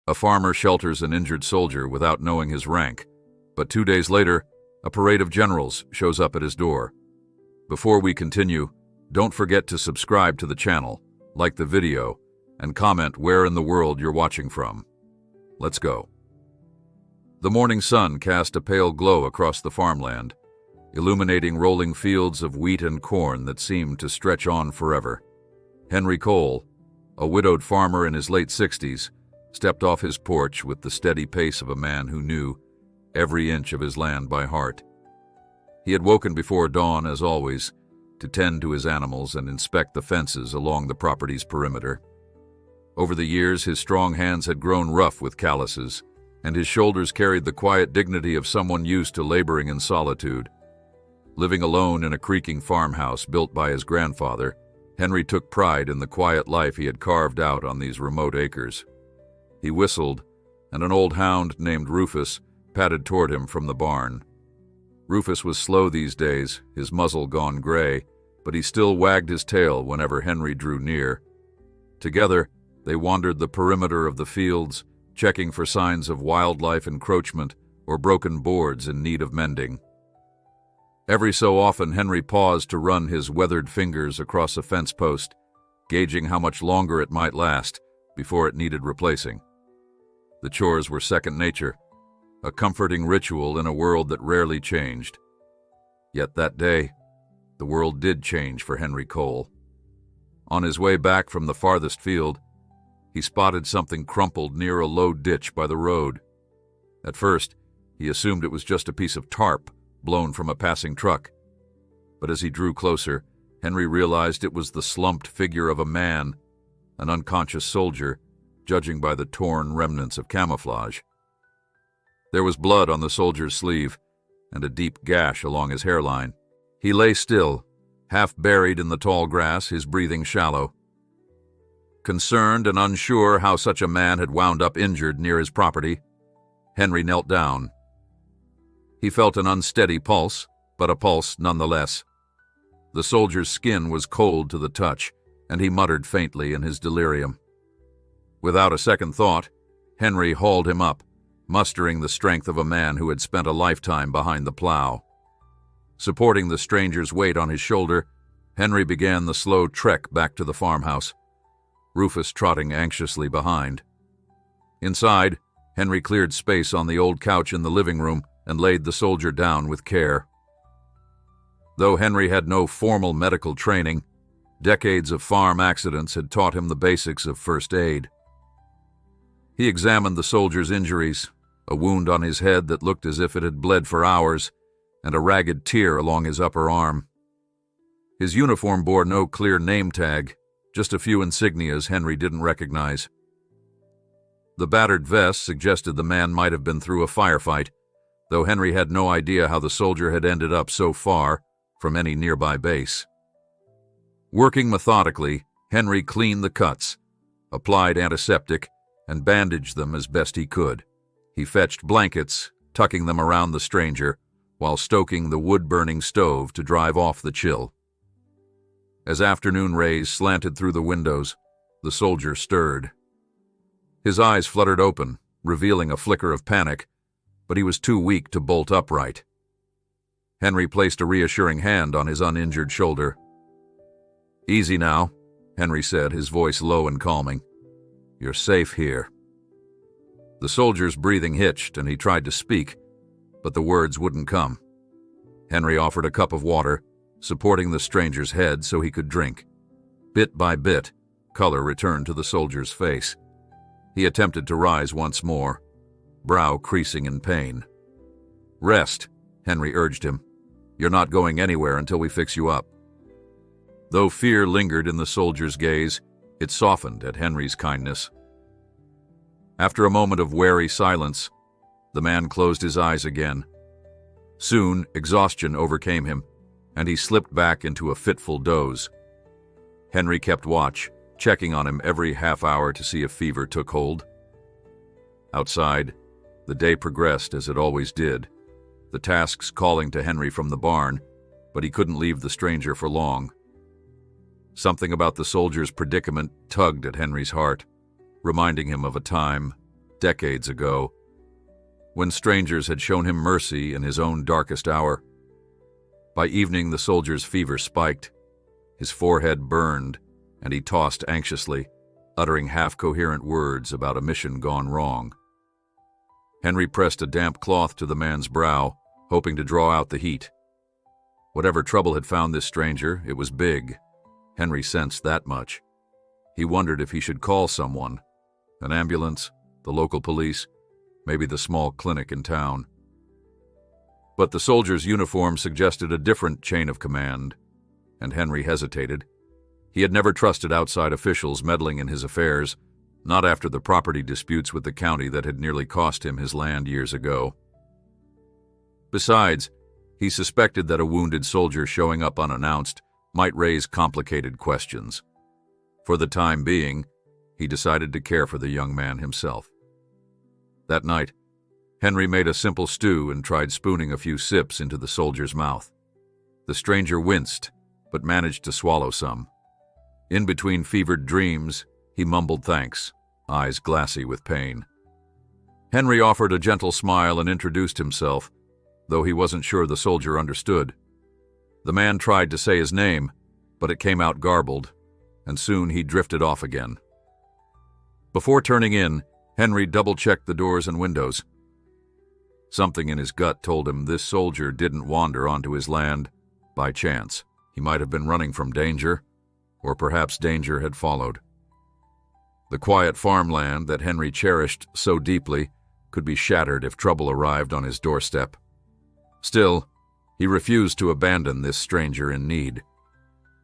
A farmer shelters an injured soldier without knowing his rank, but 2 days later, a parade of generals shows up at his door. Before we continue, don't forget to subscribe to the channel, like the video, and comment where in the world you're watching from. Let's go. The morning sun cast a pale glow across the farmland, illuminating rolling fields of wheat and corn that seemed to stretch on forever. Henry Cole, a widowed farmer in his late 60s, stepped off his porch with the steady pace of a man who knew every inch of his land by heart. He had woken before dawn, as always, to tend to his animals and inspect the fences along the property's perimeter. Over the years, his strong hands had grown rough with calluses, and his shoulders carried the quiet dignity of someone used to laboring in solitude. Living alone in a creaking farmhouse built by his grandfather, Henry took pride in the quiet life he had carved out on these remote acres. He whistled, and an old hound named Rufus padded toward him from the barn. Rufus was slow these days, his muzzle gone gray, but he still wagged his tail whenever Henry drew near. Together, they wandered the perimeter of the fields, checking for signs of wildlife encroachment or broken boards in need of mending. Every so often, Henry paused to run his weathered fingers across a fence post, gauging how much longer it might last before it needed replacing. The chores were second nature, a comforting ritual in a world that rarely changed. Yet that day, the world did change for Henry Cole. On his way back from the farthest field, he spotted something crumpled near a low ditch by the road. At first, he assumed it was just a piece of tarp blown from a passing truck. But as he drew closer, Henry realized it was the slumped figure of a man, an unconscious soldier, judging by the torn remnants of camouflage. There was blood on the soldier's sleeve and a deep gash along his hairline. He lay still, half buried in the tall grass, his breathing shallow. Concerned and unsure how such a man had wound up injured near his property, Henry knelt down. He felt an unsteady pulse, but a pulse nonetheless. The soldier's skin was cold to the touch, and he muttered faintly in his delirium. Without a second thought, Henry hauled him up, mustering the strength of a man who had spent a lifetime behind the plow. Supporting the stranger's weight on his shoulder, Henry began the slow trek back to the farmhouse, Rufus trotting anxiously behind. Inside, Henry cleared space on the old couch in the living room and laid the soldier down with care. Though Henry had no formal medical training, decades of farm accidents had taught him the basics of first aid. He examined the soldier's injuries, a wound on his head that looked as if it had bled for hours, and a ragged tear along his upper arm. His uniform bore no clear name tag, just a few insignias Henry didn't recognize. The battered vest suggested the man might have been through a firefight, though Henry had no idea how the soldier had ended up so far from any nearby base. Working methodically, Henry cleaned the cuts, applied antiseptic, and bandaged them as best he could. He fetched blankets, tucking them around the stranger, while stoking the wood-burning stove to drive off the chill. As afternoon rays slanted through the windows, the soldier stirred. His eyes fluttered open, revealing a flicker of panic, but he was too weak to bolt upright. Henry placed a reassuring hand on his uninjured shoulder. "Easy now," Henry said, his voice low and calming. "You're safe here." The soldier's breathing hitched, and he tried to speak, but the words wouldn't come. Henry offered a cup of water, supporting the stranger's head so he could drink. Bit by bit, color returned to the soldier's face. He attempted to rise once more, brow creasing in pain. "Rest," Henry urged him. "You're not going anywhere until we fix you up." Though fear lingered in the soldier's gaze, it softened at Henry's kindness. After a moment of wary silence, the man closed his eyes again. Soon, exhaustion overcame him, and he slipped back into a fitful doze. Henry kept watch, checking on him every half hour to see if fever took hold. Outside, the day progressed as it always did, the tasks calling to Henry from the barn, but he couldn't leave the stranger for long. Something about the soldier's predicament tugged at Henry's heart, reminding him of a time decades ago, when strangers had shown him mercy in his own darkest hour. By evening, the soldier's fever spiked. His forehead burned, and he tossed anxiously, uttering half-coherent words about a mission gone wrong. Henry pressed a damp cloth to the man's brow, hoping to draw out the heat. Whatever trouble had found this stranger, it was big. Henry sensed that much. He wondered if he should call someone, an ambulance, the local police, maybe the small clinic in town. But the soldier's uniform suggested a different chain of command, and Henry hesitated. He had never trusted outside officials meddling in his affairs, not after the property disputes with the county that had nearly cost him his land years ago. Besides, he suspected that a wounded soldier showing up unannounced might raise complicated questions. For the time being, he decided to care for the young man himself. That night, Henry made a simple stew and tried spooning a few sips into the soldier's mouth. The stranger winced, but managed to swallow some. In between fevered dreams, he mumbled thanks, eyes glassy with pain. Henry offered a gentle smile and introduced himself, though he wasn't sure the soldier understood. The man tried to say his name, but it came out garbled, and soon he drifted off again. Before turning in, Henry double-checked the doors and windows. Something in his gut told him this soldier didn't wander onto his land by chance. He might have been running from danger, or perhaps danger had followed. The quiet farmland that Henry cherished so deeply could be shattered if trouble arrived on his doorstep. Still, he refused to abandon this stranger in need.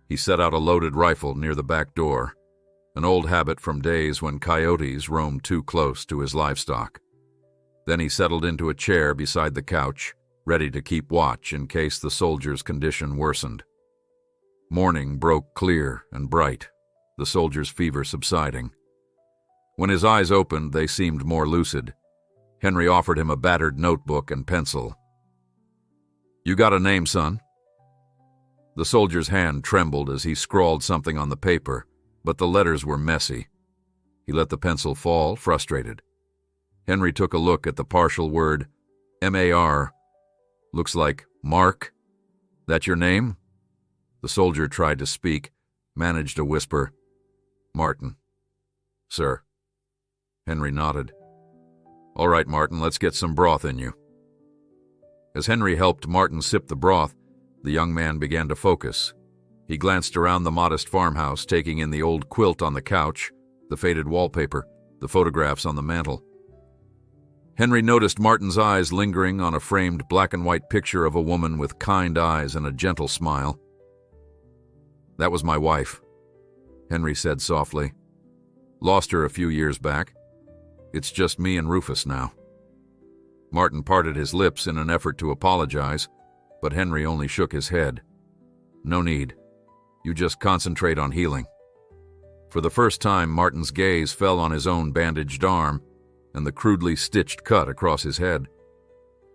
He set out a loaded rifle near the back door, an old habit from days when coyotes roamed too close to his livestock. Then he settled into a chair beside the couch, ready to keep watch in case the soldier's condition worsened. Morning broke clear and bright, the soldier's fever subsiding. When his eyes opened, they seemed more lucid. Henry offered him a battered notebook and pencil. "You got a name, son?" The soldier's hand trembled as he scrawled something on the paper, but the letters were messy. He let the pencil fall, frustrated. Henry took a look at the partial word, M-A-R. "Looks like Mark. That your name?" The soldier tried to speak, managed a whisper. "Martin." "Sir." Henry nodded. "All right, Martin, let's get some broth in you." As Henry helped Martin sip the broth, the young man began to focus. He glanced around the modest farmhouse, taking in the old quilt on the couch, the faded wallpaper, the photographs on the mantel. Henry noticed Martin's eyes lingering on a framed black-and-white picture of a woman with kind eyes and a gentle smile. "That was my wife," Henry said softly. "Lost her a few years back. It's just me and Rufus now." Martin parted his lips in an effort to apologize, but Henry only shook his head. "No need. You just concentrate on healing." For the first time, Martin's gaze fell on his own bandaged arm and the crudely stitched cut across his head.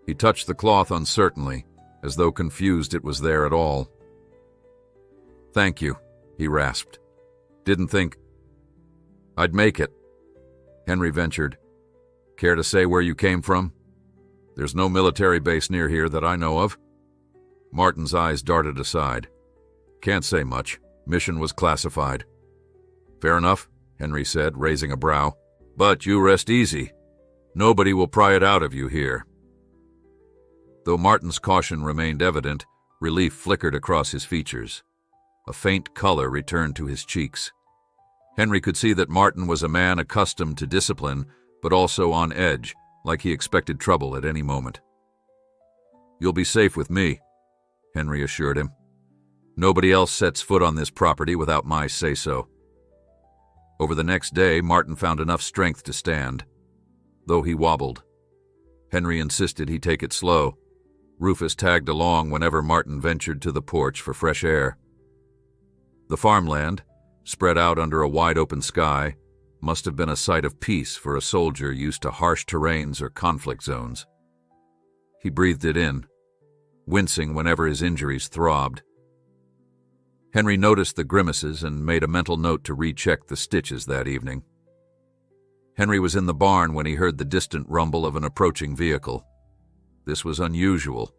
He touched the cloth uncertainly, as though confused it was there at all. "Thank you," he rasped. "Didn't think I'd make it." Henry ventured. "Care to say where you came from? There's no military base near here that I know of." Martin's eyes darted aside. "Can't say much. Mission was classified." "Fair enough," Henry said, raising a brow. "But you rest easy. Nobody will pry it out of you here." Though Martin's caution remained evident, relief flickered across his features. A faint color returned to his cheeks. Henry could see that Martin was a man accustomed to discipline, but also on edge, like he expected trouble at any moment. "You'll be safe with me," Henry assured him. "Nobody else sets foot on this property without my say-so." Over the next day, Martin found enough strength to stand, though he wobbled. Henry insisted he take it slow. Rufus tagged along whenever Martin ventured to the porch for fresh air. The farmland, spread out under a wide-open sky, must have been a sight of peace for a soldier used to harsh terrains or conflict zones. He breathed it in, wincing whenever his injuries throbbed. Henry noticed the grimaces and made a mental note to recheck the stitches that evening. Henry was in the barn when he heard the distant rumble of an approaching vehicle. This was unusual.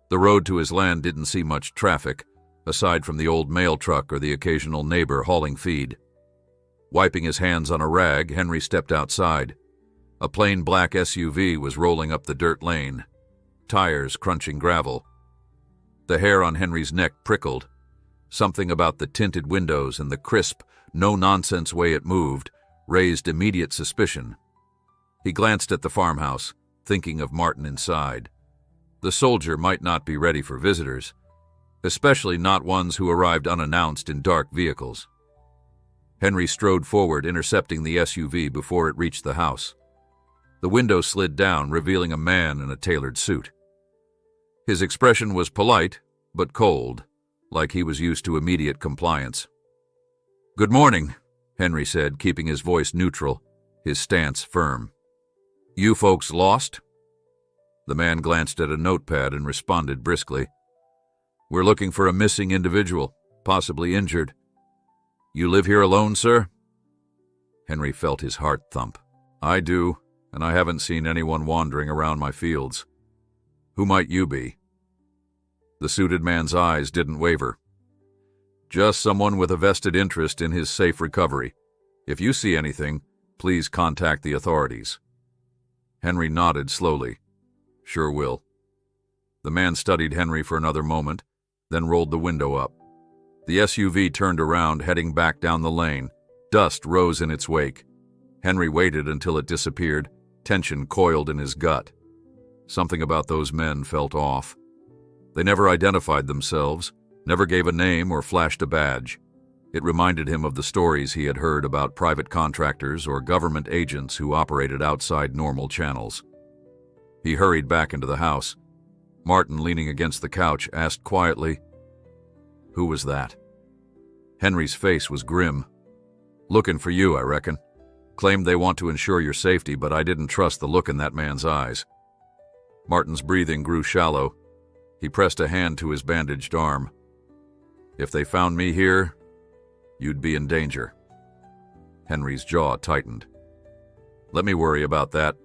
The road to his land didn't see much traffic, aside from the old mail truck or the occasional neighbor hauling feed. Wiping his hands on a rag, Henry stepped outside. A plain black SUV was rolling up the dirt lane, tires crunching gravel. The hair on Henry's neck prickled. Something about the tinted windows and the crisp, no-nonsense way it moved raised immediate suspicion. He glanced at the farmhouse, thinking of Martin inside. The soldier might not be ready for visitors, especially not ones who arrived unannounced in dark vehicles. Henry strode forward, intercepting the SUV before it reached the house. The window slid down, revealing a man in a tailored suit. His expression was polite, but cold, like he was used to immediate compliance. "Good morning," Henry said, keeping his voice neutral, his stance firm. "You folks lost?" The man glanced at a notepad and responded briskly. "We're looking for a missing individual, possibly injured. You live here alone, sir?" Henry felt his heart thump. "I do, and I haven't seen anyone wandering around my fields. Who might you be?" The suited man's eyes didn't waver. "Just someone with a vested interest in his safe recovery. If you see anything, please contact the authorities." Henry nodded slowly. "Sure will." The man studied Henry for another moment, then rolled the window up. The SUV turned around, heading back down the lane. Dust rose in its wake. Henry waited until it disappeared, tension coiled in his gut. Something about those men felt off. They never identified themselves, never gave a name or flashed a badge. It reminded him of the stories he had heard about private contractors or government agents who operated outside normal channels. He hurried back into the house. Martin, leaning against the couch, asked quietly, "Who was that?" Henry's face was grim. "Looking for you, I reckon. Claimed they want to ensure your safety, but I didn't trust the look in that man's eyes." Martin's breathing grew shallow. He pressed a hand to his bandaged arm. "If they found me here, you'd be in danger." Henry's jaw tightened. "Let me worry about that.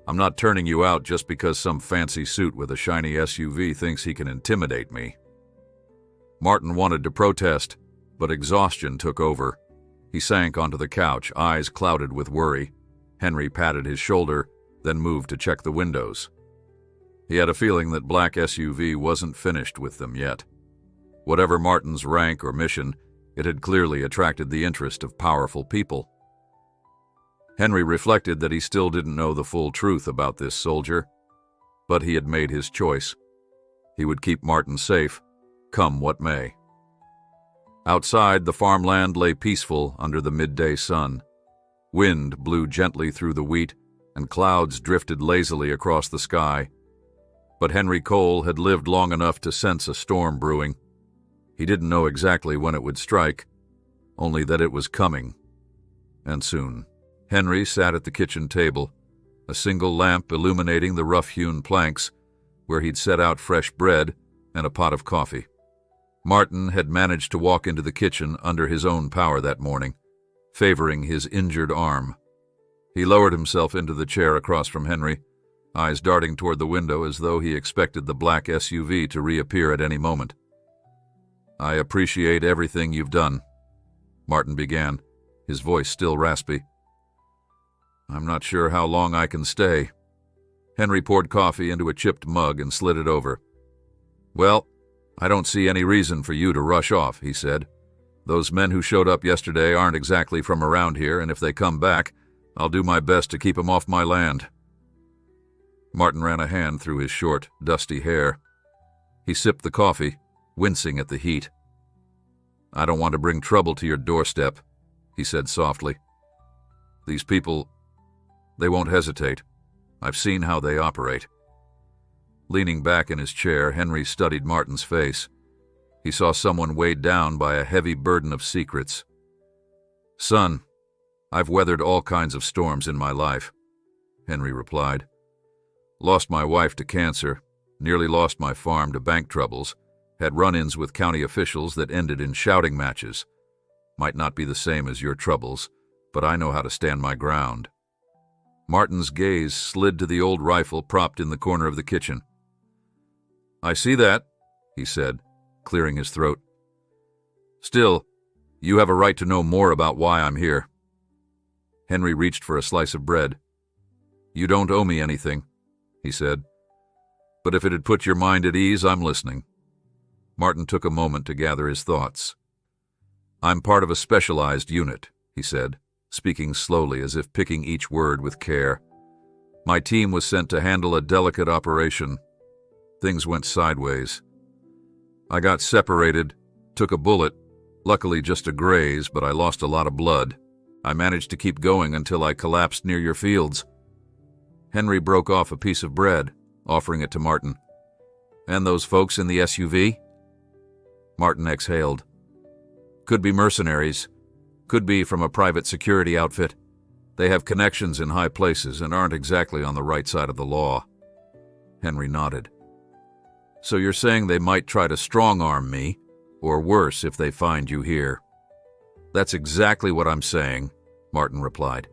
I'm not turning you out just because some fancy suit with a shiny SUV thinks he can intimidate me." Martin wanted to protest, but exhaustion took over. He sank onto the couch, eyes clouded with worry. Henry patted his shoulder, then moved to check the windows. He had a feeling that black SUV wasn't finished with them yet. Whatever Martin's rank or mission, it had clearly attracted the interest of powerful people. Henry reflected that he still didn't know the full truth about this soldier, but he had made his choice. He would keep Martin safe, come what may. Outside, the farmland lay peaceful under the midday sun. Wind blew gently through the wheat, and clouds drifted lazily across the sky. But Henry Cole had lived long enough to sense a storm brewing. He didn't know exactly when it would strike, only that it was coming, and soon. Henry sat at the kitchen table, a single lamp illuminating the rough-hewn planks, where he'd set out fresh bread and a pot of coffee. Martin had managed to walk into the kitchen under his own power that morning, favoring his injured arm. He lowered himself into the chair across from Henry, eyes darting toward the window as though he expected the black SUV to reappear at any moment. "I appreciate everything you've done," Martin began, his voice still raspy. "I'm not sure how long I can stay." Henry poured coffee into a chipped mug and slid it over. "Well, I don't see any reason for you to rush off," he said. "Those men who showed up yesterday aren't exactly from around here, and if they come back, I'll do my best to keep them off my land." Martin ran a hand through his short, dusty hair. He sipped the coffee, wincing at the heat. "I don't want to bring trouble to your doorstep," he said softly. "These people, they won't hesitate. I've seen how they operate." Leaning back in his chair, Henry studied Martin's face. He saw someone weighed down by a heavy burden of secrets. "Son, I've weathered all kinds of storms in my life," Henry replied. "Lost my wife to cancer, nearly lost my farm to bank troubles, had run-ins with county officials that ended in shouting matches. Might not be the same as your troubles, but I know how to stand my ground." Martin's gaze slid to the old rifle propped in the corner of the kitchen. "I see that," he said, clearing his throat. "Still, you have a right to know more about why I'm here." Henry reached for a slice of bread. "You don't owe me anything," he said. "But if it had put your mind at ease, I'm listening." Martin took a moment to gather his thoughts. "I'm part of a specialized unit," he said, speaking slowly as if picking each word with care. "My team was sent to handle a delicate operation. Things went sideways. I got separated, took a bullet, luckily just a graze, but I lost a lot of blood. I managed to keep going until I collapsed near your fields." Henry broke off a piece of bread, offering it to Martin. "And those folks in the SUV?" Martin exhaled. "Could be mercenaries. Could be from a private security outfit. They have connections in high places and aren't exactly on the right side of the law." Henry nodded. "So you're saying they might try to strong-arm me, or worse if they find you here?" "That's exactly what I'm saying," Martin replied.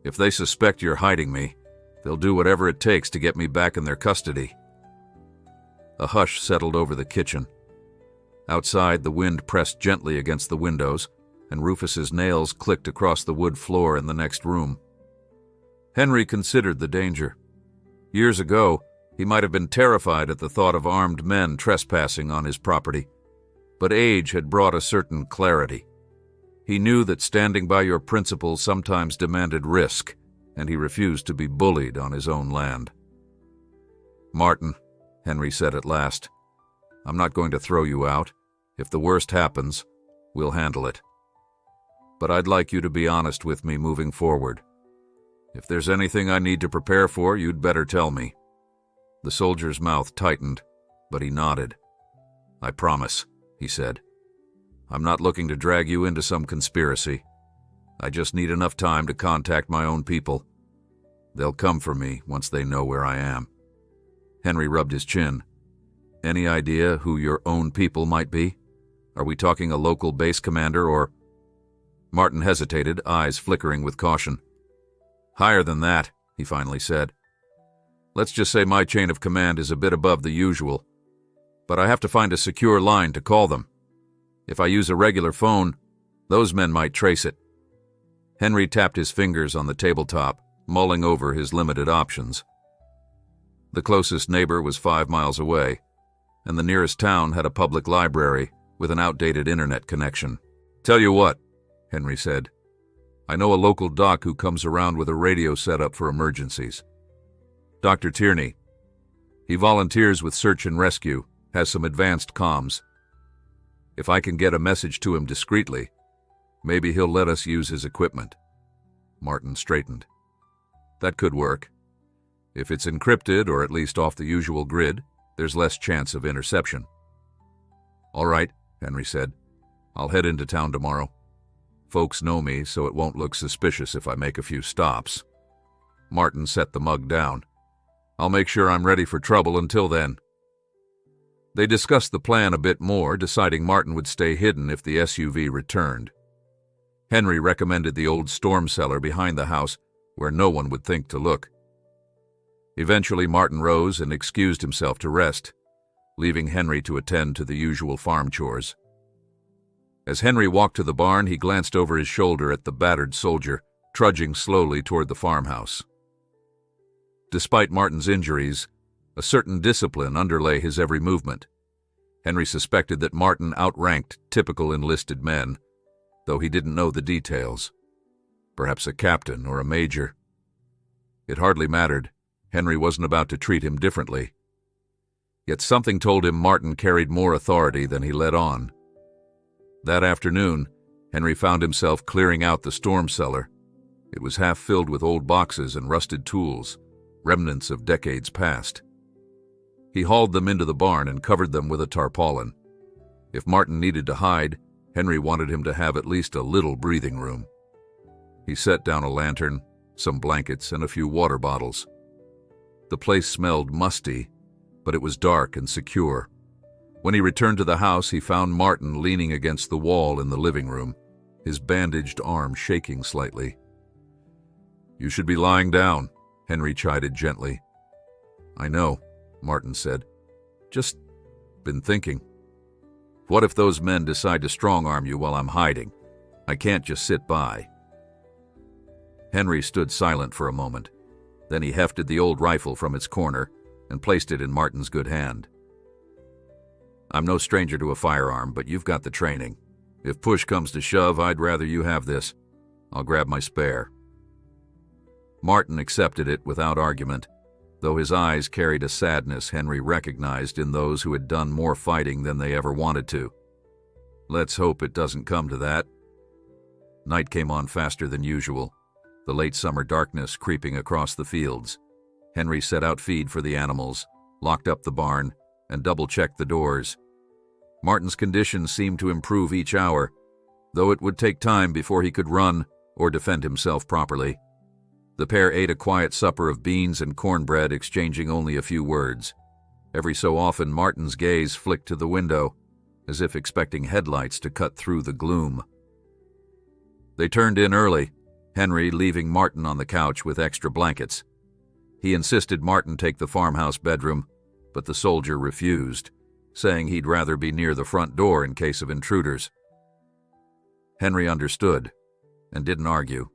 "If they suspect you're hiding me, they'll do whatever it takes to get me back in their custody." A hush settled over the kitchen. Outside, the wind pressed gently against the windows, and Rufus's nails clicked across the wood floor in the next room. Henry considered the danger. Years ago, he might have been terrified at the thought of armed men trespassing on his property, but age had brought a certain clarity. He knew that standing by your principles sometimes demanded risk, and he refused to be bullied on his own land. "Martin," Henry said at last, "I'm not going to throw you out. If the worst happens, we'll handle it. But I'd like you to be honest with me moving forward. If there's anything I need to prepare for, you'd better tell me." The soldier's mouth tightened, but he nodded. "I promise," he said. "I'm not looking to drag you into some conspiracy. I just need enough time to contact my own people. They'll come for me once they know where I am." Henry rubbed his chin. "Any idea who your own people might be? Are we talking a local base commander or—" Martin hesitated, eyes flickering with caution. "Higher than that," he finally said. "Let's just say my chain of command is a bit above the usual, but I have to find a secure line to call them. If I use a regular phone, those men might trace it." Henry tapped his fingers on the tabletop, mulling over his limited options. The closest neighbor was 5 miles away, and the nearest town had a public library with an outdated internet connection. "Tell you what," Henry said. "I know a local doc who comes around with a radio set up for emergencies. Dr. Tierney. He volunteers with search and rescue, has some advanced comms. If I can get a message to him discreetly, maybe he'll let us use his equipment." Martin straightened. "That could work. If it's encrypted or at least off the usual grid, there's less chance of interception." "All right," Henry said. "I'll head into town tomorrow. Folks know me, so it won't look suspicious if I make a few stops." Martin set the mug down. "I'll make sure I'm ready for trouble until then." They discussed the plan a bit more, deciding Martin would stay hidden if the SUV returned. Henry recommended the old storm cellar behind the house, where no one would think to look. Eventually, Martin rose and excused himself to rest, leaving Henry to attend to the usual farm chores. As Henry walked to the barn, he glanced over his shoulder at the battered soldier, trudging slowly toward the farmhouse. Despite Martin's injuries, a certain discipline underlay his every movement. Henry suspected that Martin outranked typical enlisted men, though he didn't know the details. Perhaps a captain or a major. It hardly mattered. Henry wasn't about to treat him differently. Yet something told him Martin carried more authority than he let on. That afternoon, Henry found himself clearing out the storm cellar. It was half filled with old boxes and rusted tools, remnants of decades past. He hauled them into the barn and covered them with a tarpaulin. If Martin needed to hide, Henry wanted him to have at least a little breathing room. He set down a lantern, some blankets, and a few water bottles. The place smelled musty, but it was dark and secure. When he returned to the house, he found Martin leaning against the wall in the living room, his bandaged arm shaking slightly. You should be lying down, Henry chided gently. I know, Martin said. Just been thinking. What if those men decide to strong-arm you while I'm hiding? I can't just sit by. Henry stood silent for a moment. Then he hefted the old rifle from its corner and placed it in Martin's good hand. I'm no stranger to a firearm, but you've got the training. If push comes to shove, I'd rather you have this. I'll grab my spare. Martin accepted it without argument, though his eyes carried a sadness Henry recognized in those who had done more fighting than they ever wanted to. Let's hope it doesn't come to that. Night came on faster than usual, the late summer darkness creeping across the fields. Henry set out feed for the animals, locked up the barn, and double-checked the doors. Martin's condition seemed to improve each hour, though it would take time before he could run or defend himself properly. The pair ate a quiet supper of beans and cornbread, exchanging only a few words. Every so often, Martin's gaze flicked to the window, as if expecting headlights to cut through the gloom. They turned in early, Henry leaving Martin on the couch with extra blankets. He insisted Martin take the farmhouse bedroom, but the soldier refused, saying he'd rather be near the front door in case of intruders. Henry understood and didn't argue.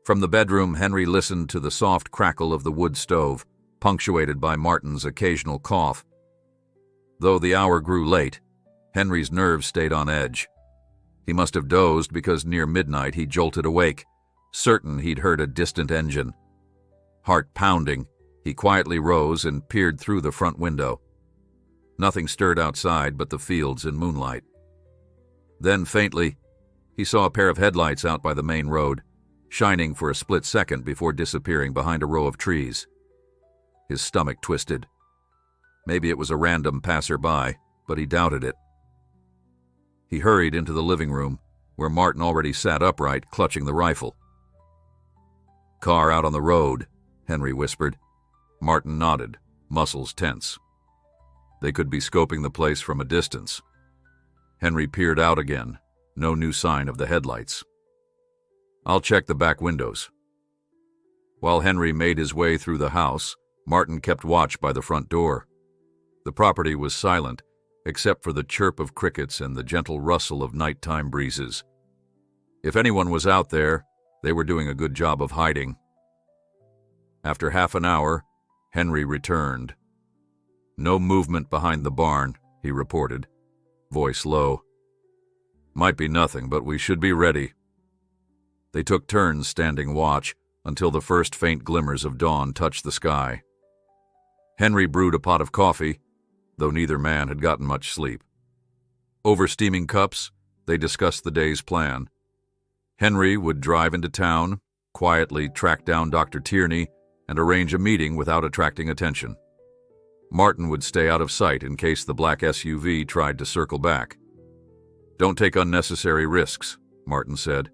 From the bedroom, Henry listened to the soft crackle of the wood stove, punctuated by Martin's occasional cough. Though the hour grew late, Henry's nerves stayed on edge. He must have dozed because near midnight he jolted awake, certain he'd heard a distant engine. Heart pounding, he quietly rose and peered through the front window. Nothing stirred outside but the fields and moonlight. Then, faintly, he saw a pair of headlights out by the main road, shining for a split second before disappearing behind a row of trees. His stomach twisted. Maybe it was a random passerby, but he doubted it. He hurried into the living room, where Martin already sat upright, clutching the rifle. Car out on the road, Henry whispered. Martin nodded, muscles tense. They could be scoping the place from a distance. Henry peered out again, no new sign of the headlights. I'll check the back windows. While Henry made his way through the house, Martin kept watch by the front door. The property was silent, except for the chirp of crickets and the gentle rustle of nighttime breezes. If anyone was out there, they were doing a good job of hiding. After half an hour, Henry returned. No movement behind the barn, he reported, voice low. Might be nothing, but we should be ready. They took turns standing watch until the first faint glimmers of dawn touched the sky. Henry brewed a pot of coffee, though neither man had gotten much sleep. Over steaming cups, they discussed the day's plan. Henry would drive into town, quietly track down Dr. Tierney, and arrange a meeting without attracting attention. Martin would stay out of sight in case the black SUV tried to circle back. Don't take unnecessary risks, Martin said.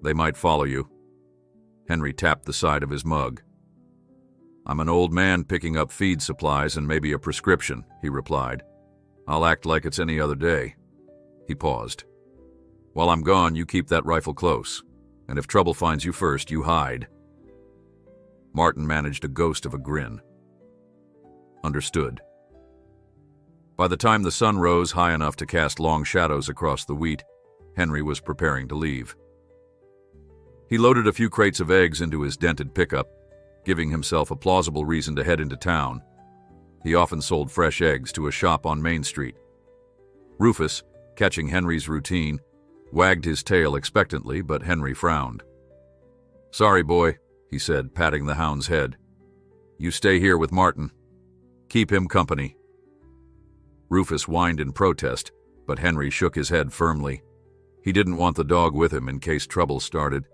They might follow you. Henry tapped the side of his mug. I'm an old man picking up feed supplies and maybe a prescription, he replied. I'll act like it's any other day. He paused. While I'm gone, you keep that rifle close, and if trouble finds you first, you hide. Martin managed a ghost of a grin. Understood. By the time the sun rose high enough to cast long shadows across the wheat, Henry was preparing to leave. He loaded a few crates of eggs into his dented pickup, giving himself a plausible reason to head into town. He often sold fresh eggs to a shop on Main Street. Rufus, catching Henry's routine, wagged his tail expectantly, but Henry frowned. Sorry, boy, he said, patting the hound's head. You stay here with Martin. Keep him company. Rufus whined in protest, but Henry shook his head firmly. He didn't want the dog with him in case trouble started.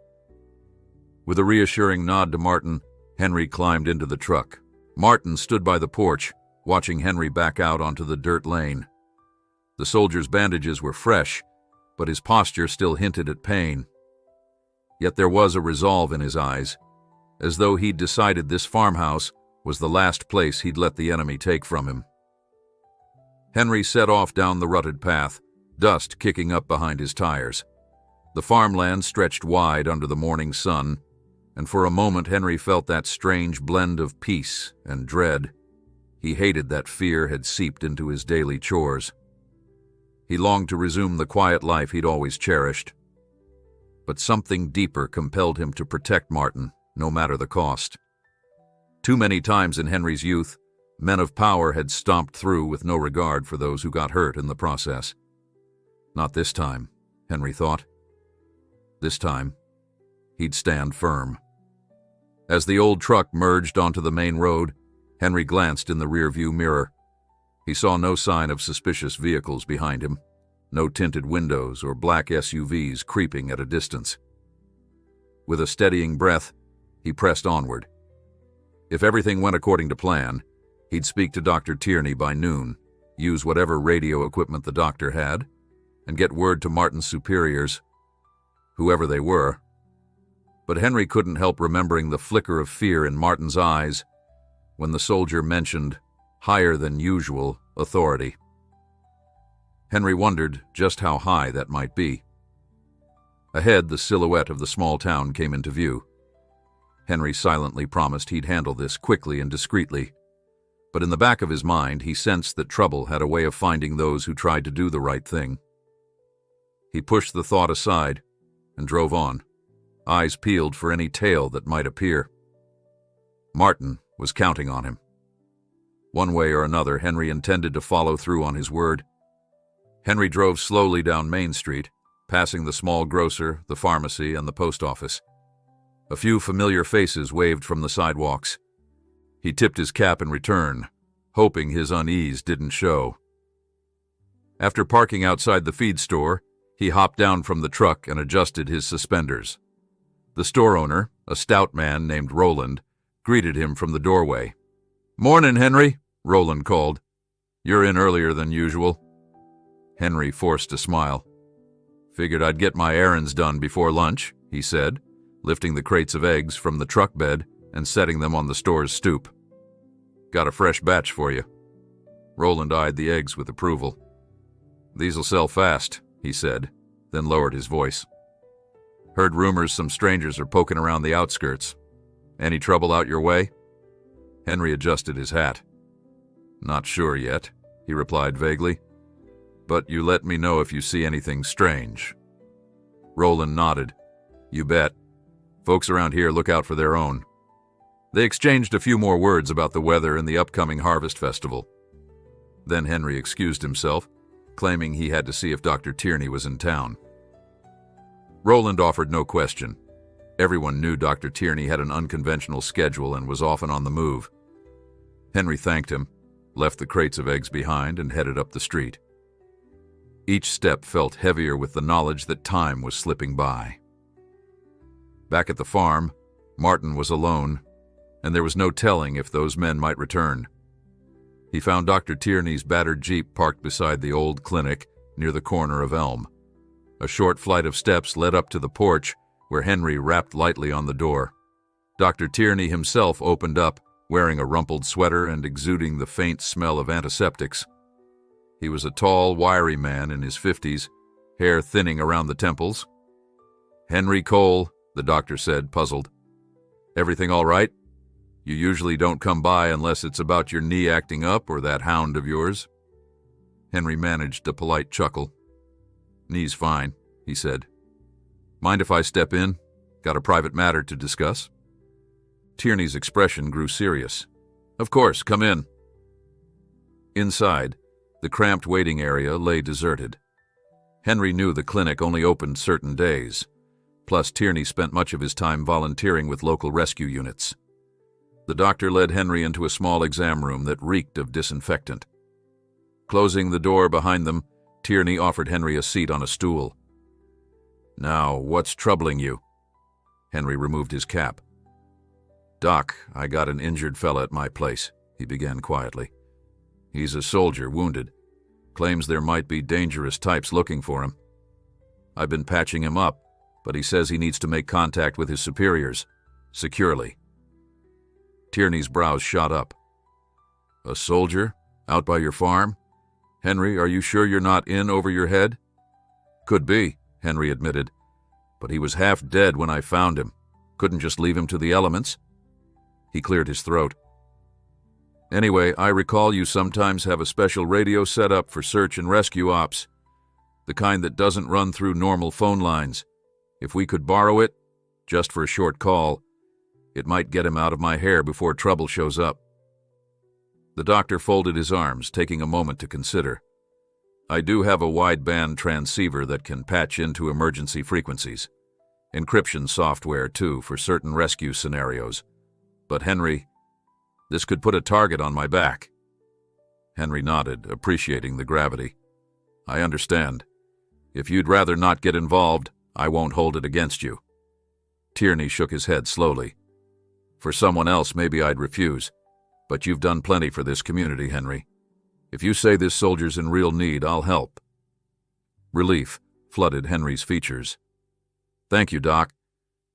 With a reassuring nod to Martin, Henry climbed into the truck. Martin stood by the porch, watching Henry back out onto the dirt lane. The soldier's bandages were fresh, but his posture still hinted at pain. Yet there was a resolve in his eyes, as though he'd decided this farmhouse was the last place he'd let the enemy take from him. Henry set off down the rutted path, dust kicking up behind his tires. The farmland stretched wide under the morning sun, and for a moment Henry felt that strange blend of peace and dread. He hated that fear had seeped into his daily chores. He longed to resume the quiet life he'd always cherished. But something deeper compelled him to protect Martin, no matter the cost. Too many times in Henry's youth, men of power had stomped through with no regard for those who got hurt in the process. Not this time, Henry thought. This time, he'd stand firm. As the old truck merged onto the main road, Henry glanced in the rearview mirror. He saw no sign of suspicious vehicles behind him, no tinted windows or black SUVs creeping at a distance. With a steadying breath, he pressed onward. If everything went according to plan, he'd speak to Dr. Tierney by noon, use whatever radio equipment the doctor had, and get word to Martin's superiors, whoever they were. But Henry couldn't help remembering the flicker of fear in Martin's eyes when the soldier mentioned higher-than-usual authority. Henry wondered just how high that might be. Ahead, the silhouette of the small town came into view. Henry silently promised he'd handle this quickly and discreetly, but in the back of his mind he sensed that trouble had a way of finding those who tried to do the right thing. He pushed the thought aside and drove on, eyes peeled for any tail that might appear. Martin was counting on him. One way or another, Henry intended to follow through on his word. Henry drove slowly down Main Street, passing the small grocer, the pharmacy, and the post office. A few familiar faces waved from the sidewalks. He tipped his cap in return, hoping his unease didn't show. After parking outside the feed store, he hopped down from the truck and adjusted his suspenders. The store owner, a stout man named Roland, greeted him from the doorway. "Morning, Henry," Roland called. "You're in earlier than usual." Henry forced a smile. "Figured I'd get my errands done before lunch," he said, lifting the crates of eggs from the truck bed and setting them on the store's stoop. "Got a fresh batch for you." Roland eyed the eggs with approval. "These'll sell fast," he said, then lowered his voice. "Heard rumors some strangers are poking around the outskirts. Any trouble out your way?" Henry adjusted his hat. "Not sure yet," he replied vaguely. "But you let me know if you see anything strange." Roland nodded. "You bet. Folks around here look out for their own." They exchanged a few more words about the weather and the upcoming harvest festival. Then Henry excused himself, claiming he had to see if Dr. Tierney was in town. Roland offered no question. Everyone knew Dr. Tierney had an unconventional schedule and was often on the move. Henry thanked him, left the crates of eggs behind, and headed up the street. Each step felt heavier with the knowledge that time was slipping by. Back at the farm, Martin was alone, and there was no telling if those men might return. He found Dr. Tierney's battered Jeep parked beside the old clinic near the corner of Elm. A short flight of steps led up to the porch, where Henry rapped lightly on the door. Dr. Tierney himself opened up, wearing a rumpled sweater and exuding the faint smell of antiseptics. He was a tall, wiry man in his 50s, hair thinning around the temples. "Henry Cole," the doctor said, puzzled. "Everything all right? You usually don't come by unless it's about your knee acting up or that hound of yours." Henry managed a polite chuckle. "Knee's fine," he said. "Mind if I step in? Got a private matter to discuss?" Tierney's expression grew serious. "Of course, come in." Inside, the cramped waiting area lay deserted. Henry knew the clinic only opened certain days. Plus, Tierney spent much of his time volunteering with local rescue units. The doctor led Henry into a small exam room that reeked of disinfectant. Closing the door behind them, Tierney offered Henry a seat on a stool. "Now, what's troubling you?" Henry removed his cap. "Doc, I got an injured fella at my place," he began quietly. "He's a soldier, wounded. Claims there might be dangerous types looking for him. I've been patching him up, but he says he needs to make contact with his superiors, securely." Tierney's brows shot up. "A soldier? Out by your farm? Henry, are you sure you're not in over your head?" "Could be," Henry admitted, "but he was half dead when I found him. Couldn't just leave him to the elements. He cleared his throat. Anyway, I recall you sometimes have a special radio set up for search and rescue ops, the kind that doesn't run through normal phone lines. If we could borrow it, just for a short call, it might get him out of my hair before trouble shows up. The doctor folded his arms, taking a moment to consider. I do have a wideband transceiver that can patch into emergency frequencies. Encryption software, too, for certain rescue scenarios. But Henry, this could put a target on my back. Henry nodded, appreciating the gravity. I understand. If you'd rather not get involved, I won't hold it against you. Tierney shook his head slowly. For someone else, maybe I'd refuse. But you've done plenty for this community, Henry. If you say this soldier's in real need, I'll help. Relief flooded Henry's features. Thank you, Doc.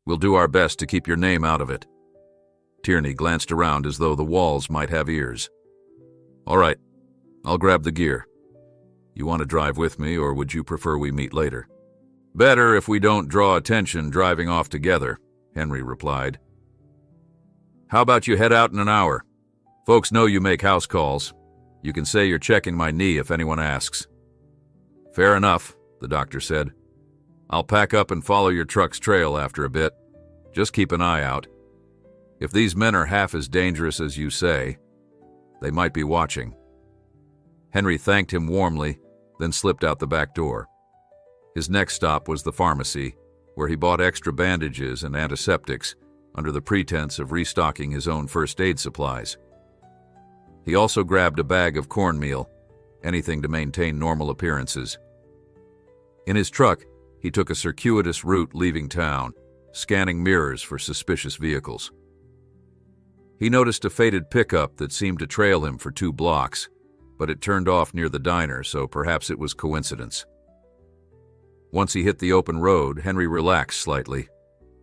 We'll do our best to keep your name out of it. Tierney glanced around as though the walls might have ears. All right, I'll grab the gear. You want to drive with me, or would you prefer we meet later? Better if we don't draw attention driving off together, Henry replied. How about you head out in an hour? Folks know you make house calls. You can say you're checking my knee if anyone asks. Fair enough, the doctor said. I'll pack up and follow your truck's trail after a bit. Just keep an eye out. If these men are half as dangerous as you say, they might be watching. Henry thanked him warmly, then slipped out the back door. His next stop was the pharmacy, where he bought extra bandages and antiseptics under the pretense of restocking his own first aid supplies. He also grabbed a bag of cornmeal, anything to maintain normal appearances. In his truck, he took a circuitous route leaving town, scanning mirrors for suspicious vehicles. He noticed a faded pickup that seemed to trail him for 2 blocks, but it turned off near the diner, so perhaps it was coincidence. Once he hit the open road, Henry relaxed slightly.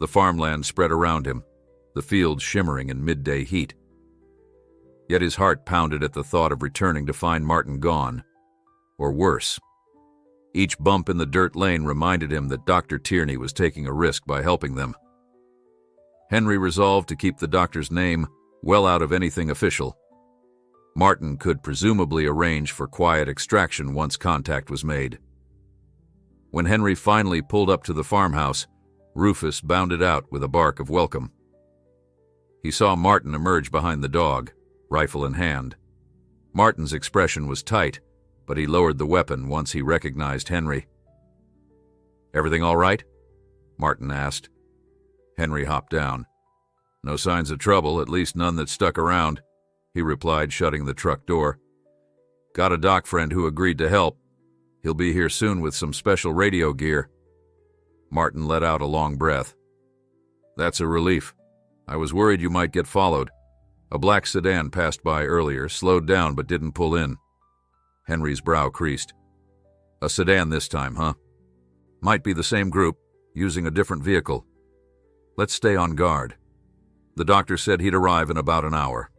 The farmland spread around him, the fields shimmering in midday heat. Yet his heart pounded at the thought of returning to find Martin gone, or worse. Each bump in the dirt lane reminded him that Dr. Tierney was taking a risk by helping them. Henry resolved to keep the doctor's name well out of anything official. Martin could presumably arrange for quiet extraction once contact was made. When Henry finally pulled up to the farmhouse, Rufus bounded out with a bark of welcome. He saw Martin emerge behind the dog, rifle in hand. Martin's expression was tight, but he lowered the weapon once he recognized Henry. Everything all right? Martin asked. Henry hopped down. No signs of trouble, at least none that stuck around, he replied, shutting the truck door. Got a doc friend who agreed to help. He'll be here soon with some special radio gear. Martin let out a long breath. That's a relief. I was worried you might get followed. A black sedan passed by earlier, slowed down but didn't pull in. Henry's brow creased. A sedan this time, huh? Might be the same group, using a different vehicle. Let's stay on guard. The doctor said he'd arrive in about an hour.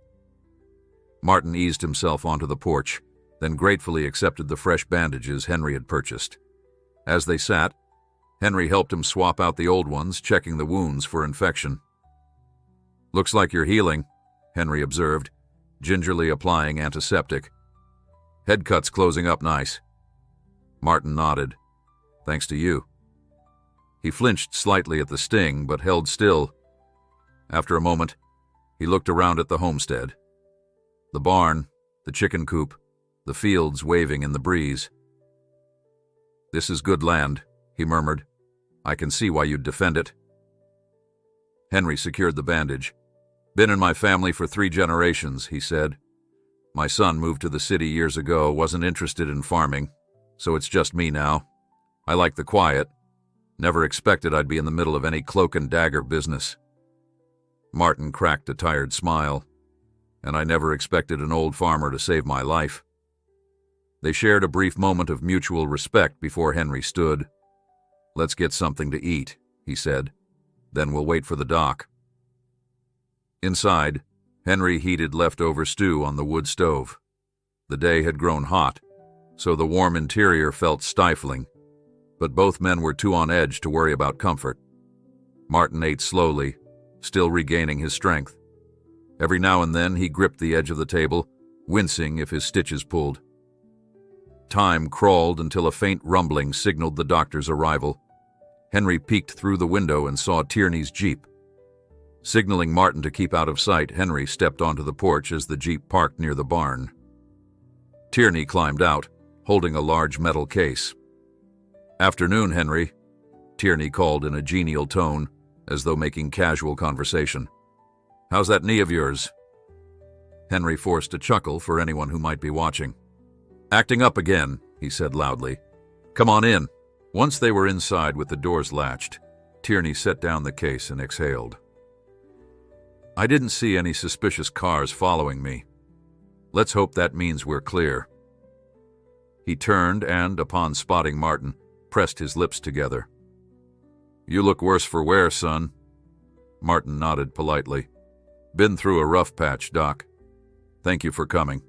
Martin eased himself onto the porch, then gratefully accepted the fresh bandages Henry had purchased. As they sat, Henry helped him swap out the old ones, checking the wounds for infection. Looks like you're healing, Henry observed, gingerly applying antiseptic. Head cut's closing up nice. Martin nodded. Thanks to you. He flinched slightly at the sting, but held still. After a moment, he looked around at the homestead. The barn, the chicken coop, the fields waving in the breeze. This is good land, he murmured. I can see why you'd defend it. Henry secured the bandage. Been in my family for 3 generations, he said. My son moved to the city years ago, wasn't interested in farming, so it's just me now. I like the quiet. Never expected I'd be in the middle of any cloak and dagger business. Martin cracked a tired smile. And I never expected an old farmer to save my life. They shared a brief moment of mutual respect before Henry stood. Let's get something to eat, he said. Then we'll wait for the doc. Inside, Henry heated leftover stew on the wood stove. The day had grown hot, so the warm interior felt stifling, but both men were too on edge to worry about comfort. Martin ate slowly, still regaining his strength. Every now and then he gripped the edge of the table, wincing if his stitches pulled. Time crawled until a faint rumbling signaled the doctor's arrival. Henry peeked through the window and saw Tierney's Jeep. Signaling Martin to keep out of sight, Henry stepped onto the porch as the Jeep parked near the barn. Tierney climbed out, holding a large metal case. "Afternoon, Henry," Tierney called in a genial tone, as though making casual conversation. "How's that knee of yours?" Henry forced a chuckle for anyone who might be watching. "Acting up again," he said loudly. "Come on in." Once they were inside with the doors latched, Tierney set down the case and exhaled. "I didn't see any suspicious cars following me. Let's hope that means we're clear." He turned and, upon spotting Martin, pressed his lips together. "You look worse for wear, son." Martin nodded politely. "Been through a rough patch, Doc. Thank you for coming."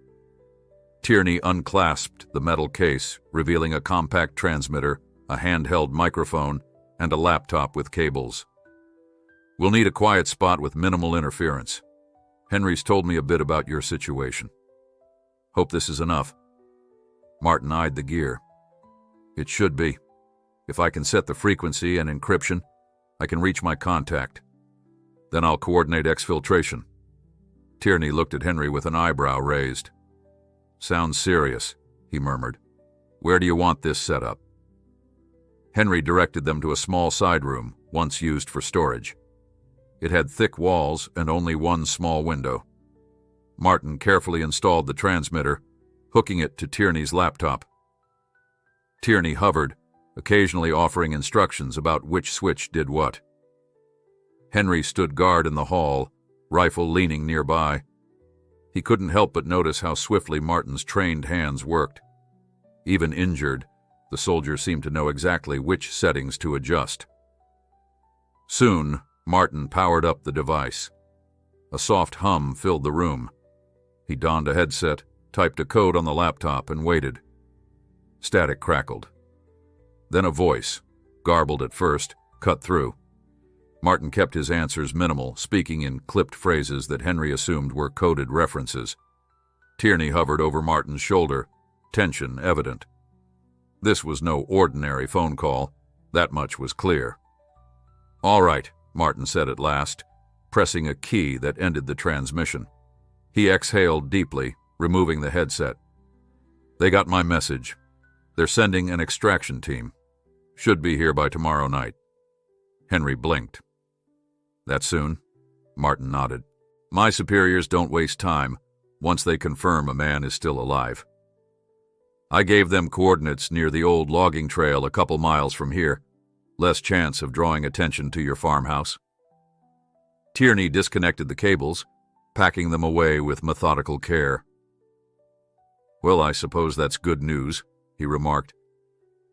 Tierney unclasped the metal case, revealing a compact transmitter, a handheld microphone, and a laptop with cables. "We'll need a quiet spot with minimal interference. Henry's told me a bit about your situation. Hope this is enough." Martin eyed the gear. "It should be. If I can set the frequency and encryption, I can reach my contact. Then I'll coordinate exfiltration." Tierney looked at Henry with an eyebrow raised. "Sounds serious," he murmured. "Where do you want this set up?" Henry directed them to a small side room, once used for storage. It had thick walls and only one small window. Martin carefully installed the transmitter, hooking it to Tierney's laptop. Tierney hovered, occasionally offering instructions about which switch did what. Henry stood guard in the hall, rifle leaning nearby. He couldn't help but notice how swiftly Martin's trained hands worked. Even injured, the soldier seemed to know exactly which settings to adjust. Soon, Martin powered up the device. A soft hum filled the room. He donned a headset, typed a code on the laptop, and waited. Static crackled. Then a voice, garbled at first, cut through. Martin kept his answers minimal, speaking in clipped phrases that Henry assumed were coded references. Tierney hovered over Martin's shoulder, tension evident. This was no ordinary phone call. That much was clear. "All right," Martin said at last, pressing a key that ended the transmission. He exhaled deeply, removing the headset. "They got my message. They're sending an extraction team. Should be here by tomorrow night." Henry blinked. "That soon?" Martin nodded. "My superiors don't waste time once they confirm a man is still alive. I gave them coordinates near the old logging trail a couple miles from here. Less chance of drawing attention to your farmhouse." Tierney disconnected the cables, packing them away with methodical care. "Well, I suppose that's good news," he remarked.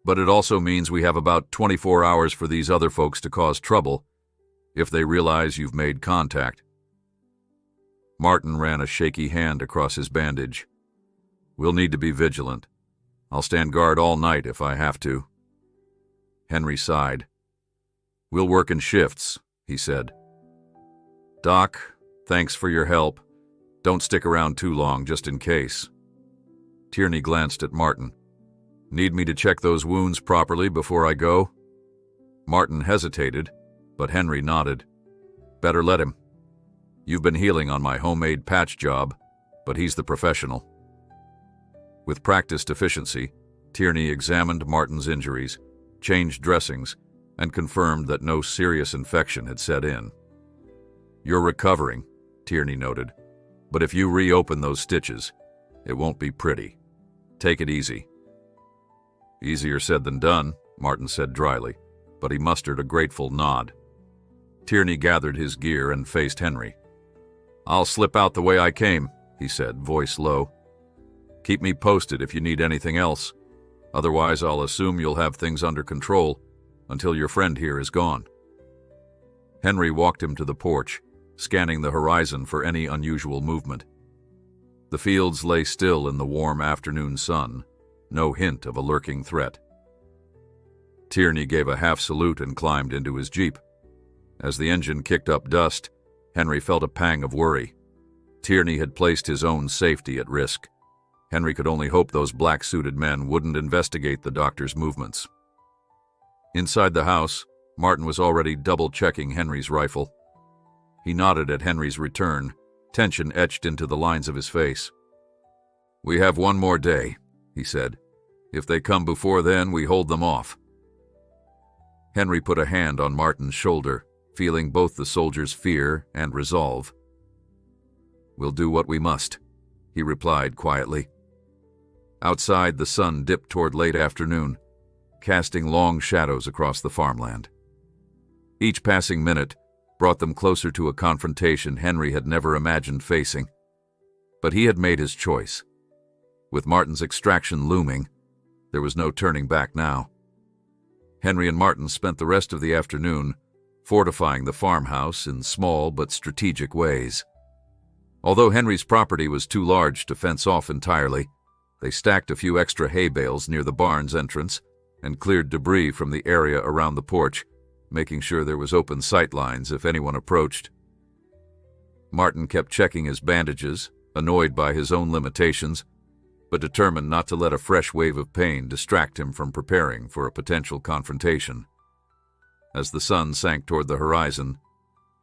"But it also means we have about 24 hours for these other folks to cause trouble, if they realize you've made contact." Martin ran a shaky hand across his bandage. "We'll need to be vigilant. I'll stand guard all night if I have to." Henry sighed. "We'll work in shifts," he said. "Doc, thanks for your help. Don't stick around too long, just in case." Tierney glanced at Martin. "Need me to check those wounds properly before I go?" Martin hesitated, but Henry nodded. "Better let him. You've been healing on my homemade patch job, but he's the professional." With practiced efficiency, Tierney examined Martin's injuries, changed dressings, and confirmed that no serious infection had set in. "You're recovering," Tierney noted, "but if you reopen those stitches, it won't be pretty. Take it easy." "Easier said than done," Martin said dryly, but he mustered a grateful nod. Tierney gathered his gear and faced Henry. "I'll slip out the way I came," he said, voice low. "Keep me posted if you need anything else. Otherwise, I'll assume you'll have things under control until your friend here is gone." Henry walked him to the porch, scanning the horizon for any unusual movement. The fields lay still in the warm afternoon sun, no hint of a lurking threat. Tierney gave a half salute and climbed into his Jeep. As the engine kicked up dust, Henry felt a pang of worry. Tierney had placed his own safety at risk. Henry could only hope those black-suited men wouldn't investigate the doctor's movements. Inside the house, Martin was already double-checking Henry's rifle. He nodded at Henry's return, tension etched into the lines of his face. "We have one more day," he said. "If they come before then, we hold them off." Henry put a hand on Martin's shoulder, feeling both the soldier's fear and resolve. "We'll do what we must," he replied quietly. Outside, the sun dipped toward late afternoon, casting long shadows across the farmland. Each passing minute brought them closer to a confrontation Henry had never imagined facing. But he had made his choice. With Martin's extraction looming, there was no turning back now. Henry and Martin spent the rest of the afternoon fortifying the farmhouse in small but strategic ways. Although Henry's property was too large to fence off entirely, they stacked a few extra hay bales near the barn's entrance and cleared debris from the area around the porch, making sure there was open sight lines if anyone approached. Martin kept checking his bandages, annoyed by his own limitations, but determined not to let a fresh wave of pain distract him from preparing for a potential confrontation. As the sun sank toward the horizon,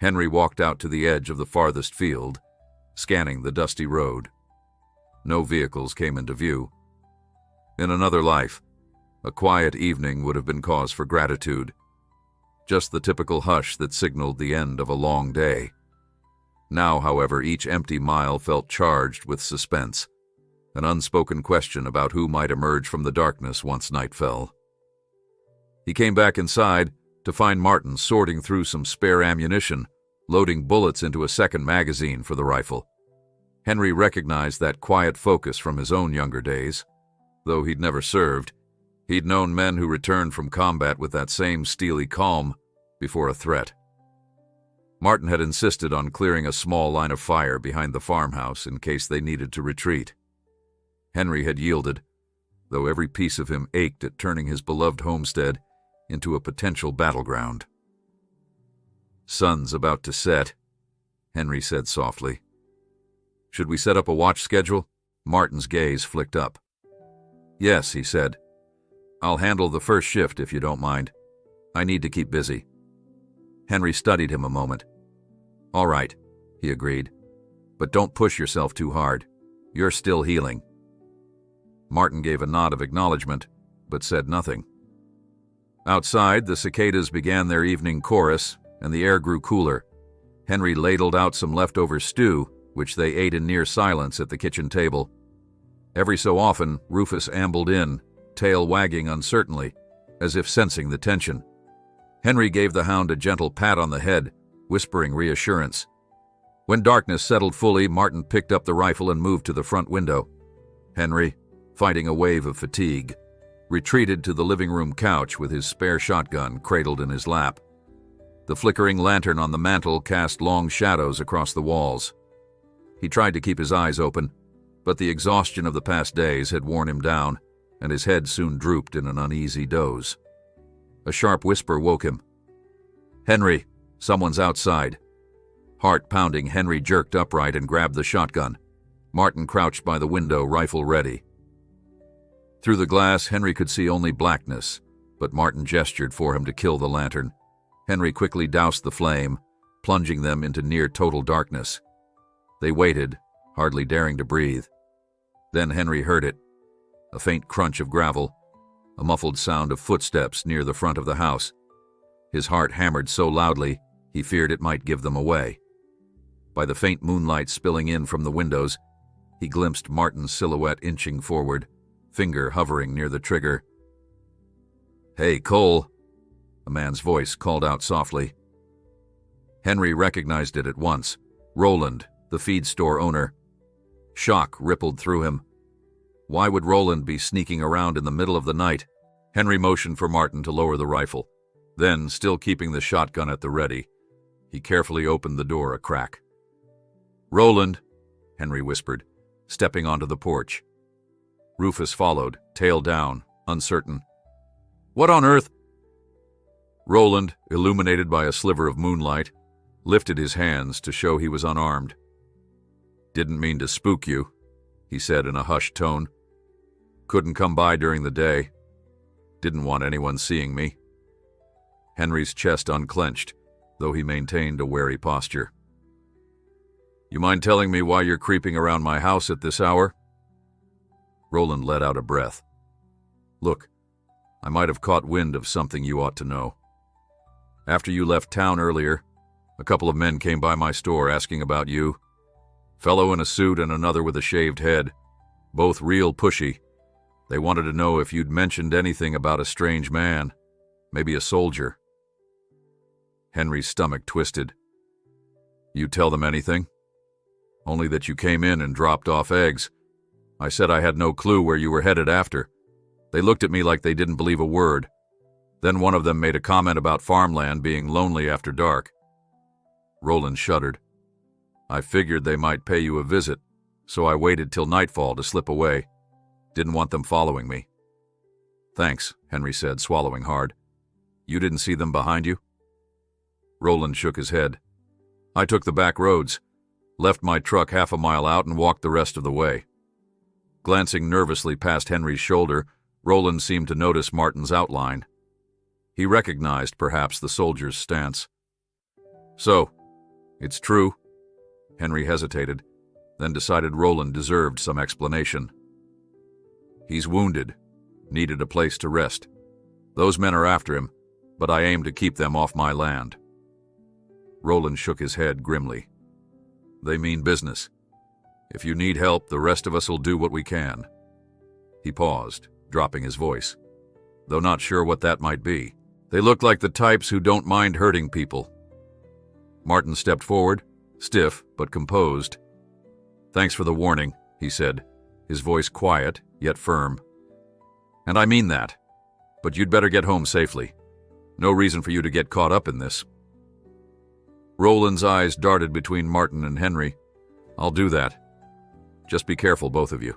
Henry walked out to the edge of the farthest field, scanning the dusty road. No vehicles came into view. In another life, a quiet evening would have been cause for gratitude. Just the typical hush that signaled the end of a long day. Now, however, each empty mile felt charged with suspense, an unspoken question about who might emerge from the darkness once night fell. He came back inside to find Martin sorting through some spare ammunition, loading bullets into a second magazine for the rifle. Henry recognized that quiet focus from his own younger days. Though he'd never served, he'd known men who returned from combat with that same steely calm before a threat. Martin had insisted on clearing a small line of fire behind the farmhouse in case they needed to retreat. Henry had yielded, though every piece of him ached at turning his beloved homestead into a potential battleground. "Sun's about to set," Henry said softly. "Should we set up a watch schedule?" Martin's gaze flicked up. "Yes," he said. "I'll handle the first shift if you don't mind. I need to keep busy." Henry studied him a moment. "All right," he agreed. "But don't push yourself too hard. You're still healing." Martin gave a nod of acknowledgement, but said nothing. Outside, the cicadas began their evening chorus, and the air grew cooler. Henry ladled out some leftover stew, which they ate in near silence at the kitchen table. Every so often, Rufus ambled in, tail wagging uncertainly, as if sensing the tension. Henry gave the hound a gentle pat on the head, whispering reassurance. When darkness settled fully, Martin picked up the rifle and moved to the front window. Henry, fighting a wave of fatigue, retreated to the living room couch with his spare shotgun cradled in his lap. The flickering lantern on the mantel cast long shadows across the walls. He tried to keep his eyes open, but the exhaustion of the past days had worn him down, and his head soon drooped in an uneasy doze. A sharp whisper woke him. "Henry, someone's outside." Heart pounding, Henry jerked upright and grabbed the shotgun. Martin crouched by the window, rifle ready. Through the glass, Henry could see only blackness, but Martin gestured for him to kill the lantern. Henry quickly doused the flame, plunging them into near-total darkness. They waited, hardly daring to breathe. Then Henry heard it. A faint crunch of gravel, a muffled sound of footsteps near the front of the house. His heart hammered so loudly, he feared it might give them away. By the faint moonlight spilling in from the windows, he glimpsed Martin's silhouette inching forward, finger hovering near the trigger. "Hey, Cole," a man's voice called out softly. Henry recognized it at once. Roland, the feed store owner. Shock rippled through him. Why would Roland be sneaking around in the middle of the night? Henry motioned for Martin to lower the rifle. Then, still keeping the shotgun at the ready, he carefully opened the door a crack. "Roland," Henry whispered, stepping onto the porch. Rufus followed, tail down, uncertain. "What on earth?" Roland, illuminated by a sliver of moonlight, lifted his hands to show he was unarmed. "Didn't mean to spook you," he said in a hushed tone. "Couldn't come by during the day. Didn't want anyone seeing me." Henry's chest unclenched, though he maintained a wary posture. "You mind telling me why you're creeping around my house at this hour?" Roland let out a breath. "Look, I might have caught wind of something you ought to know. After you left town earlier, a couple of men came by my store asking about you. Fellow in a suit and another with a shaved head, both real pushy. They wanted to know if you'd mentioned anything about a strange man, maybe a soldier." Henry's stomach twisted. "You tell them anything?" "Only that you came in and dropped off eggs. I said I had no clue where you were headed after. They looked at me like they didn't believe a word. Then one of them made a comment about farmland being lonely after dark." Roland shuddered. "I figured they might pay you a visit, so I waited till nightfall to slip away. Didn't want them following me." "Thanks," Henry said, swallowing hard. "You didn't see them behind you?" Roland shook his head. "I took the back roads, left my truck half a mile out and walked the rest of the way." Glancing nervously past Henry's shoulder, Roland seemed to notice Martin's outline. He recognized, perhaps, the soldier's stance. "So, it's true?" Henry hesitated, then decided Roland deserved some explanation. "He's wounded, needed a place to rest. Those men are after him, but I aim to keep them off my land." Roland shook his head grimly. "They mean business. If you need help, the rest of us will do what we can." He paused, dropping his voice, though not sure what that might be. "They look like the types who don't mind hurting people." Martin stepped forward, stiff but composed. "Thanks for the warning," he said, his voice quiet yet firm. "And I mean that. But you'd better get home safely. No reason for you to get caught up in this." Roland's eyes darted between Martin and Henry. "I'll do that. Just be careful, both of you.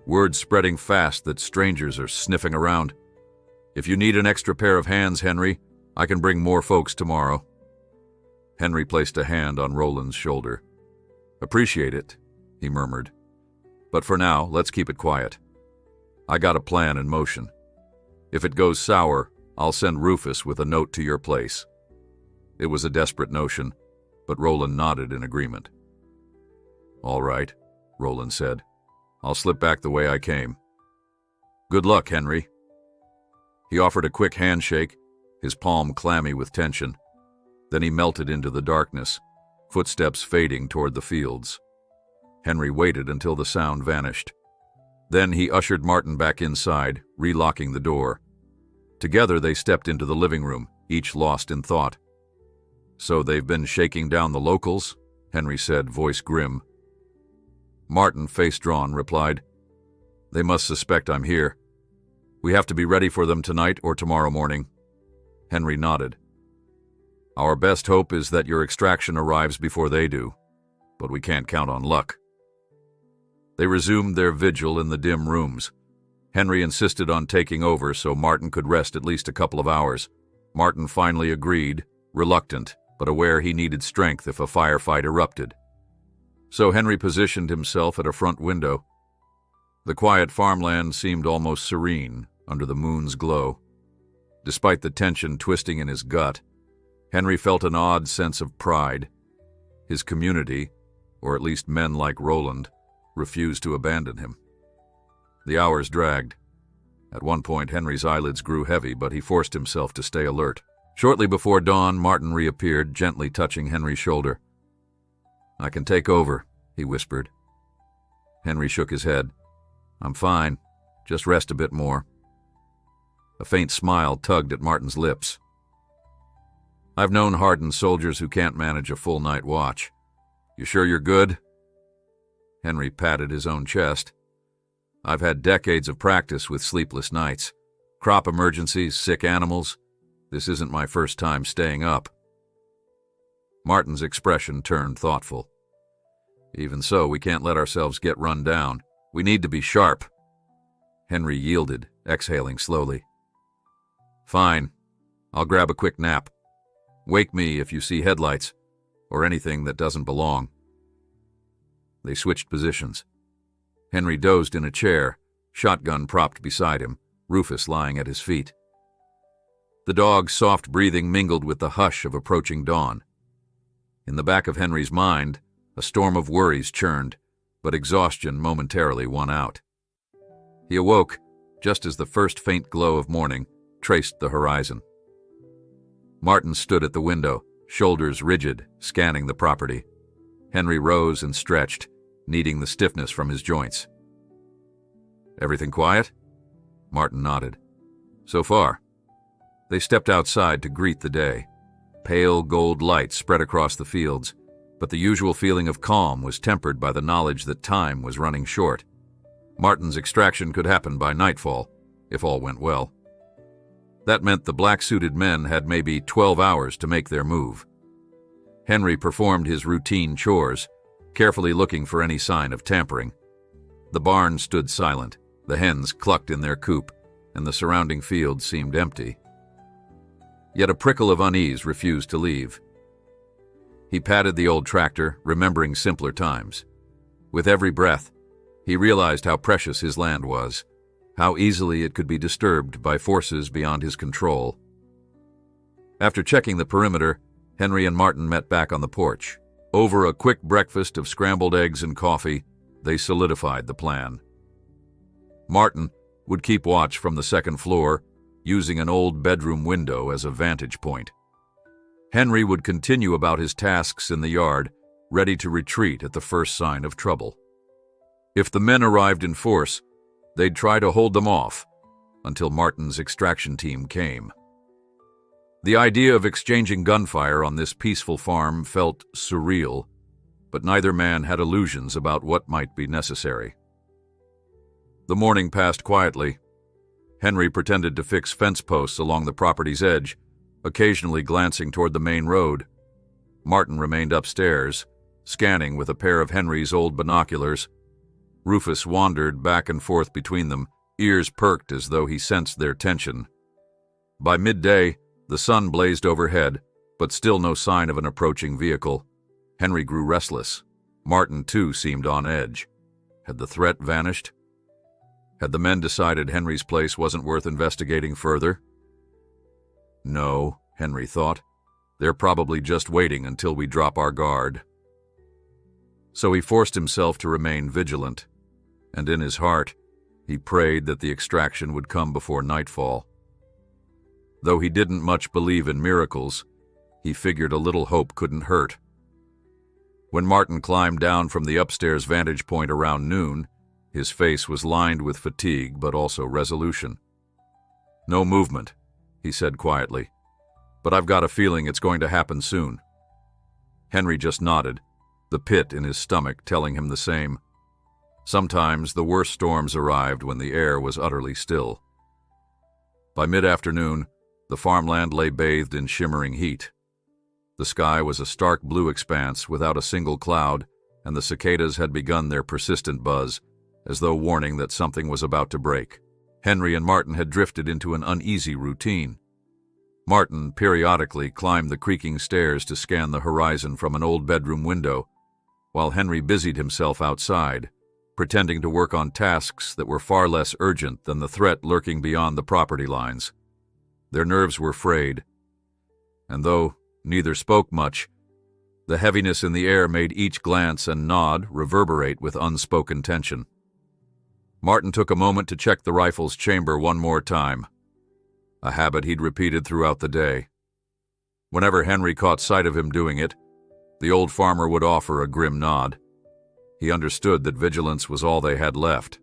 Word's spreading fast that strangers are sniffing around. If you need an extra pair of hands, Henry, I can bring more folks tomorrow." Henry placed a hand on Roland's shoulder. "Appreciate it," he murmured. "But for now, let's keep it quiet. I got a plan in motion. If it goes sour, I'll send Rufus with a note to your place." It was a desperate notion, but Roland nodded in agreement. "All right," Roland said. "I'll slip back the way I came. Good luck, Henry." He offered a quick handshake, his palm clammy with tension. Then he melted into the darkness, footsteps fading toward the fields. Henry waited until the sound vanished. Then he ushered Martin back inside, relocking the door. Together they stepped into the living room, each lost in thought. "So they've been shaking down the locals?" Henry said, voice grim. Martin, face drawn, replied, "They must suspect I'm here. We have to be ready for them tonight or tomorrow morning." Henry nodded. "Our best hope is that your extraction arrives before they do, but we can't count on luck." They resumed their vigil in the dim rooms. Henry insisted on taking over so Martin could rest at least a couple of hours. Martin finally agreed, reluctant, but aware he needed strength if a firefight erupted. So Henry positioned himself at a front window. The quiet farmland seemed almost serene under the moon's glow. Despite the tension twisting in his gut, Henry felt an odd sense of pride. His community, or at least men like Roland, refused to abandon him. The hours dragged. At one point, Henry's eyelids grew heavy, but he forced himself to stay alert. Shortly before dawn, Martin reappeared, gently touching Henry's shoulder. "I can take over," he whispered. Henry shook his head. "I'm fine. Just rest a bit more." A faint smile tugged at Martin's lips. "I've known hardened soldiers who can't manage a full night watch. You sure you're good?" Henry patted his own chest. "I've had decades of practice with sleepless nights. Crop emergencies, sick animals. This isn't my first time staying up." Martin's expression turned thoughtful. "Even so, we can't let ourselves get run down. We need to be sharp." Henry yielded, exhaling slowly. "Fine. I'll grab a quick nap. Wake me if you see headlights or anything that doesn't belong." They switched positions. Henry dozed in a chair, shotgun propped beside him, Rufus lying at his feet. The dog's soft breathing mingled with the hush of approaching dawn. In the back of Henry's mind, a storm of worries churned, but exhaustion momentarily won out. He awoke just as the first faint glow of morning traced the horizon. Martin stood at the window, shoulders rigid, scanning the property. Henry rose and stretched, kneading the stiffness from his joints. "Everything quiet?" Martin nodded. "So far." They stepped outside to greet the day. Pale gold light spread across the fields, but the usual feeling of calm was tempered by the knowledge that time was running short. Martin's extraction could happen by nightfall, if all went well. That meant the black-suited men had maybe 12 hours to make their move. Henry performed his routine chores, carefully looking for any sign of tampering. The barn stood silent, the hens clucked in their coop, and the surrounding fields seemed empty. Yet a prickle of unease refused to leave. He patted the old tractor, remembering simpler times. With every breath, he realized how precious his land was, how easily it could be disturbed by forces beyond his control. After checking the perimeter, Henry and Martin met back on the porch. Over a quick breakfast of scrambled eggs and coffee, they solidified the plan. Martin would keep watch from the second floor, using an old bedroom window as a vantage point. Henry would continue about his tasks in the yard, ready to retreat at the first sign of trouble. If the men arrived in force, they'd try to hold them off until Martin's extraction team came. The idea of exchanging gunfire on this peaceful farm felt surreal, but neither man had illusions about what might be necessary. The morning passed quietly. Henry pretended to fix fence posts along the property's edge, occasionally glancing toward the main road. Martin remained upstairs, scanning with a pair of Henry's old binoculars. Rufus wandered back and forth between them, ears perked as though he sensed their tension. By midday, the sun blazed overhead, but still no sign of an approaching vehicle. Henry grew restless. Martin, too, seemed on edge. Had the threat vanished? Had the men decided Henry's place wasn't worth investigating further? No, Henry thought. They're probably just waiting until we drop our guard. So he forced himself to remain vigilant, and in his heart, he prayed that the extraction would come before nightfall. Though he didn't much believe in miracles, he figured a little hope couldn't hurt. When Martin climbed down from the upstairs vantage point around noon, his face was lined with fatigue but also resolution. "No movement," he said quietly, "but I've got a feeling it's going to happen soon." Henry just nodded, the pit in his stomach telling him the same. Sometimes the worst storms arrived when the air was utterly still. By mid-afternoon, the farmland lay bathed in shimmering heat. The sky was a stark blue expanse without a single cloud, and the cicadas had begun their persistent buzz, as though warning that something was about to break. Henry and Martin had drifted into an uneasy routine. Martin periodically climbed the creaking stairs to scan the horizon from an old bedroom window, while Henry busied himself outside, pretending to work on tasks that were far less urgent than the threat lurking beyond the property lines. Their nerves were frayed, and though neither spoke much, the heaviness in the air made each glance and nod reverberate with unspoken tension. Martin took a moment to check the rifle's chamber one more time, a habit he'd repeated throughout the day. Whenever Henry caught sight of him doing it, the old farmer would offer a grim nod. He understood that vigilance was all they had left.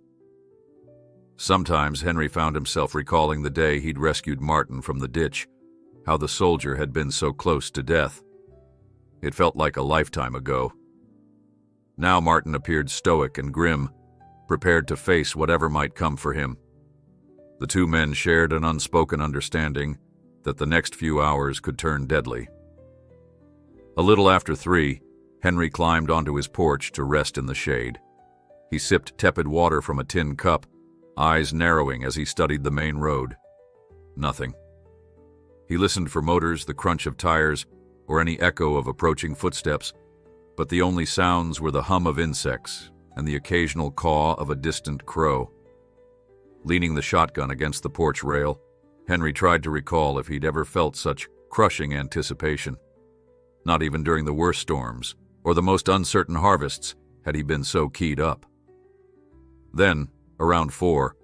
Sometimes Henry found himself recalling the day he'd rescued Martin from the ditch, how the soldier had been so close to death. It felt like a lifetime ago. Now Martin appeared stoic and grim, prepared to face whatever might come for him. The two men shared an unspoken understanding that the next few hours could turn deadly. A little after 3, Henry climbed onto his porch to rest in the shade. He sipped tepid water from a tin cup, eyes narrowing as he studied the main road. Nothing. He listened for motors, the crunch of tires, or any echo of approaching footsteps, but the only sounds were the hum of insects and the occasional caw of a distant crow. Leaning the shotgun against the porch rail, Henry tried to recall if he'd ever felt such crushing anticipation. Not even during the worst storms or the most uncertain harvests had he been so keyed up. Then, around 4,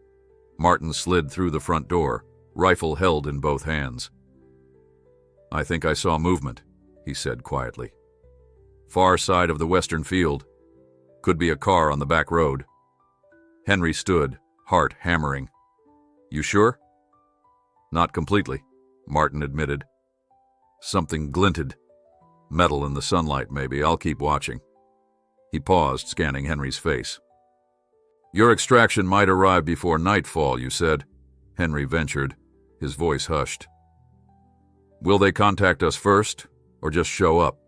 Martin slid through the front door, rifle held in both hands. "I think I saw movement," he said quietly. "Far side of the western field. Could be a car on the back road." Henry stood, heart hammering. "You sure?" "Not completely," Martin admitted. "Something glinted. Metal in the sunlight, maybe. I'll keep watching." He paused, scanning Henry's face. "Your extraction might arrive before nightfall, you said," Henry ventured, his voice hushed. "Will they contact us first, or just show up?"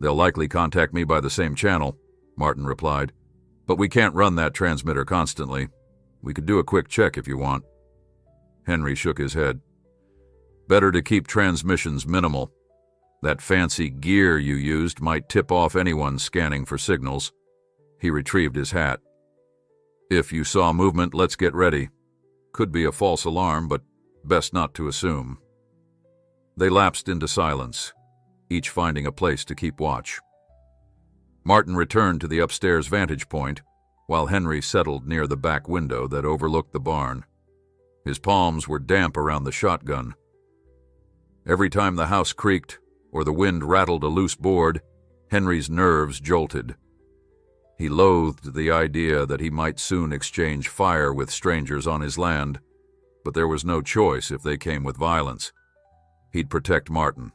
"They'll likely contact me by the same channel," Martin replied. "But we can't run that transmitter constantly. We could do a quick check if you want." Henry shook his head. "Better to keep transmissions minimal. That fancy gear you used might tip off anyone scanning for signals." He retrieved his hat. "If you saw movement, let's get ready. Could be a false alarm, but best not to assume." They lapsed into silence, each finding a place to keep watch. Martin returned to the upstairs vantage point, while Henry settled near the back window that overlooked the barn. His palms were damp around the shotgun. Every time the house creaked or the wind rattled a loose board, Henry's nerves jolted. He loathed the idea that he might soon exchange fire with strangers on his land, but there was no choice if they came with violence. He'd protect Martin.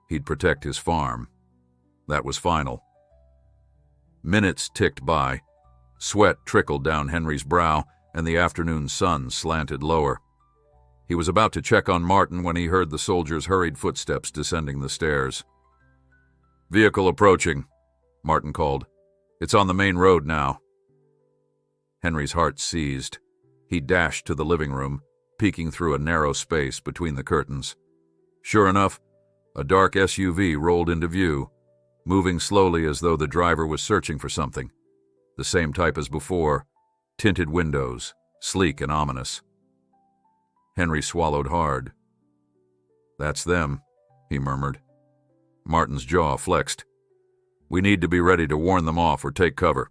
He'd protect his farm. That was final. Minutes ticked by. Sweat trickled down Henry's brow, and the afternoon sun slanted lower. He was about to check on Martin when he heard the soldier's hurried footsteps descending the stairs. "Vehicle approaching," Martin called. "It's on the main road now." Henry's heart seized. He dashed to the living room, peeking through a narrow space between the curtains. Sure enough, a dark SUV rolled into view, moving slowly as though the driver was searching for something. The same type as before, tinted windows, sleek and ominous. Henry swallowed hard. "That's them," he murmured. Martin's jaw flexed. "We need to be ready to warn them off or take cover."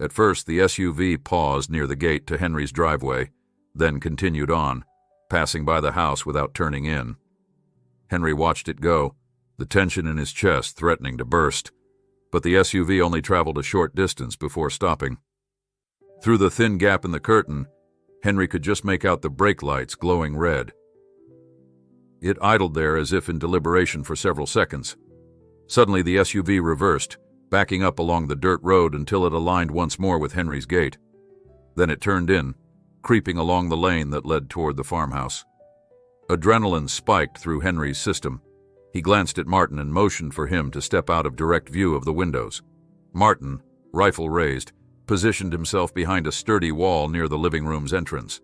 At first, the SUV paused near the gate to Henry's driveway, then continued on, passing by the house without turning in. Henry watched it go, the tension in his chest threatening to burst, but the SUV only traveled a short distance before stopping. Through the thin gap in the curtain, Henry could just make out the brake lights glowing red. It idled there as if in deliberation for several seconds. Suddenly the SUV reversed, backing up along the dirt road until it aligned once more with Henry's gate. Then it turned in, creeping along the lane that led toward the farmhouse. Adrenaline spiked through Henry's system. He glanced at Martin and motioned for him to step out of direct view of the windows. Martin, rifle raised, positioned himself behind a sturdy wall near the living room's entrance.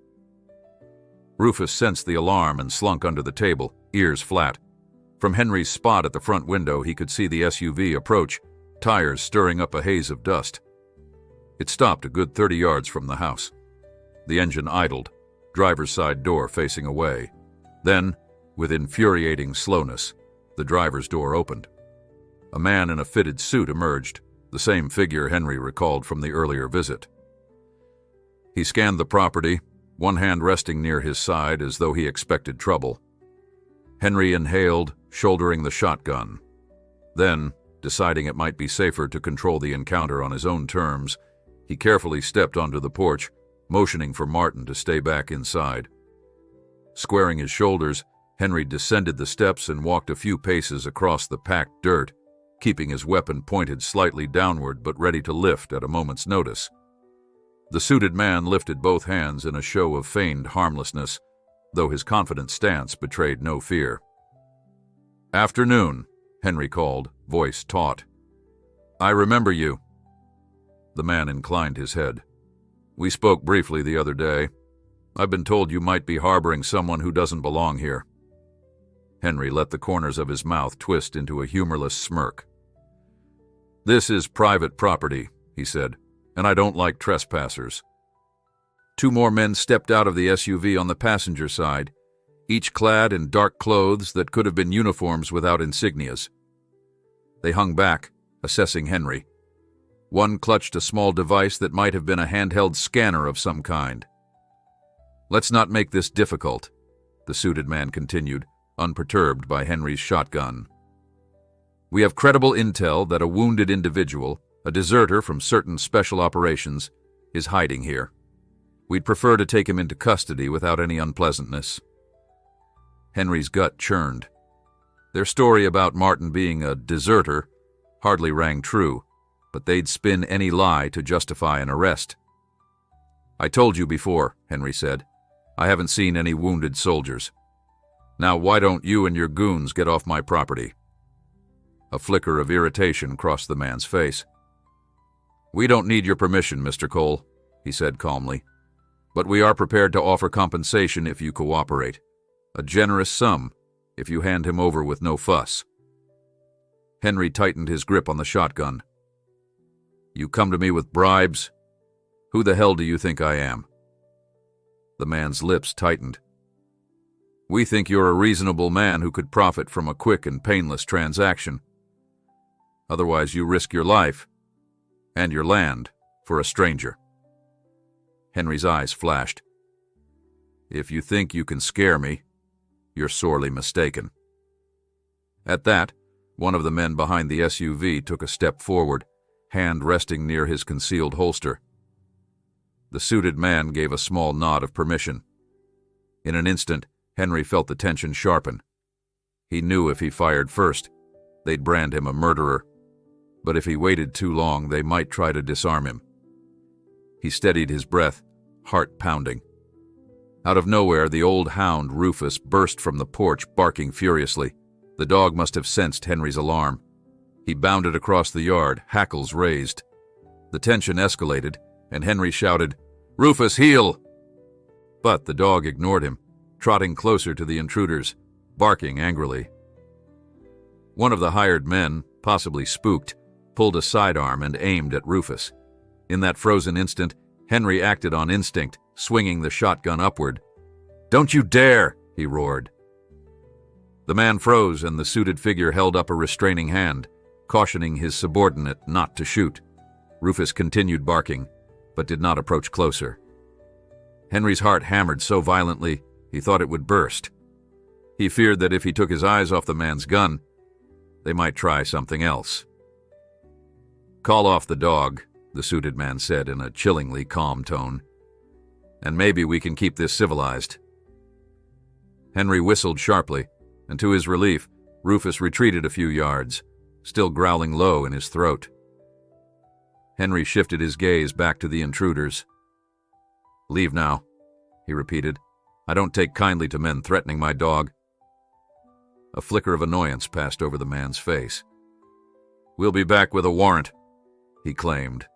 Rufus sensed the alarm and slunk under the table, ears flat. From Henry's spot at the front window, he could see the SUV approach, tires stirring up a haze of dust. It stopped a good 30 yards from the house. The engine idled, driver's side door facing away. Then, with infuriating slowness, the driver's door opened. A man in a fitted suit emerged, the same figure Henry recalled from the earlier visit. He scanned the property, one hand resting near his side as though he expected trouble. Henry inhaled, shouldering the shotgun. Then, deciding it might be safer to control the encounter on his own terms, he carefully stepped onto the porch, motioning for Martin to stay back inside. Squaring his shoulders, Henry descended the steps and walked a few paces across the packed dirt, keeping his weapon pointed slightly downward but ready to lift at a moment's notice. The suited man lifted both hands in a show of feigned harmlessness, though his confident stance betrayed no fear. "Afternoon," Henry called, voice taut. "I remember you." The man inclined his head. "We spoke briefly the other day. I've been told you might be harboring someone who doesn't belong here." Henry let the corners of his mouth twist into a humorless smirk. "This is private property," he said, "and I don't like trespassers." Two more men stepped out of the SUV on the passenger side, each clad in dark clothes that could have been uniforms without insignias. They hung back, assessing Henry. One clutched a small device that might have been a handheld scanner of some kind. "Let's not make this difficult," the suited man continued, unperturbed by Henry's shotgun. "We have credible intel that a wounded individual, a deserter from certain special operations, is hiding here. We'd prefer to take him into custody without any unpleasantness." Henry's gut churned. Their story about Martin being a deserter hardly rang true, but they'd spin any lie to justify an arrest. "I told you before," Henry said. "I haven't seen any wounded soldiers. Now why don't you and your goons get off my property?" A flicker of irritation crossed the man's face. "We don't need your permission, Mr. Cole," he said calmly. "But we are prepared to offer compensation if you cooperate. A generous sum if you hand him over with no fuss." Henry tightened his grip on the shotgun. "You come to me with bribes? Who the hell do you think I am?" The man's lips tightened. "We think you're a reasonable man who could profit from a quick and painless transaction. Otherwise you risk your life and your land for a stranger." Henry's eyes flashed. "If you think you can scare me, you're sorely mistaken." At that, one of the men behind the SUV took a step forward, hand resting near his concealed holster. The suited man gave a small nod of permission. In an instant, Henry felt the tension sharpen. He knew if he fired first, they'd brand him a murderer, but if he waited too long, they might try to disarm him. He steadied his breath, heart pounding. Out of nowhere, the old hound Rufus burst from the porch, barking furiously. The dog must have sensed Henry's alarm. He bounded across the yard, hackles raised. The tension escalated, and Henry shouted, "Rufus, heel!" But the dog ignored him, trotting closer to the intruders, barking angrily. One of the hired men, possibly spooked, pulled a sidearm and aimed at Rufus. In that frozen instant, Henry acted on instinct, swinging the shotgun upward. "Don't you dare!" he roared. The man froze, and the suited figure held up a restraining hand, cautioning his subordinate not to shoot. Rufus continued barking, but did not approach closer. Henry's heart hammered so violently he thought it would burst. He feared that if he took his eyes off the man's gun, they might try something else. "Call off the dog," the suited man said in a chillingly calm tone, "and maybe we can keep this civilized." Henry whistled sharply, and to his relief, Rufus retreated a few yards, still growling low in his throat. Henry shifted his gaze back to the intruders. "Leave now," he repeated. "I don't take kindly to men threatening my dog." A flicker of annoyance passed over the man's face. "We'll be back with a warrant," he claimed,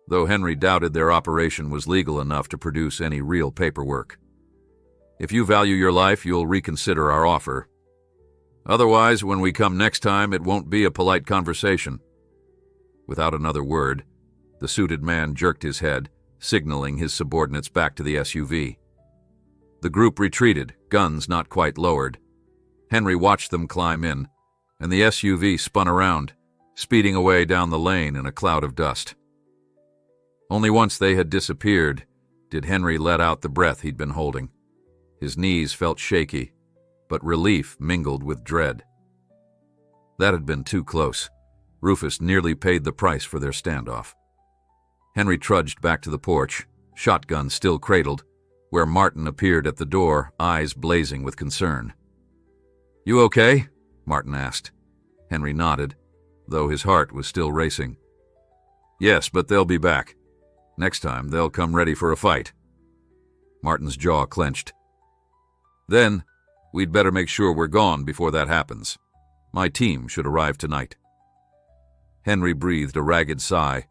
though Henry doubted their operation was legal enough to produce any real paperwork. "If you value your life, you'll reconsider our offer. Otherwise, when we come next time, it won't be a polite conversation." Without another word, the suited man jerked his head, signaling his subordinates back to the SUV. The group retreated, guns not quite lowered. Henry watched them climb in, and the SUV spun around, speeding away down the lane in a cloud of dust. Only once they had disappeared did Henry let out the breath he'd been holding. His knees felt shaky, but relief mingled with dread. That had been too close. Rufus nearly paid the price for their standoff. Henry trudged back to the porch, shotgun still cradled, where Martin appeared at the door, eyes blazing with concern. "You okay?" Martin asked. Henry nodded, though his heart was still racing. "Yes, but they'll be back. Next time, they'll come ready for a fight." Martin's jaw clenched. "Then, we'd better make sure we're gone before that happens. My team should arrive tonight." Henry breathed a ragged sigh.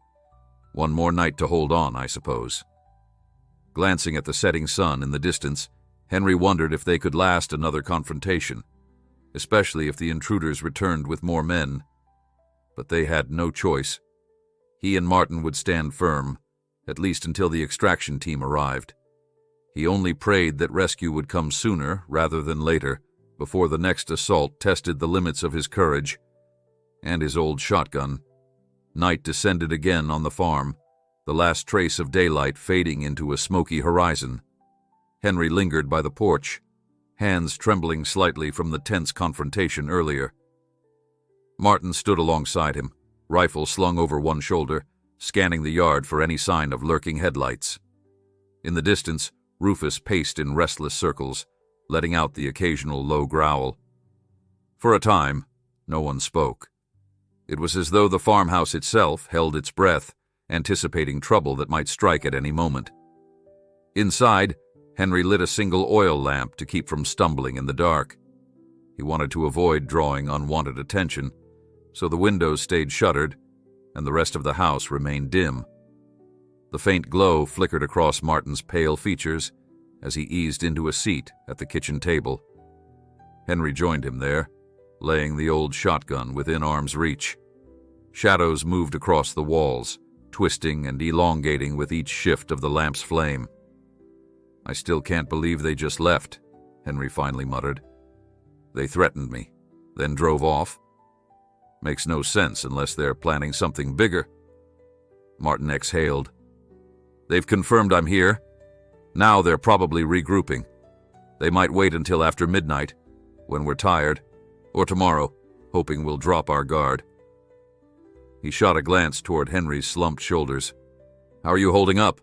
One more night to hold on, I suppose. Glancing at the setting sun in the distance, Henry wondered if they could last another confrontation, especially if the intruders returned with more men. But they had no choice. He and Martin would stand firm, at least until the extraction team arrived. He only prayed that rescue would come sooner rather than later, before the next assault tested the limits of his courage and his old shotgun. Night descended again on the farm, the last trace of daylight fading into a smoky horizon. Henry lingered by the porch, hands trembling slightly from the tense confrontation earlier. Martin stood alongside him, rifle slung over one shoulder, scanning the yard for any sign of lurking headlights. In the distance, Rufus paced in restless circles, letting out the occasional low growl. For a time, no one spoke. It was as though the farmhouse itself held its breath, anticipating trouble that might strike at any moment. Inside, Henry lit a single oil lamp to keep from stumbling in the dark. He wanted to avoid drawing unwanted attention, so the windows stayed shuttered and the rest of the house remained dim. The faint glow flickered across Martin's pale features as he eased into a seat at the kitchen table. Henry joined him there, laying the old shotgun within arm's reach. Shadows moved across the walls, twisting and elongating with each shift of the lamp's flame. "I still can't believe they just left," Henry finally muttered. "They threatened me, then drove off. Makes no sense unless they're planning something bigger." Martin exhaled. "They've confirmed I'm here. Now they're probably regrouping. They might wait until after midnight, when we're tired, or tomorrow, hoping we'll drop our guard." He shot a glance toward Henry's slumped shoulders. "How are you holding up?"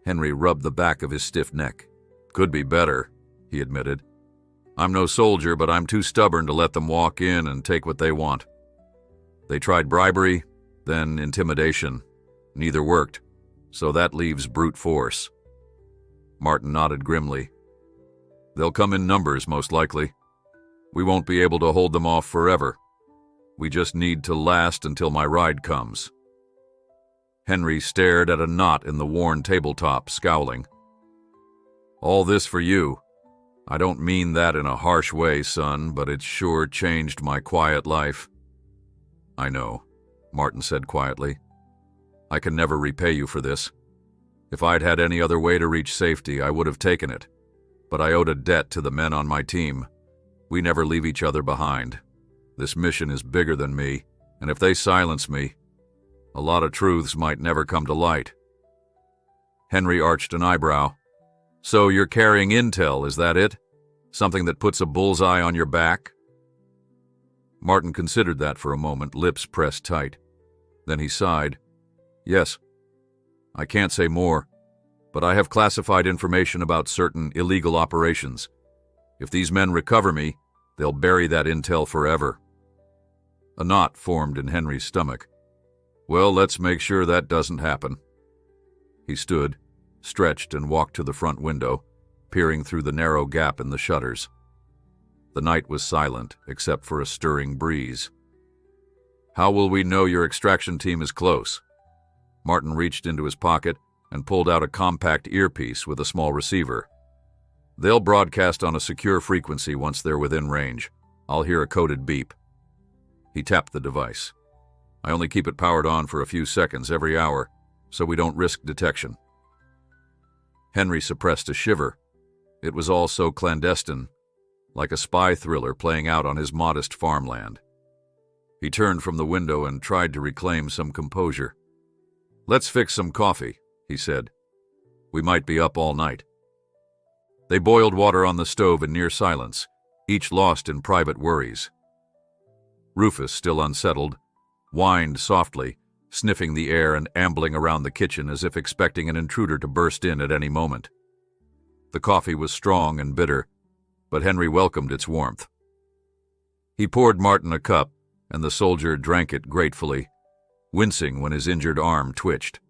Henry rubbed the back of his stiff neck. "Could be better," he admitted. "I'm no soldier, but I'm too stubborn to let them walk in and take what they want. They tried bribery, then intimidation. Neither worked, so that leaves brute force." Martin nodded grimly. "They'll come in numbers, most likely. We won't be able to hold them off forever. We just need to last until my ride comes." Henry stared at a knot in the worn tabletop, scowling. "All this for you. I don't mean that in a harsh way, son, but it's sure changed my quiet life." "I know," Martin said quietly. "I can never repay you for this. If I'd had any other way to reach safety, I would have taken it. But I owed a debt to the men on my team. We never leave each other behind. This mission is bigger than me, and if they silence me, a lot of truths might never come to light." Henry arched an eyebrow. "So you're carrying intel, is that it? Something that puts a bullseye on your back?" Martin considered that for a moment, lips pressed tight. Then he sighed. "Yes. I can't say more, but I have classified information about certain illegal operations. If these men recover me, they'll bury that intel forever." A knot formed in Henry's stomach. "Well, let's make sure that doesn't happen." He stood, stretched, and walked to the front window, peering through the narrow gap in the shutters. The night was silent, except for a stirring breeze. "How will we know your extraction team is close?" Martin reached into his pocket and pulled out a compact earpiece with a small receiver. "They'll broadcast on a secure frequency once they're within range. I'll hear a coded beep." He tapped the device. "I only keep it powered on for a few seconds every hour, so we don't risk detection." Henry suppressed a shiver. It was all so clandestine, like a spy thriller playing out on his modest farmland. He turned from the window and tried to reclaim some composure. "Let's fix some coffee," he said. "We might be up all night." They boiled water on the stove in near silence, each lost in private worries. Rufus, still unsettled, whined softly, sniffing the air and ambling around the kitchen as if expecting an intruder to burst in at any moment. The coffee was strong and bitter, but Henry welcomed its warmth. He poured Martin a cup, and the soldier drank it gratefully, wincing when his injured arm twitched.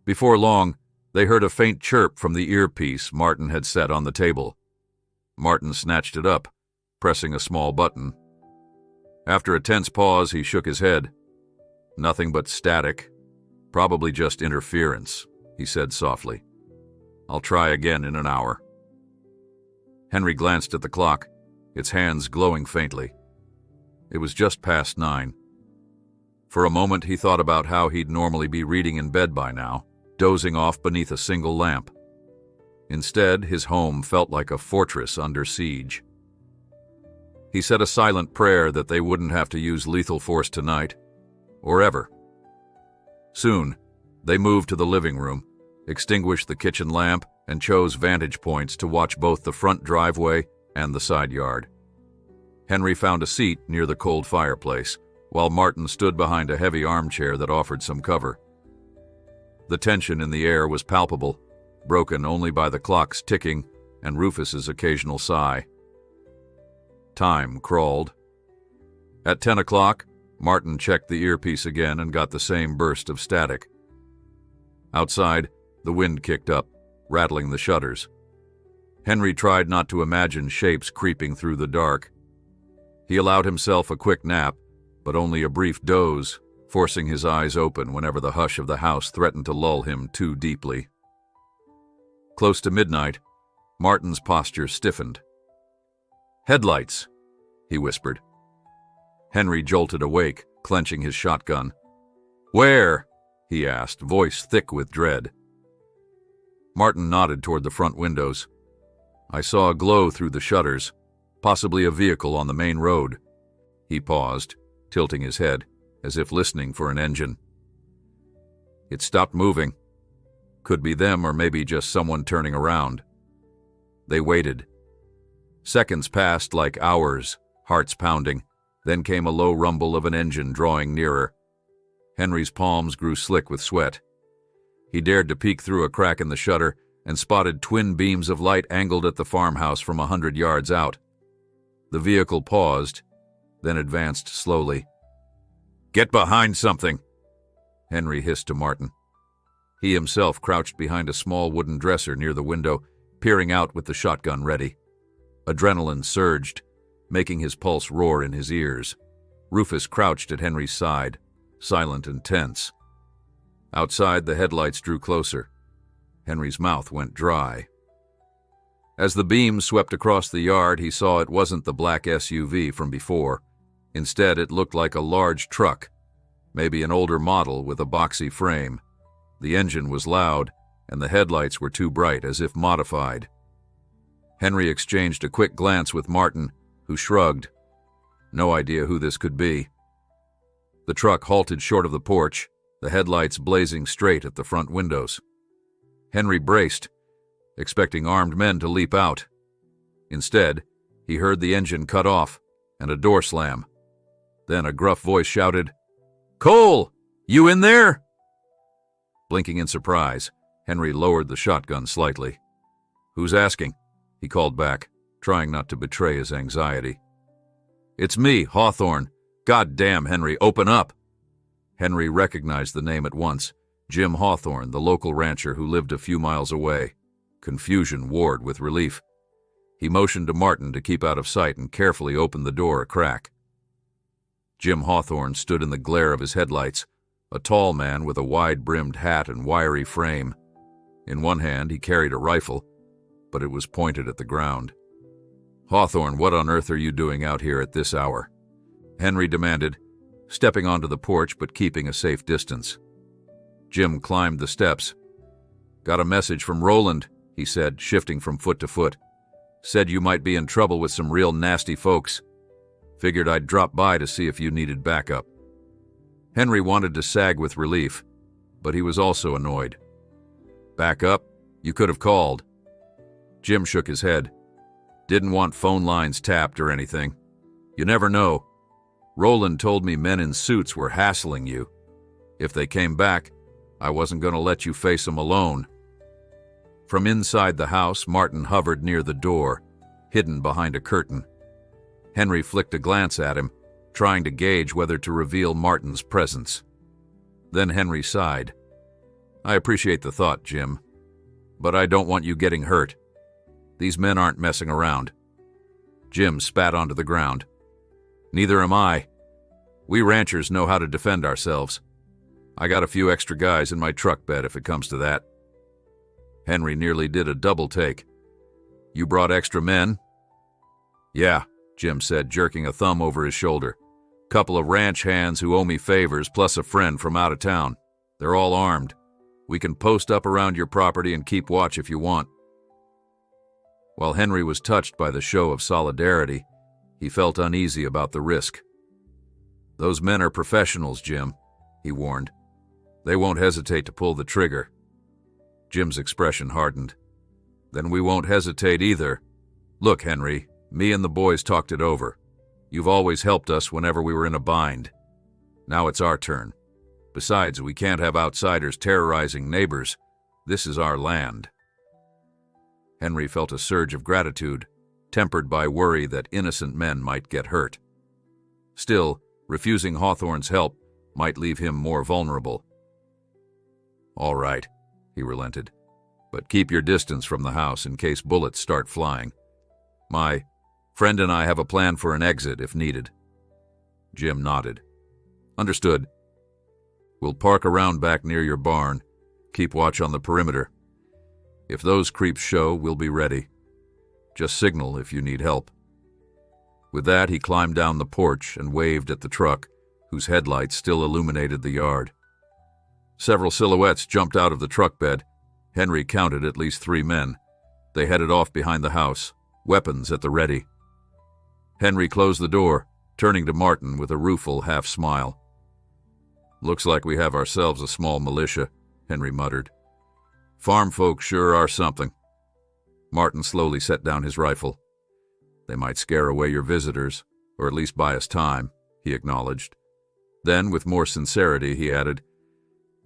Before long, they heard a faint chirp from the earpiece Martin had set on the table. Martin snatched it up, pressing a small button. After a tense pause, he shook his head. "Nothing but static. Probably just interference," he said softly. I'll try again in an hour." Henry glanced at the clock, its hands glowing faintly. It was just past 9. For a moment he thought about how he'd normally be reading in bed by now, dozing off beneath a single lamp. Instead, his home felt like a fortress under siege. He said a silent prayer that they wouldn't have to use lethal force tonight, or ever. Soon, they moved to the living room, extinguished the kitchen lamp, and chose vantage points to watch both the front driveway and the side yard. Henry found a seat near the cold fireplace, while Martin stood behind a heavy armchair that offered some cover. The tension in the air was palpable, broken only by the clock's ticking and Rufus's occasional sigh. Time crawled. At 10 o'clock, Martin checked the earpiece again and got the same burst of static. Outside, the wind kicked up, rattling the shutters. Henry tried not to imagine shapes creeping through the dark. He allowed himself a quick nap, but only a brief doze, forcing his eyes open whenever the hush of the house threatened to lull him too deeply. Close to midnight, Martin's posture stiffened. "Headlights," he whispered. Henry jolted awake, clenching his shotgun. "Where?" he asked, voice thick with dread. Martin nodded toward the front windows. "I saw a glow through the shutters, possibly a vehicle on the main road." He paused, tilting his head, as if listening for an engine. It stopped moving. Could be them or maybe just someone turning around. They waited. Seconds passed like hours, hearts pounding. Then came a low rumble of an engine drawing nearer. Henry's palms grew slick with sweat. He dared to peek through a crack in the shutter and spotted twin beams of light angled at the farmhouse from 100 yards out. The vehicle paused, then advanced slowly. "Get behind something," Henry hissed to Martin. He himself crouched behind a small wooden dresser near the window, peering out with the shotgun ready. Adrenaline surged, making his pulse roar in his ears. Rufus crouched at Henry's side, silent and tense. Outside, the headlights drew closer. Henry's mouth went dry. As the beam swept across the yard, he saw it wasn't the black SUV from before. Instead, it looked like a large truck, maybe an older model with a boxy frame. The engine was loud, and the headlights were too bright, as if modified. Henry exchanged a quick glance with Martin, who shrugged. No idea who this could be. The truck halted short of the porch, the headlights blazing straight at the front windows. Henry braced, expecting armed men to leap out. Instead, he heard the engine cut off and a door slam. Then a gruff voice shouted, "Cole, you in there?" Blinking in surprise, Henry lowered the shotgun slightly. "Who's asking?" he called back, trying not to betray his anxiety. "It's me, Hawthorne. God damn, Henry, open up!" Henry recognized the name at once, Jim Hawthorne, the local rancher who lived a few miles away. Confusion warred with relief. He motioned to Martin to keep out of sight and carefully opened the door a crack. Jim Hawthorne stood in the glare of his headlights, a tall man with a wide-brimmed hat and wiry frame. In one hand, he carried a rifle, but it was pointed at the ground. "Hawthorne, what on earth are you doing out here at this hour?" Henry demanded, stepping onto the porch but keeping a safe distance. Jim climbed the steps. "Got a message from Roland," he said, shifting from foot to foot. "Said you might be in trouble with some real nasty folks. Figured I'd drop by to see if you needed backup." Henry wanted to sag with relief, but he was also annoyed. "Backup? You could have called." Jim shook his head. "Didn't want phone lines tapped or anything. You never know. Roland told me men in suits were hassling you. If they came back, I wasn't going to let you face them alone." From inside the house, Martin hovered near the door, hidden behind a curtain. Henry flicked a glance at him, trying to gauge whether to reveal Martin's presence. Then Henry sighed. "I appreciate the thought, Jim, but I don't want you getting hurt. These men aren't messing around." Jim spat onto the ground. "Neither am I. We ranchers know how to defend ourselves. I got a few extra guys in my truck bed if it comes to that." Henry nearly did a double take. "You brought extra men?" "Yeah," Jim said, jerking a thumb over his shoulder. "Couple of ranch hands who owe me favors, plus a friend from out of town. They're all armed. We can post up around your property and keep watch if you want." While Henry was touched by the show of solidarity, he felt uneasy about the risk. "Those men are professionals, Jim," he warned. "They won't hesitate to pull the trigger." Jim's expression hardened. "Then we won't hesitate either. Look, Henry, me and the boys talked it over. You've always helped us whenever we were in a bind. Now it's our turn. Besides, we can't have outsiders terrorizing neighbors. This is our land." Henry felt a surge of gratitude, tempered by worry that innocent men might get hurt. Still, refusing Hawthorne's help might leave him more vulnerable. "All right," he relented, "but keep your distance from the house in case bullets start flying. My friend and I have a plan for an exit if needed." Jim nodded. "Understood. We'll park around back near your barn. Keep watch on the perimeter. If those creeps show, we'll be ready. Just signal if you need help." With that, he climbed down the porch and waved at the truck, whose headlights still illuminated the yard. Several silhouettes jumped out of the truck bed. Henry counted at least 3 men. They headed off behind the house, weapons at the ready. Henry closed the door, turning to Martin with a rueful half-smile. "Looks like we have ourselves a small militia," Henry muttered. "Farm folk sure are something." Martin slowly set down his rifle. "They might scare away your visitors, or at least buy us time," he acknowledged. Then, with more sincerity, he added,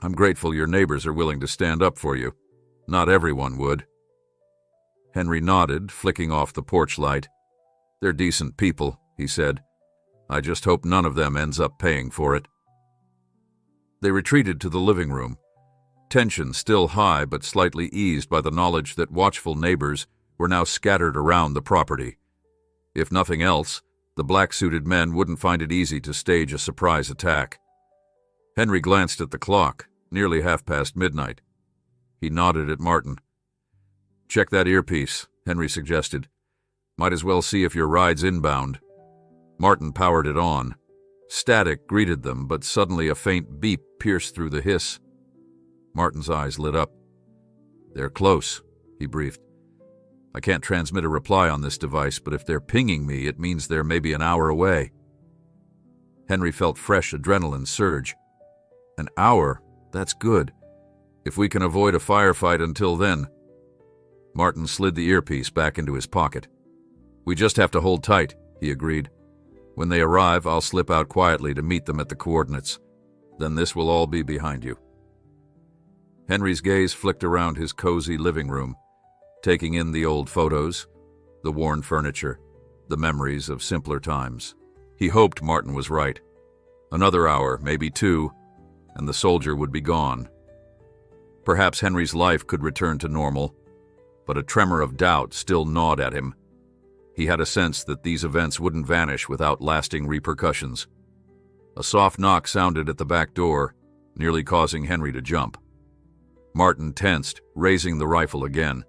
"I'm grateful your neighbors are willing to stand up for you. Not everyone would." Henry nodded, flicking off the porch light. "They're decent people," he said. "I just hope none of them ends up paying for it." They retreated to the living room, tension still high but slightly eased by the knowledge that watchful neighbors were now scattered around the property. If nothing else, the black-suited men wouldn't find it easy to stage a surprise attack. Henry glanced at the clock, nearly midnight. He nodded at Martin. "Check that earpiece," Henry suggested. "Might as well see if your ride's inbound." Martin powered it on. Static greeted them, but suddenly a faint beep pierced through the hiss. Martin's eyes lit up. "They're close," he briefed. "I can't transmit a reply on this device, but if they're pinging me, it means they're maybe an hour away." Henry felt fresh adrenaline surge. "An hour? That's good. If we can avoid a firefight until then." Martin slid the earpiece back into his pocket. "We just have to hold tight," he agreed. "When they arrive, I'll slip out quietly to meet them at the coordinates. Then this will all be behind you." Henry's gaze flicked around his cozy living room, taking in the old photos, the worn furniture, the memories of simpler times. He hoped Martin was right. Another hour, maybe 2, and the soldier would be gone. Perhaps Henry's life could return to normal, but a tremor of doubt still gnawed at him. He had a sense that these events wouldn't vanish without lasting repercussions. A soft knock sounded at the back door, nearly causing Henry to jump. Martin tensed, raising the rifle again.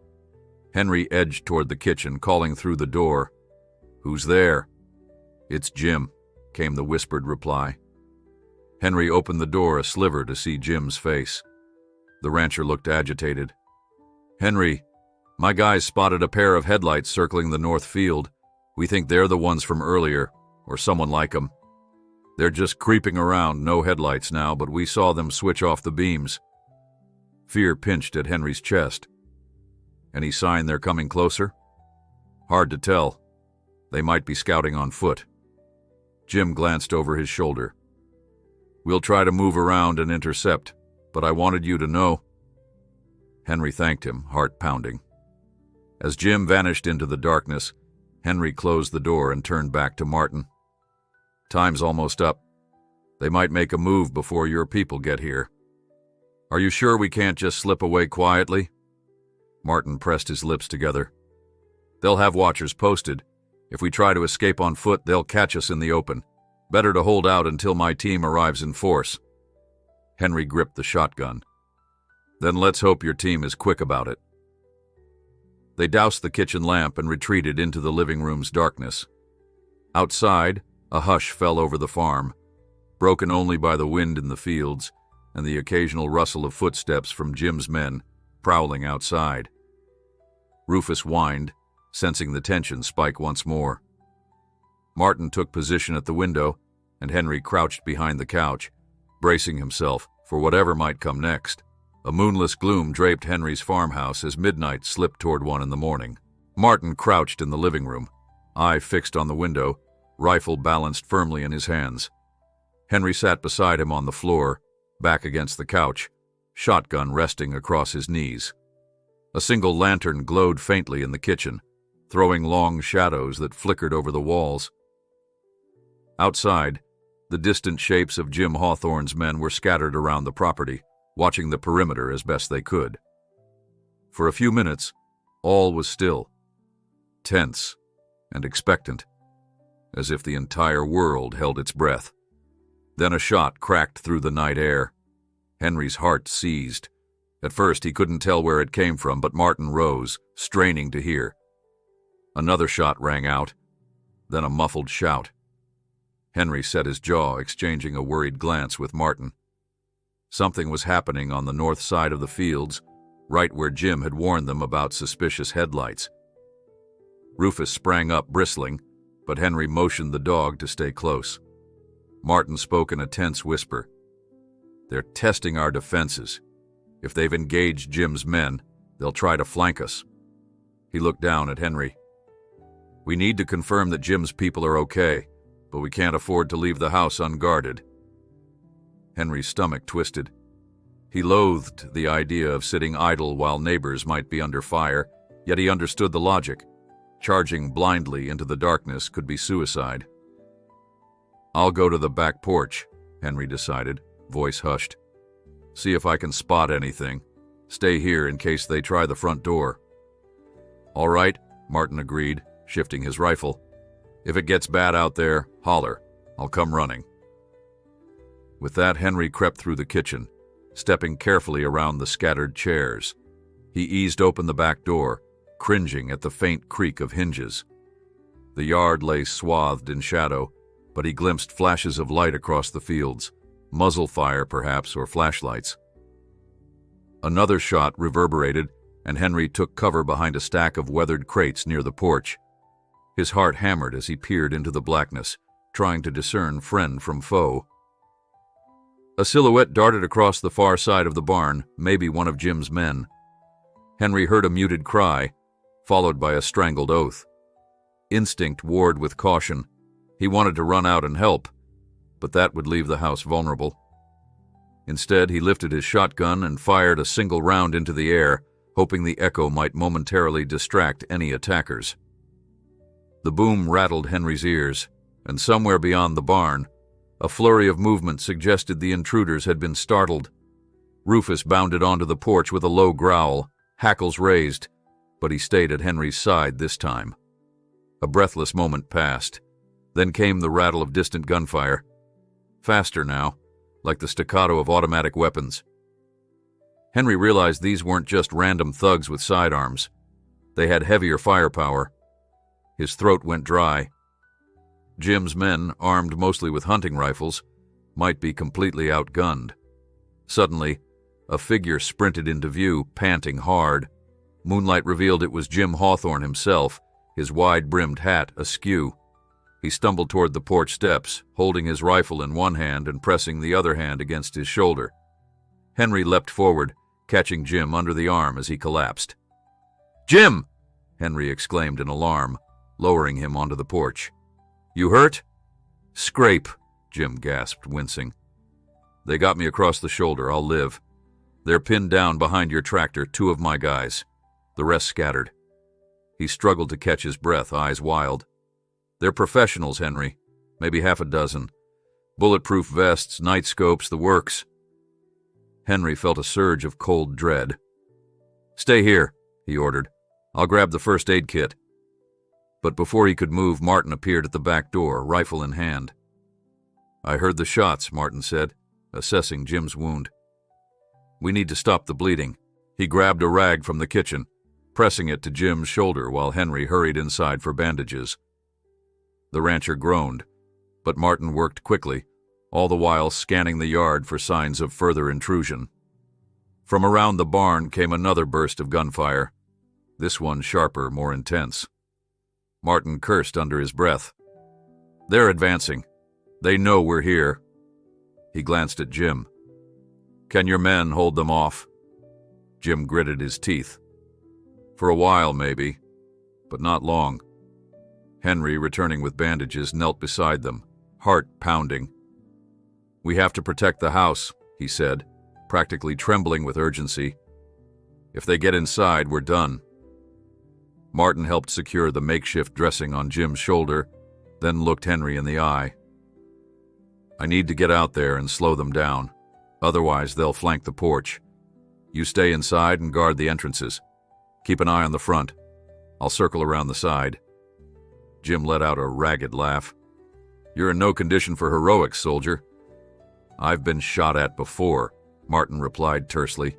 Henry edged toward the kitchen, calling through the door. "Who's there?" "It's Jim," came the whispered reply. Henry opened the door a sliver to see Jim's face. The rancher looked agitated. "Henry, my guys spotted a pair of headlights circling the north field. We think they're the ones from earlier, or someone like them. They're just creeping around, no headlights now, but we saw them switch off the beams." Fear pinched at Henry's chest. "Any sign they're coming closer?" "Hard to tell. They might be scouting on foot." Jim glanced over his shoulder. "We'll try to move around and intercept, but I wanted you to know." Henry thanked him, heart pounding. As Jim vanished into the darkness, Henry closed the door and turned back to Martin. "Time's almost up. They might make a move before your people get here. Are you sure we can't just slip away quietly?" Martin pressed his lips together. "They'll have watchers posted. If we try to escape on foot, they'll catch us in the open. Better to hold out until my team arrives in force." Henry gripped the shotgun. "Then let's hope your team is quick about it. They doused the kitchen lamp and retreated into the living room's darkness. Outside, a hush fell over the farm, broken only by the wind in the fields and the occasional rustle of footsteps from Jim's men prowling outside. Rufus whined, sensing the tension spike once more. Martin took position at the window, and Henry crouched behind the couch, bracing himself for whatever might come next. A moonless gloom draped Henry's farmhouse as midnight slipped toward 1 in the morning. Martin crouched in the living room, eye fixed on the window, rifle balanced firmly in his hands. Henry sat beside him on the floor, back against the couch, shotgun resting across his knees. A single lantern glowed faintly in the kitchen, throwing long shadows that flickered over the walls. Outside, the distant shapes of Jim Hawthorne's men were scattered around the property, watching the perimeter as best they could. For a few minutes, all was still, tense and expectant, as if the entire world held its breath. Then a shot cracked through the night air. Henry's heart seized. At first he couldn't tell where it came from, but Martin rose, straining to hear. Another shot rang out, then a muffled shout. Henry set his jaw, exchanging a worried glance with Martin. Something was happening on the north side of the fields, right where Jim had warned them about suspicious headlights. Rufus sprang up, bristling, but Henry motioned the dog to stay close. Martin spoke in a tense whisper. "They're testing our defenses. If they've engaged Jim's men, they'll try to flank us." He looked down at Henry. "We need to confirm that Jim's people are okay, but we can't afford to leave the house unguarded." Henry's stomach twisted. He loathed the idea of sitting idle while neighbors might be under fire, yet he understood the logic. Charging blindly into the darkness could be suicide. "I'll go to the back porch," Henry decided, voice hushed. "See if I can spot anything. Stay here in case they try the front door." "All right," Martin agreed, shifting his rifle. "If it gets bad out there, holler. I'll come running." With that, Henry crept through the kitchen, stepping carefully around the scattered chairs. He eased open the back door, cringing at the faint creak of hinges. The yard lay swathed in shadow, but he glimpsed flashes of light across the fields, muzzle fire perhaps, or flashlights. Another shot reverberated, and Henry took cover behind a stack of weathered crates near the porch. His heart hammered as he peered into the blackness, trying to discern friend from foe. A silhouette darted across the far side of the barn, maybe one of Jim's men. Henry heard a muted cry, followed by a strangled oath. Instinct warred with caution. He wanted to run out and help, but that would leave the house vulnerable. Instead, he lifted his shotgun and fired a single round into the air, hoping the echo might momentarily distract any attackers. The boom rattled Henry's ears, and somewhere beyond the barn, a flurry of movement suggested the intruders had been startled. Rufus bounded onto the porch with a low growl, hackles raised, but he stayed at Henry's side this time. A breathless moment passed. Then came the rattle of distant gunfire. Faster now, like the staccato of automatic weapons. Henry realized these weren't just random thugs with sidearms. They had heavier firepower. His throat went dry. Jim's men, armed mostly with hunting rifles, might be completely outgunned. Suddenly, a figure sprinted into view, panting hard. Moonlight revealed it was Jim Hawthorne himself, his wide-brimmed hat askew. He stumbled toward the porch steps, holding his rifle in one hand and pressing the other hand against his shoulder. Henry leapt forward, catching Jim under the arm as he collapsed. "Jim!" Henry exclaimed in alarm, lowering him onto the porch. "You hurt?" "Scrape," Jim gasped, wincing. "They got me across the shoulder. I'll live. They're pinned down behind your tractor, 2 of my guys. The rest scattered." He struggled to catch his breath, eyes wild. "They're professionals, Henry. Maybe half a dozen. Bulletproof vests, night scopes, the works." Henry felt a surge of cold dread. "Stay here," he ordered. "I'll grab the first aid kit." But before he could move, Martin appeared at the back door, rifle in hand. "I heard the shots," Martin said, assessing Jim's wound. "We need to stop the bleeding." He grabbed a rag from the kitchen. pressing it to Jim's shoulder while Henry hurried inside for bandages. The rancher groaned, but Martin worked quickly, all the while scanning the yard for signs of further intrusion. From around the barn came another burst of gunfire, this one sharper, more intense. Martin cursed under his breath. "They're advancing. They know we're here." He glanced at Jim. "Can your men hold them off?" Jim gritted his teeth. "For a while, maybe, but not long." Henry, returning with bandages, knelt beside them, heart pounding. "We have to protect the house," he said, practically trembling with urgency. "If they get inside, we're done." Martin helped secure the makeshift dressing on Jim's shoulder, then looked Henry in the eye. "I need to get out there and slow them down. Otherwise, they'll flank the porch. You stay inside and guard the entrances. Keep an eye on the front. I'll circle around the side." Jim let out a ragged laugh. "You're in no condition for heroics, soldier." "I've been shot at before," Martin replied tersely.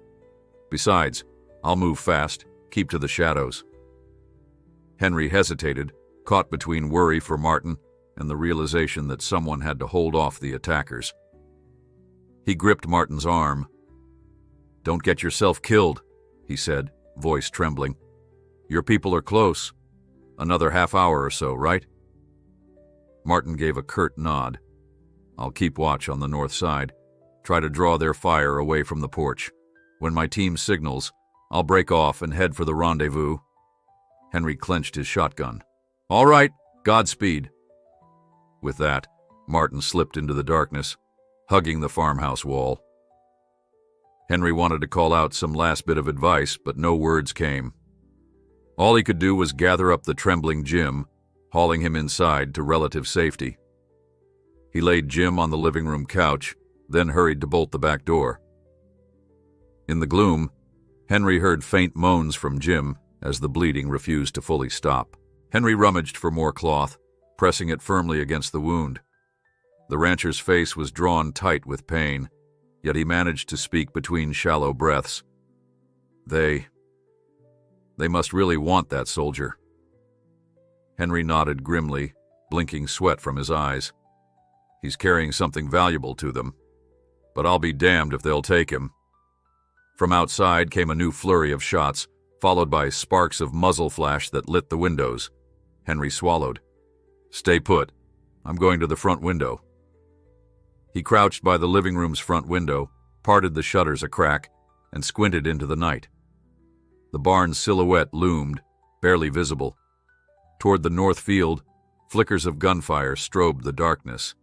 "Besides, I'll move fast, keep to the shadows." Henry hesitated, caught between worry for Martin and the realization that someone had to hold off the attackers. He gripped Martin's arm. "Don't get yourself killed," he said, voice trembling. "Your people are close. Another half hour or so, right?" Martin gave a curt nod. "I'll keep watch on the north side. Try to draw their fire away from the porch. When my team signals, I'll break off and head for the rendezvous." Henry clenched his shotgun. "All right, Godspeed." With that, Martin slipped into the darkness, hugging the farmhouse wall. Henry wanted to call out some last bit of advice, but no words came. All he could do was gather up the trembling Jim, hauling him inside to relative safety. He laid Jim on the living room couch, then hurried to bolt the back door. In the gloom, Henry heard faint moans from Jim as the bleeding refused to fully stop. Henry rummaged for more cloth, pressing it firmly against the wound. The rancher's face was drawn tight with pain, yet he managed to speak between shallow breaths. They must really want that soldier." Henry nodded grimly, blinking sweat from his eyes. "He's carrying something valuable to them, but I'll be damned if they'll take him." From outside came a new flurry of shots, followed by sparks of muzzle flash that lit the windows. Henry swallowed. "Stay put. I'm going to the front window." He crouched by the living room's front window, parted the shutters a crack, and squinted into the night. The barn's silhouette loomed, barely visible. Toward the north field, flickers of gunfire strobed the darkness.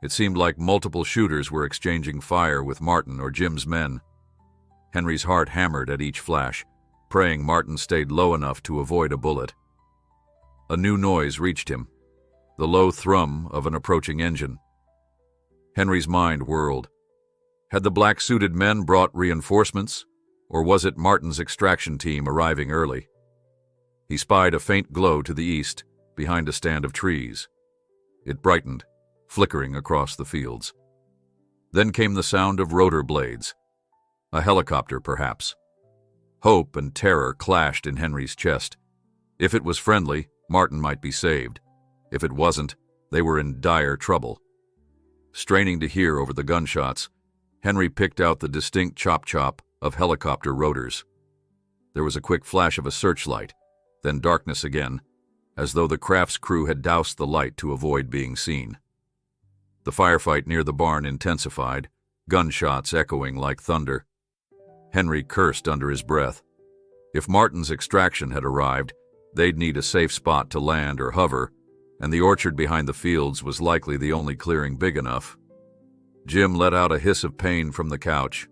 It seemed like multiple shooters were exchanging fire with Martin or Jim's men. Henry's heart hammered at each flash, praying Martin stayed low enough to avoid a bullet. A new noise reached him, the low thrum of an approaching engine. Henry's mind whirled. Had the black-suited men brought reinforcements, or was it Martin's extraction team arriving early? He spied a faint glow to the east, behind a stand of trees. It brightened, flickering across the fields. Then came the sound of rotor blades. A helicopter, perhaps. Hope and terror clashed in Henry's chest. If it was friendly, Martin might be saved. If it wasn't, they were in dire trouble. Straining to hear over the gunshots, Henry picked out the distinct chop-chop of helicopter rotors. There was a quick flash of a searchlight, then darkness again, as though the craft's crew had doused the light to avoid being seen. The firefight near the barn intensified, gunshots echoing like thunder. Henry cursed under his breath. If Martin's extraction had arrived, they'd need a safe spot to land or hover, and the orchard behind the fields was likely the only clearing big enough. Jim let out a hiss of pain from the couch.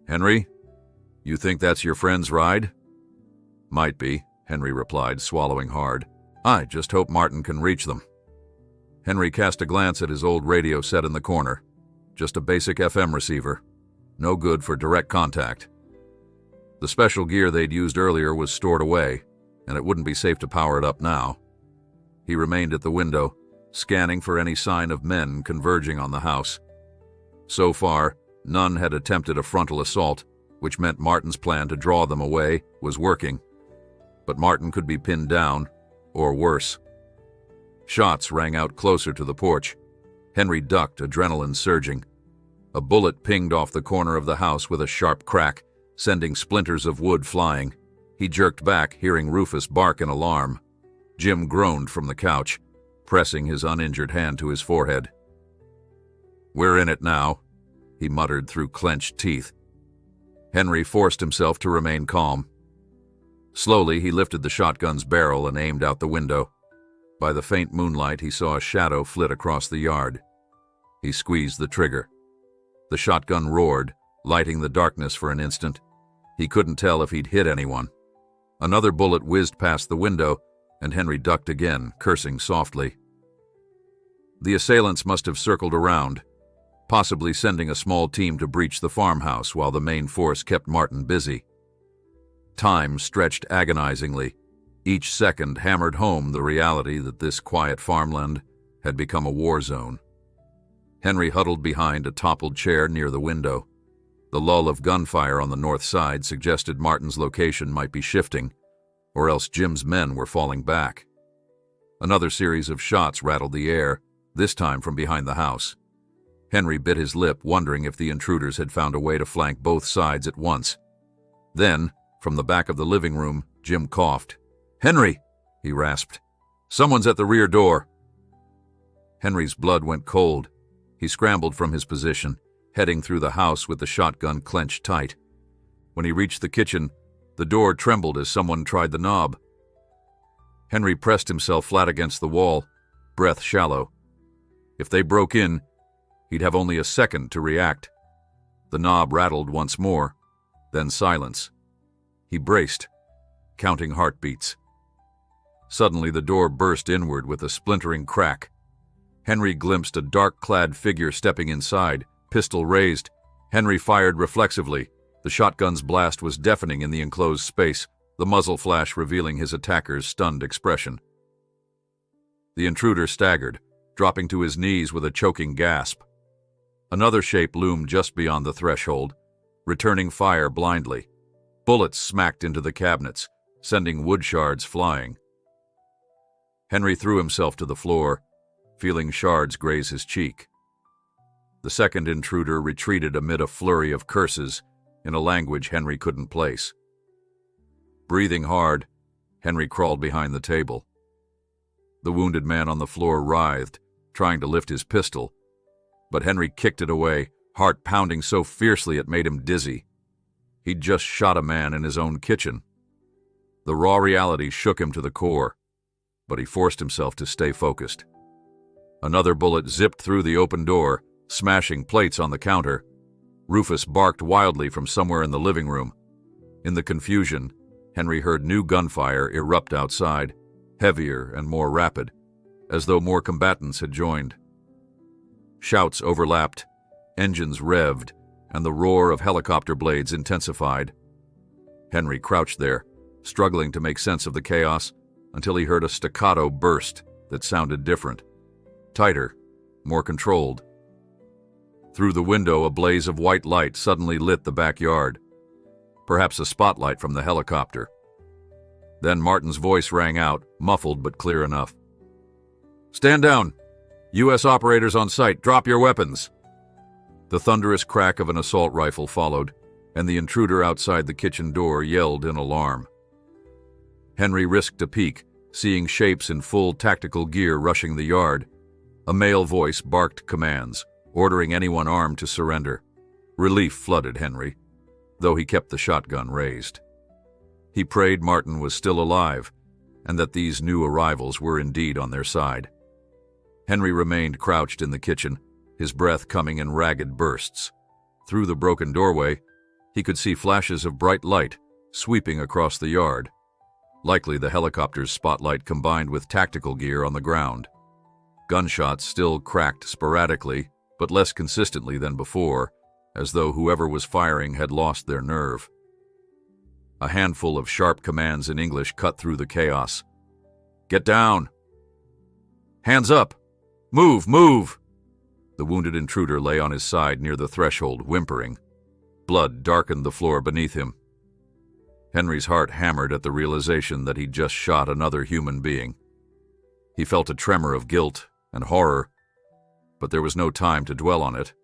"Henry, you think that's your friend's ride?" "Might be," Henry replied, swallowing hard. "I just hope Martin can reach them." Henry cast a glance at his old radio set in the corner. Just a basic FM receiver. No good for direct contact. The special gear they'd used earlier was stored away, and it wouldn't be safe to power it up now. He remained at the window, scanning for any sign of men converging on the house. So far, none had attempted a frontal assault, which meant Martin's plan to draw them away was working. but Martin could be pinned down, or worse. Shots rang out closer to the porch. Henry ducked, adrenaline surging. A bullet pinged off the corner of the house with a sharp crack, sending splinters of wood flying. He jerked back, hearing Rufus bark in alarm. Jim groaned from the couch, pressing his uninjured hand to his forehead. "We're in it now," he muttered through clenched teeth. Henry forced himself to remain calm. Slowly, he lifted the shotgun's barrel and aimed out the window. By the faint moonlight, he saw a shadow flit across the yard. He squeezed the trigger. The shotgun roared, lighting the darkness for an instant. He couldn't tell if he'd hit anyone. Another bullet whizzed past the window, and Henry ducked again, cursing softly. The assailants must have circled around, possibly sending a small team to breach the farmhouse while the main force kept Martin busy. Time stretched agonizingly. Each second hammered home the reality that this quiet farmland had become a war zone. Henry huddled behind a toppled chair near the window. The lull of gunfire on the north side suggested Martin's location might be shifting, or else Jim's men were falling back. Another series of shots rattled the air, this time from behind the house. Henry bit his lip, wondering if the intruders had found a way to flank both sides at once. Then, from the back of the living room, Jim coughed. "Henry!" he rasped. "Someone's at the rear door." Henry's blood went cold. He scrambled from his position, heading through the house with the shotgun clenched tight. When he reached the kitchen, the door trembled as someone tried the knob. Henry pressed himself flat against the wall, breath shallow. If they broke in, he'd have only a second to react. The knob rattled once more, then silence. He braced, counting heartbeats. Suddenly the door burst inward with a splintering crack. Henry glimpsed a dark-clad figure stepping inside, pistol raised. Henry fired reflexively. The shotgun's blast was deafening in the enclosed space, the muzzle flash revealing his attacker's stunned expression. The intruder staggered, dropping to his knees with a choking gasp. Another shape loomed just beyond the threshold, returning fire blindly. Bullets smacked into the cabinets, sending wood shards flying. Henry threw himself to the floor, feeling shards graze his cheek. The second intruder retreated amid a flurry of curses in a language Henry couldn't place. Breathing hard, Henry crawled behind the table. The wounded man on the floor writhed, trying to lift his pistol, but Henry kicked it away, heart pounding so fiercely it made him dizzy. He'd just shot a man in his own kitchen. The raw reality shook him to the core, but he forced himself to stay focused. Another bullet zipped through the open door, smashing plates on the counter. Rufus barked wildly from somewhere in the living room. In the confusion, Henry heard new gunfire erupt outside, heavier and more rapid, as though more combatants had joined. Shouts overlapped, engines revved, and the roar of helicopter blades intensified. Henry crouched there, struggling to make sense of the chaos, until he heard a staccato burst that sounded different. Tighter, more controlled. Through the window, a blaze of white light suddenly lit the backyard. Perhaps a spotlight from the helicopter. Then Martin's voice rang out, muffled but clear enough. "Stand down! U.S. operators on site, drop your weapons!" The thunderous crack of an assault rifle followed, and the intruder outside the kitchen door yelled in alarm. Henry risked a peek, seeing shapes in full tactical gear rushing the yard. A male voice barked commands, ordering anyone armed to surrender. Relief flooded Henry, though he kept the shotgun raised. He prayed Martin was still alive, and that these new arrivals were indeed on their side. Henry remained crouched in the kitchen, his breath coming in ragged bursts. Through the broken doorway, he could see flashes of bright light sweeping across the yard. Likely the helicopter's spotlight combined with tactical gear on the ground. Gunshots still cracked sporadically, but less consistently than before, as though whoever was firing had lost their nerve. A handful of sharp commands in English cut through the chaos. "Get down! Hands up! Move, move!" The wounded intruder lay on his side near the threshold, whimpering. Blood darkened the floor beneath him. Henry's heart hammered at the realization that he'd just shot another human being. He felt a tremor of guilt and horror, but there was no time to dwell on it.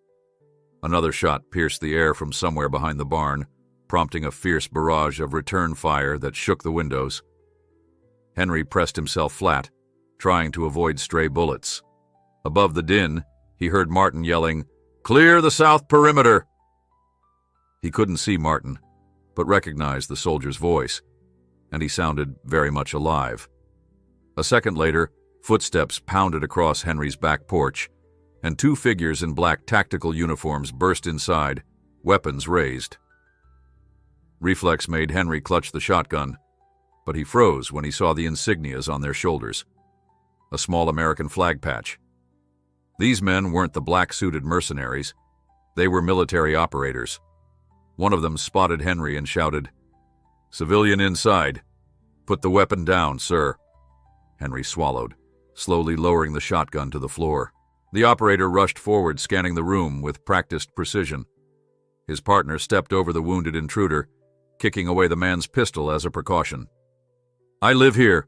Another shot pierced the air from somewhere behind the barn, prompting a fierce barrage of return fire that shook the windows. Henry pressed himself flat, trying to avoid stray bullets. Above the din, he heard Martin yelling, "Clear the south perimeter!" He couldn't see Martin, but recognized the soldier's voice, and he sounded very much alive. A second later, footsteps pounded across Henry's back porch, and two figures in black tactical uniforms burst inside, weapons raised. Reflex made Henry clutch the shotgun, but he froze when he saw the insignias on their shoulders. A small American flag patch. These men weren't the black-suited mercenaries. They were military operators. One of them spotted Henry and shouted, "Civilian inside. Put the weapon down, sir." Henry swallowed, slowly lowering the shotgun to the floor. The operator rushed forward, scanning the room with practiced precision. His partner stepped over the wounded intruder, kicking away the man's pistol as a precaution. "I live here,"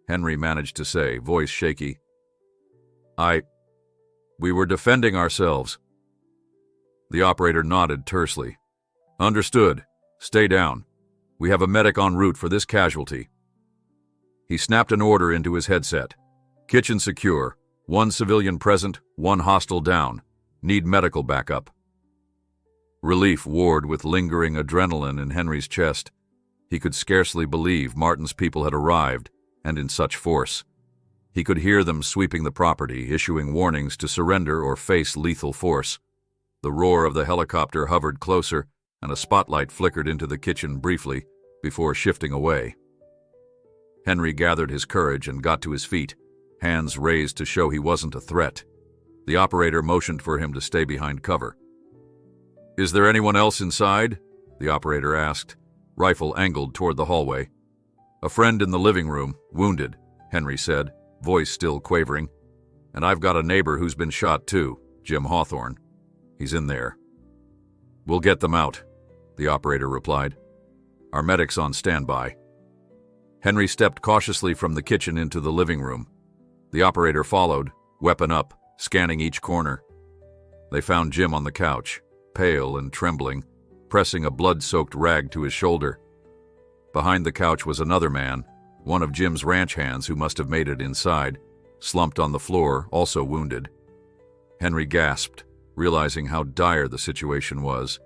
Henry managed to say, voice shaky. We were defending ourselves." The operator nodded tersely. "Understood. Stay down. We have a medic en route for this casualty." He snapped an order into his headset. "Kitchen secure. 1 civilian present, 1 hostile down. Need medical backup." Relief warred with lingering adrenaline in Henry's chest. He could scarcely believe Martin's people had arrived, and in such force. He could hear them sweeping the property, issuing warnings to surrender or face lethal force. The roar of the helicopter hovered closer, and a spotlight flickered into the kitchen briefly before shifting away. Henry gathered his courage and got to his feet, hands raised to show he wasn't a threat. The operator motioned for him to stay behind cover. "Is there anyone else inside?" the operator asked, rifle angled toward the hallway. "A friend in the living room, wounded," Henry said, voice still quavering. "And I've got a neighbor who's been shot too, Jim Hawthorne. He's in there." "We'll get them out," the operator replied. "Our medic's on standby." Henry stepped cautiously from the kitchen into the living room. The operator followed, weapon up, scanning each corner. They found Jim on the couch, pale and trembling, pressing a blood-soaked rag to his shoulder. Behind the couch was another man, one of Jim's ranch hands who must have made it inside, slumped on the floor, also wounded. Henry gasped, realizing how dire the situation was.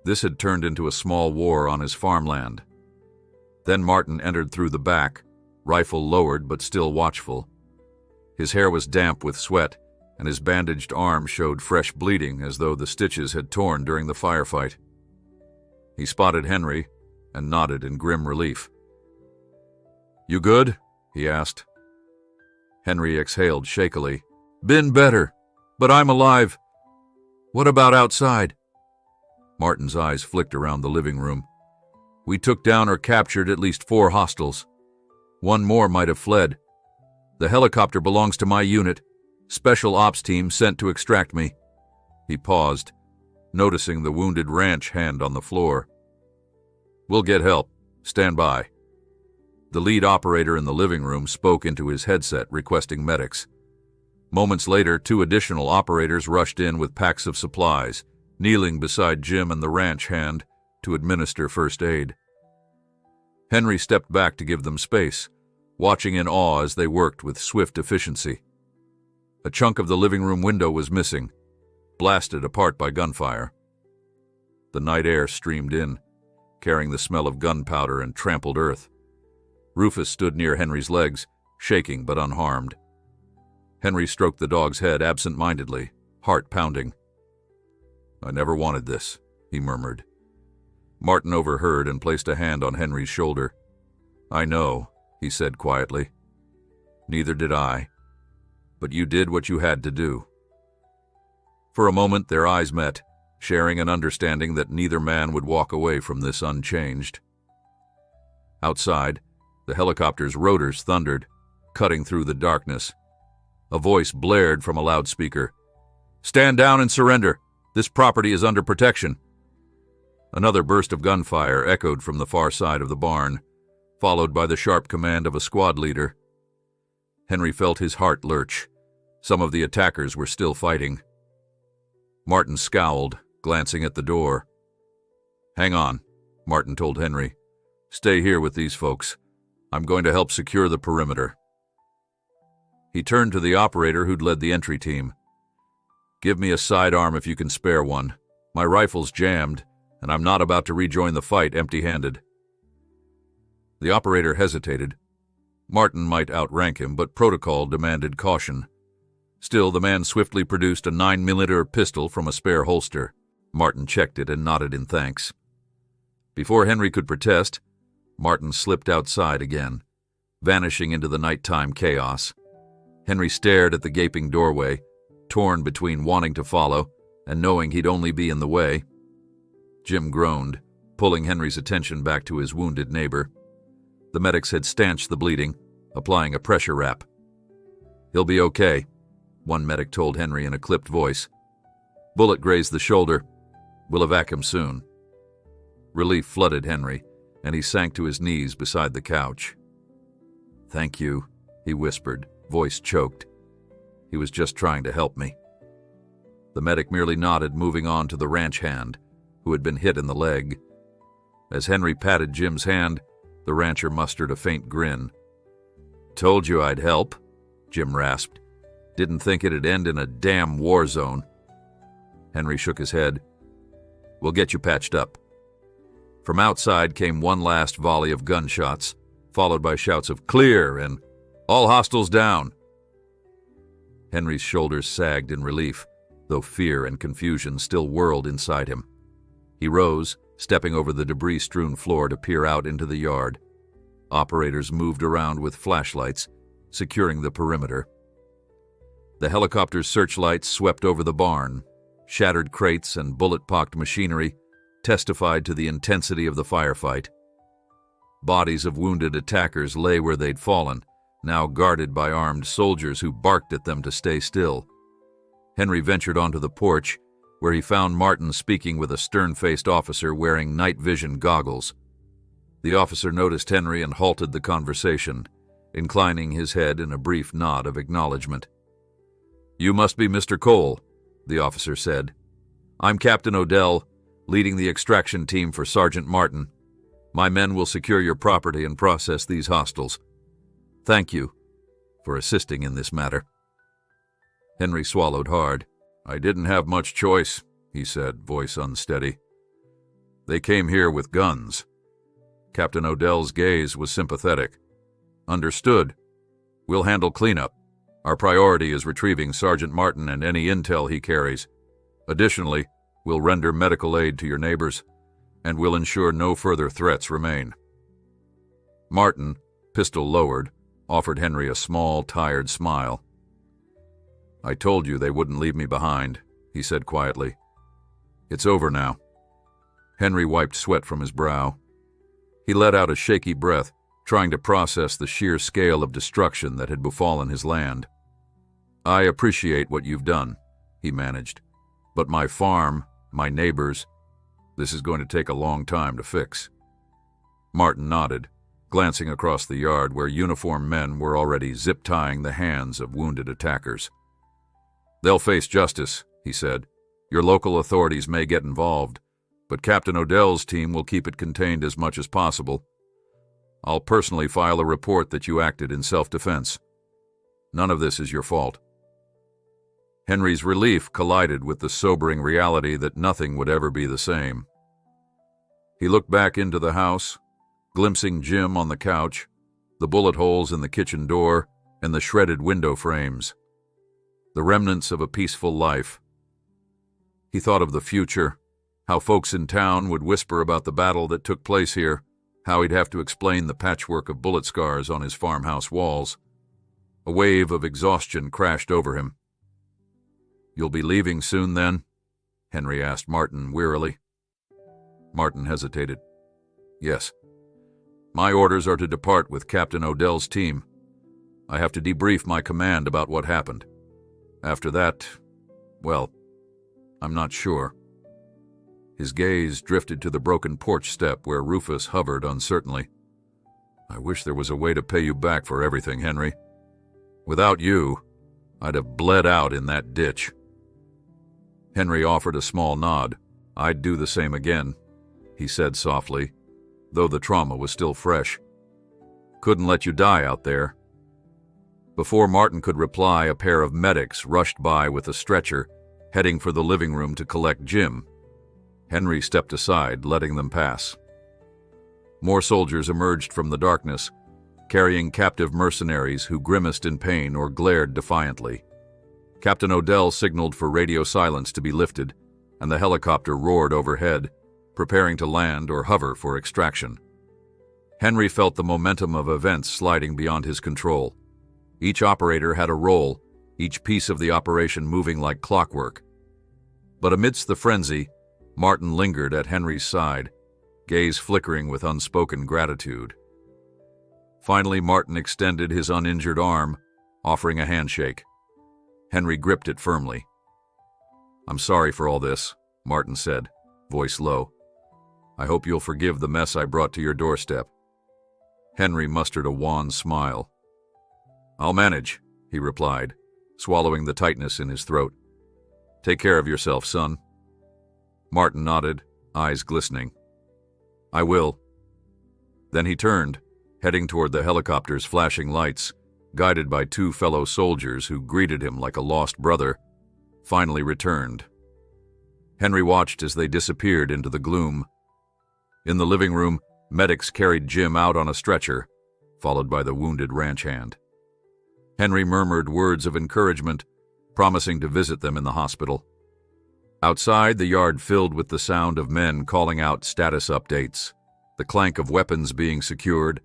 This had turned into a small war on his farmland. Then Martin entered through the back, rifle lowered but still watchful. His hair was damp with sweat, and his bandaged arm showed fresh bleeding as though the stitches had torn during the firefight. He spotted Henry and nodded in grim relief. "You good?" he asked. Henry exhaled shakily. "Been better, but I'm alive. What about outside?" Martin's eyes flicked around the living room. "We took down or captured at least 4 hostiles. 1 more might have fled. The helicopter belongs to my unit. Special ops team sent to extract me." He paused, noticing the wounded ranch hand on the floor. "We'll get help. Stand by." The lead operator in the living room spoke into his headset, requesting medics. Moments later, 2 additional operators rushed in with packs of supplies, kneeling beside Jim and the ranch hand to administer first aid. Henry stepped back to give them space, watching in awe as they worked with swift efficiency. A chunk of the living room window was missing, blasted apart by gunfire. The night air streamed in, carrying the smell of gunpowder and trampled earth. Rufus stood near Henry's legs, shaking but unharmed. Henry stroked the dog's head absent-mindedly, heart pounding. "I never wanted this," he murmured. Martin overheard and placed a hand on Henry's shoulder. "I know," he said quietly. "Neither did I. But you did what you had to do." For a moment their eyes met, sharing an understanding that neither man would walk away from this unchanged. Outside, the helicopter's rotors thundered, cutting through the darkness. A voice blared from a loudspeaker. "Stand down and surrender. This property is under protection." Another burst of gunfire echoed from the far side of the barn, followed by the sharp command of a squad leader. Henry felt his heart lurch. Some of the attackers were still fighting. Martin scowled, glancing at the door. "Hang on," Martin told Henry. "Stay here with these folks. I'm going to help secure the perimeter." He turned to the operator who'd led the entry team. "Give me a sidearm if you can spare one. My rifle's jammed, and I'm not about to rejoin the fight empty-handed." The operator hesitated. Martin might outrank him, but protocol demanded caution. Still, the man swiftly produced a 9mm pistol from a spare holster. Martin checked it and nodded in thanks. Before Henry could protest, Martin slipped outside again, vanishing into the nighttime chaos. Henry stared at the gaping doorway, torn between wanting to follow and knowing he'd only be in the way. Jim groaned, pulling Henry's attention back to his wounded neighbor. The medics had stanched the bleeding, applying a pressure wrap. "He'll be okay," one medic told Henry in a clipped voice. "Bullet grazed the shoulder. We'll evac him soon." Relief flooded Henry, and he sank to his knees beside the couch. "Thank you," he whispered, voice choked. "He was just trying to help me." The medic merely nodded, moving on to the ranch hand, who had been hit in the leg. As Henry patted Jim's hand, the rancher mustered a faint grin. "Told you I'd help," Jim rasped. "Didn't think it'd end in a damn war zone." Henry shook his head. "We'll get you patched up." From outside came one last volley of gunshots, followed by shouts of "Clear!" and "All hostiles down!" Henry's shoulders sagged in relief, though fear and confusion still whirled inside him. He rose, stepping over the debris-strewn floor to peer out into the yard. Operators moved around with flashlights, securing the perimeter. The helicopter's searchlights swept over the barn. Shattered crates and bullet-pocked machinery testified to the intensity of the firefight. Bodies of wounded attackers lay where they'd fallen, now guarded by armed soldiers who barked at them to stay still. Henry ventured onto the porch, where he found Martin speaking with a stern-faced officer wearing night vision goggles. The officer noticed Henry and halted the conversation, inclining his head in a brief nod of acknowledgement. "You must be Mr. Cole," the officer said. "I'm Captain Odell, leading the extraction team for Sergeant Martin. My men will secure your property and process these hostiles. Thank you for assisting in this matter." Henry swallowed hard. "I didn't have much choice," he said, voice unsteady. "They came here with guns." Captain Odell's gaze was sympathetic. "Understood. We'll handle cleanup. Our priority is retrieving Sergeant Martin and any intel he carries. Additionally, we'll render medical aid to your neighbors, and we'll ensure no further threats remain." Martin, pistol lowered, offered Henry a small, tired smile. "I told you they wouldn't leave me behind," he said quietly. "It's over now." Henry wiped sweat from his brow. He let out a shaky breath, trying to process the sheer scale of destruction that had befallen his land. "I appreciate what you've done," he managed. "But my farm, my neighbors, this is going to take a long time to fix." Martin nodded, glancing across the yard where uniformed men were already zip-tying the hands of wounded attackers. "They'll face justice," he said. "Your local authorities may get involved, but Captain Odell's team will keep it contained as much as possible. I'll personally file a report that you acted in self-defense. None of this is your fault." Henry's relief collided with the sobering reality that nothing would ever be the same. He looked back into the house, glimpsing Jim on the couch, the bullet holes in the kitchen door, and the shredded window frames. The remnants of a peaceful life. He thought of the future, how folks in town would whisper about the battle that took place here, how he'd have to explain the patchwork of bullet scars on his farmhouse walls. A wave of exhaustion crashed over him. "You'll be leaving soon, then?" Henry asked Martin wearily. Martin hesitated. "Yes. My orders are to depart with Captain Odell's team. I have to debrief my command about what happened. After that, well, I'm not sure." His gaze drifted to the broken porch step where Rufus hovered uncertainly. "I wish there was a way to pay you back for everything, Henry. Without you, I'd have bled out in that ditch." Henry offered a small nod. "I'd do the same again," he said softly, though the trauma was still fresh. "Couldn't let you die out there." Before Martin could reply, a pair of medics rushed by with a stretcher, heading for the living room to collect Jim. Henry stepped aside, letting them pass. More soldiers emerged from the darkness, carrying captive mercenaries who grimaced in pain or glared defiantly. Captain Odell signaled for radio silence to be lifted, and the helicopter roared overhead, preparing to land or hover for extraction. Henry felt the momentum of events sliding beyond his control. Each operator had a role, each piece of the operation moving like clockwork. But amidst the frenzy, Martin lingered at Henry's side, gaze flickering with unspoken gratitude. Finally, Martin extended his uninjured arm, offering a handshake. Henry gripped it firmly. "I'm sorry for all this," Martin said, voice low. "I hope you'll forgive the mess I brought to your doorstep." Henry mustered a wan smile. "I'll manage," he replied, swallowing the tightness in his throat. "Take care of yourself, son." Martin nodded, eyes glistening. "I will." Then he turned, heading toward the helicopter's flashing lights, guided by two fellow soldiers who greeted him like a lost brother, finally returned. Henry watched as they disappeared into the gloom. In the living room, medics carried Jim out on a stretcher, followed by the wounded ranch hand. Henry murmured words of encouragement, promising to visit them in the hospital. Outside, the yard filled with the sound of men calling out status updates, the clank of weapons being secured,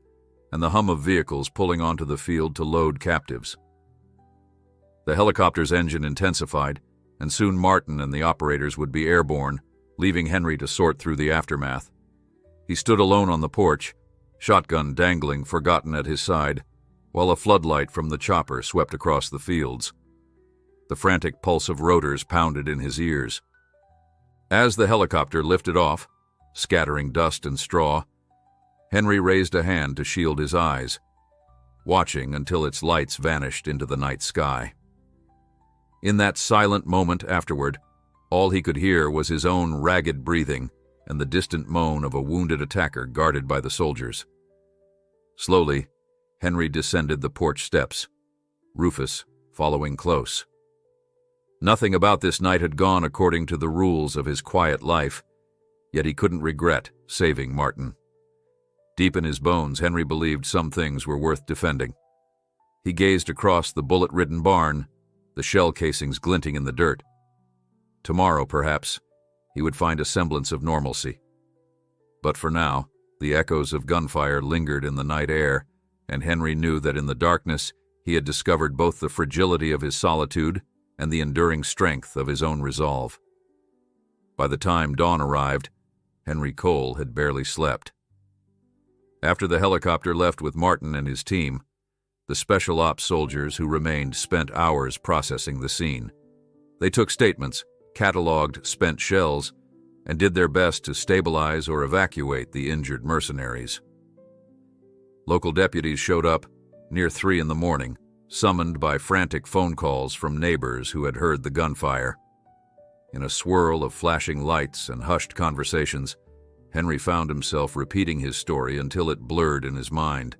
and the hum of vehicles pulling onto the field to load captives. The helicopter's engine intensified, and soon Martin and the operators would be airborne, leaving Henry to sort through the aftermath. He stood alone on the porch, shotgun dangling forgotten at his side, while a floodlight from the chopper swept across the fields. The frantic pulse of rotors pounded in his ears. As the helicopter lifted off, scattering dust and straw, Henry raised a hand to shield his eyes, watching until its lights vanished into the night sky. In that silent moment afterward, all he could hear was his own ragged breathing and the distant moan of a wounded attacker guarded by the soldiers. Slowly, Henry descended the porch steps, Rufus following close. Nothing about this night had gone according to the rules of his quiet life, yet he couldn't regret saving Martin. Deep in his bones, Henry believed some things were worth defending. He gazed across the bullet-ridden barn, the shell casings glinting in the dirt. Tomorrow, perhaps, he would find a semblance of normalcy. But for now, the echoes of gunfire lingered in the night air, and Henry knew that in the darkness he had discovered both the fragility of his solitude and the enduring strength of his own resolve. By the time dawn arrived, Henry Cole had barely slept. After the helicopter left with Martin and his team, the special ops soldiers who remained spent hours processing the scene. They took statements, cataloged spent shells, and did their best to stabilize or evacuate the injured mercenaries. Local deputies showed up near 3 a.m, summoned by frantic phone calls from neighbors who had heard the gunfire. In a swirl of flashing lights and hushed conversations, Henry found himself repeating his story until it blurred in his mind.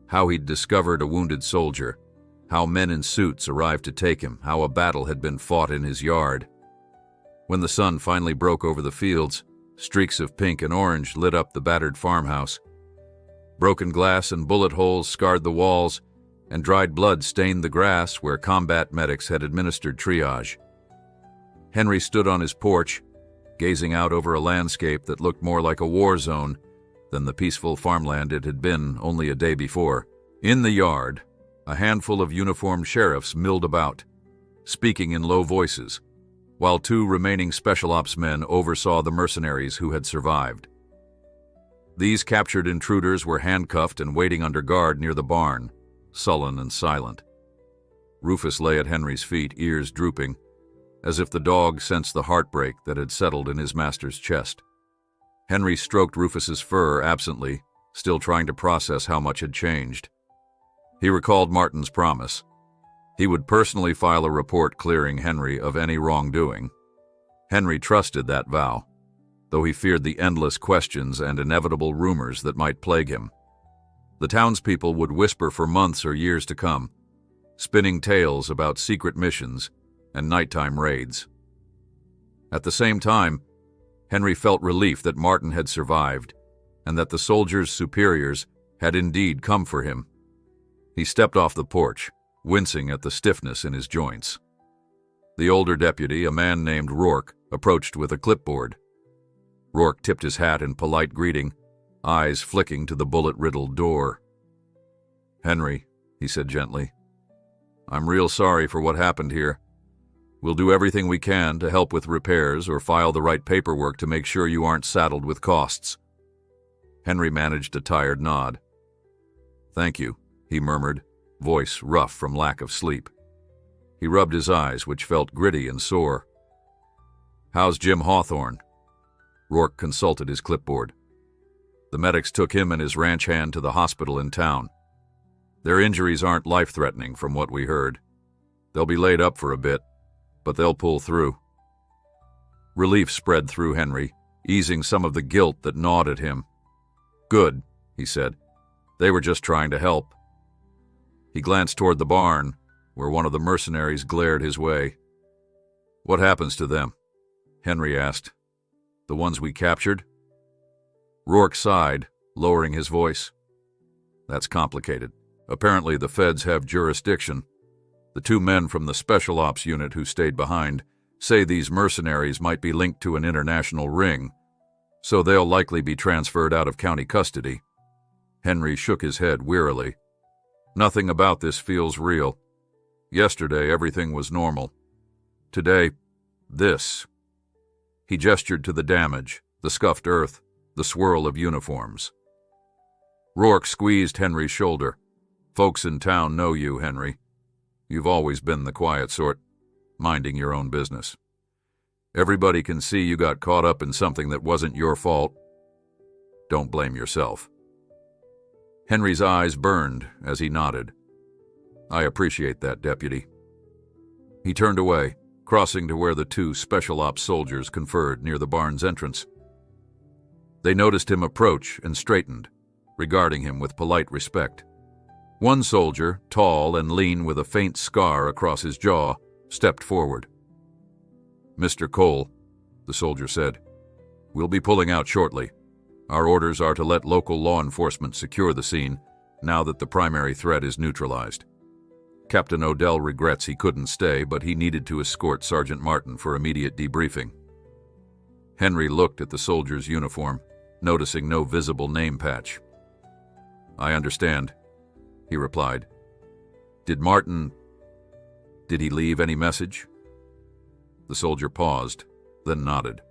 How he'd discovered a wounded soldier, how men in suits arrived to take him, how a battle had been fought in his yard. When the sun finally broke over the fields, streaks of pink and orange lit up the battered farmhouse. Broken glass and bullet holes scarred the walls, and dried blood stained the grass where combat medics had administered triage. Henry stood on his porch, gazing out over a landscape that looked more like a war zone than the peaceful farmland it had been only a day before. In the yard, a handful of uniformed sheriffs milled about, speaking in low voices, while 2 remaining special ops men oversaw the mercenaries who had survived. These captured intruders were handcuffed and waiting under guard near the barn, sullen and silent. Rufus lay at Henry's feet, ears drooping, as if the dog sensed the heartbreak that had settled in his master's chest. Henry stroked Rufus's fur absently, still trying to process how much had changed. He recalled Martin's promise. He would personally file a report clearing Henry of any wrongdoing. Henry trusted that vow, though he feared the endless questions and inevitable rumors that might plague him. The townspeople would whisper for months or years to come, spinning tales about secret missions and nighttime raids. At the same time, Henry felt relief that Martin had survived and that the soldiers' superiors had indeed come for him. He stepped off the porch, wincing at the stiffness in his joints. The older deputy, a man named Rourke, approached with a clipboard. Rourke tipped his hat in polite greeting, eyes flicking to the bullet-riddled door. "Henry," he said gently, "I'm real sorry for what happened here. We'll do everything we can to help with repairs or file the right paperwork to make sure you aren't saddled with costs." Henry managed a tired nod. "Thank you," he murmured, voice rough from lack of sleep. He rubbed his eyes, which felt gritty and sore. "How's Jim Hawthorne?" Rourke consulted his clipboard. "The medics took him and his ranch hand to the hospital in town. Their injuries aren't life-threatening from what we heard. They'll be laid up for a bit, but they'll pull through." Relief spread through Henry, easing some of the guilt that gnawed at him. "Good," he said. "They were just trying to help." He glanced toward the barn, where one of the mercenaries glared his way. "What happens to them?" Henry asked. "The ones we captured?" Rourke sighed, lowering his voice. "That's complicated. Apparently the feds have jurisdiction. The two men from the Special Ops unit who stayed behind say these mercenaries might be linked to an international ring, so they'll likely be transferred out of county custody." Henry shook his head wearily. "Nothing about this feels real. Yesterday everything was normal. Today, this." He gestured to the damage, the scuffed earth, the swirl of uniforms. Rourke squeezed Henry's shoulder. "Folks in town know you, Henry. You've always been the quiet sort, minding your own business. Everybody can see you got caught up in something that wasn't your fault. Don't blame yourself." Henry's eyes burned as he nodded. "I appreciate that, Deputy." He turned away, crossing to where the two Special Ops soldiers conferred near the barn's entrance. They noticed him approach and straightened, regarding him with polite respect. One soldier, tall and lean with a faint scar across his jaw, stepped forward. "Mr. Cole," the soldier said, "we'll be pulling out shortly. Our orders are to let local law enforcement secure the scene now that the primary threat is neutralized. Captain Odell regrets he couldn't stay, but he needed to escort Sergeant Martin for immediate debriefing." Henry looked at the soldier's uniform, noticing no visible name patch. "I understand," he replied. Did he leave any message?" The soldier paused, then nodded.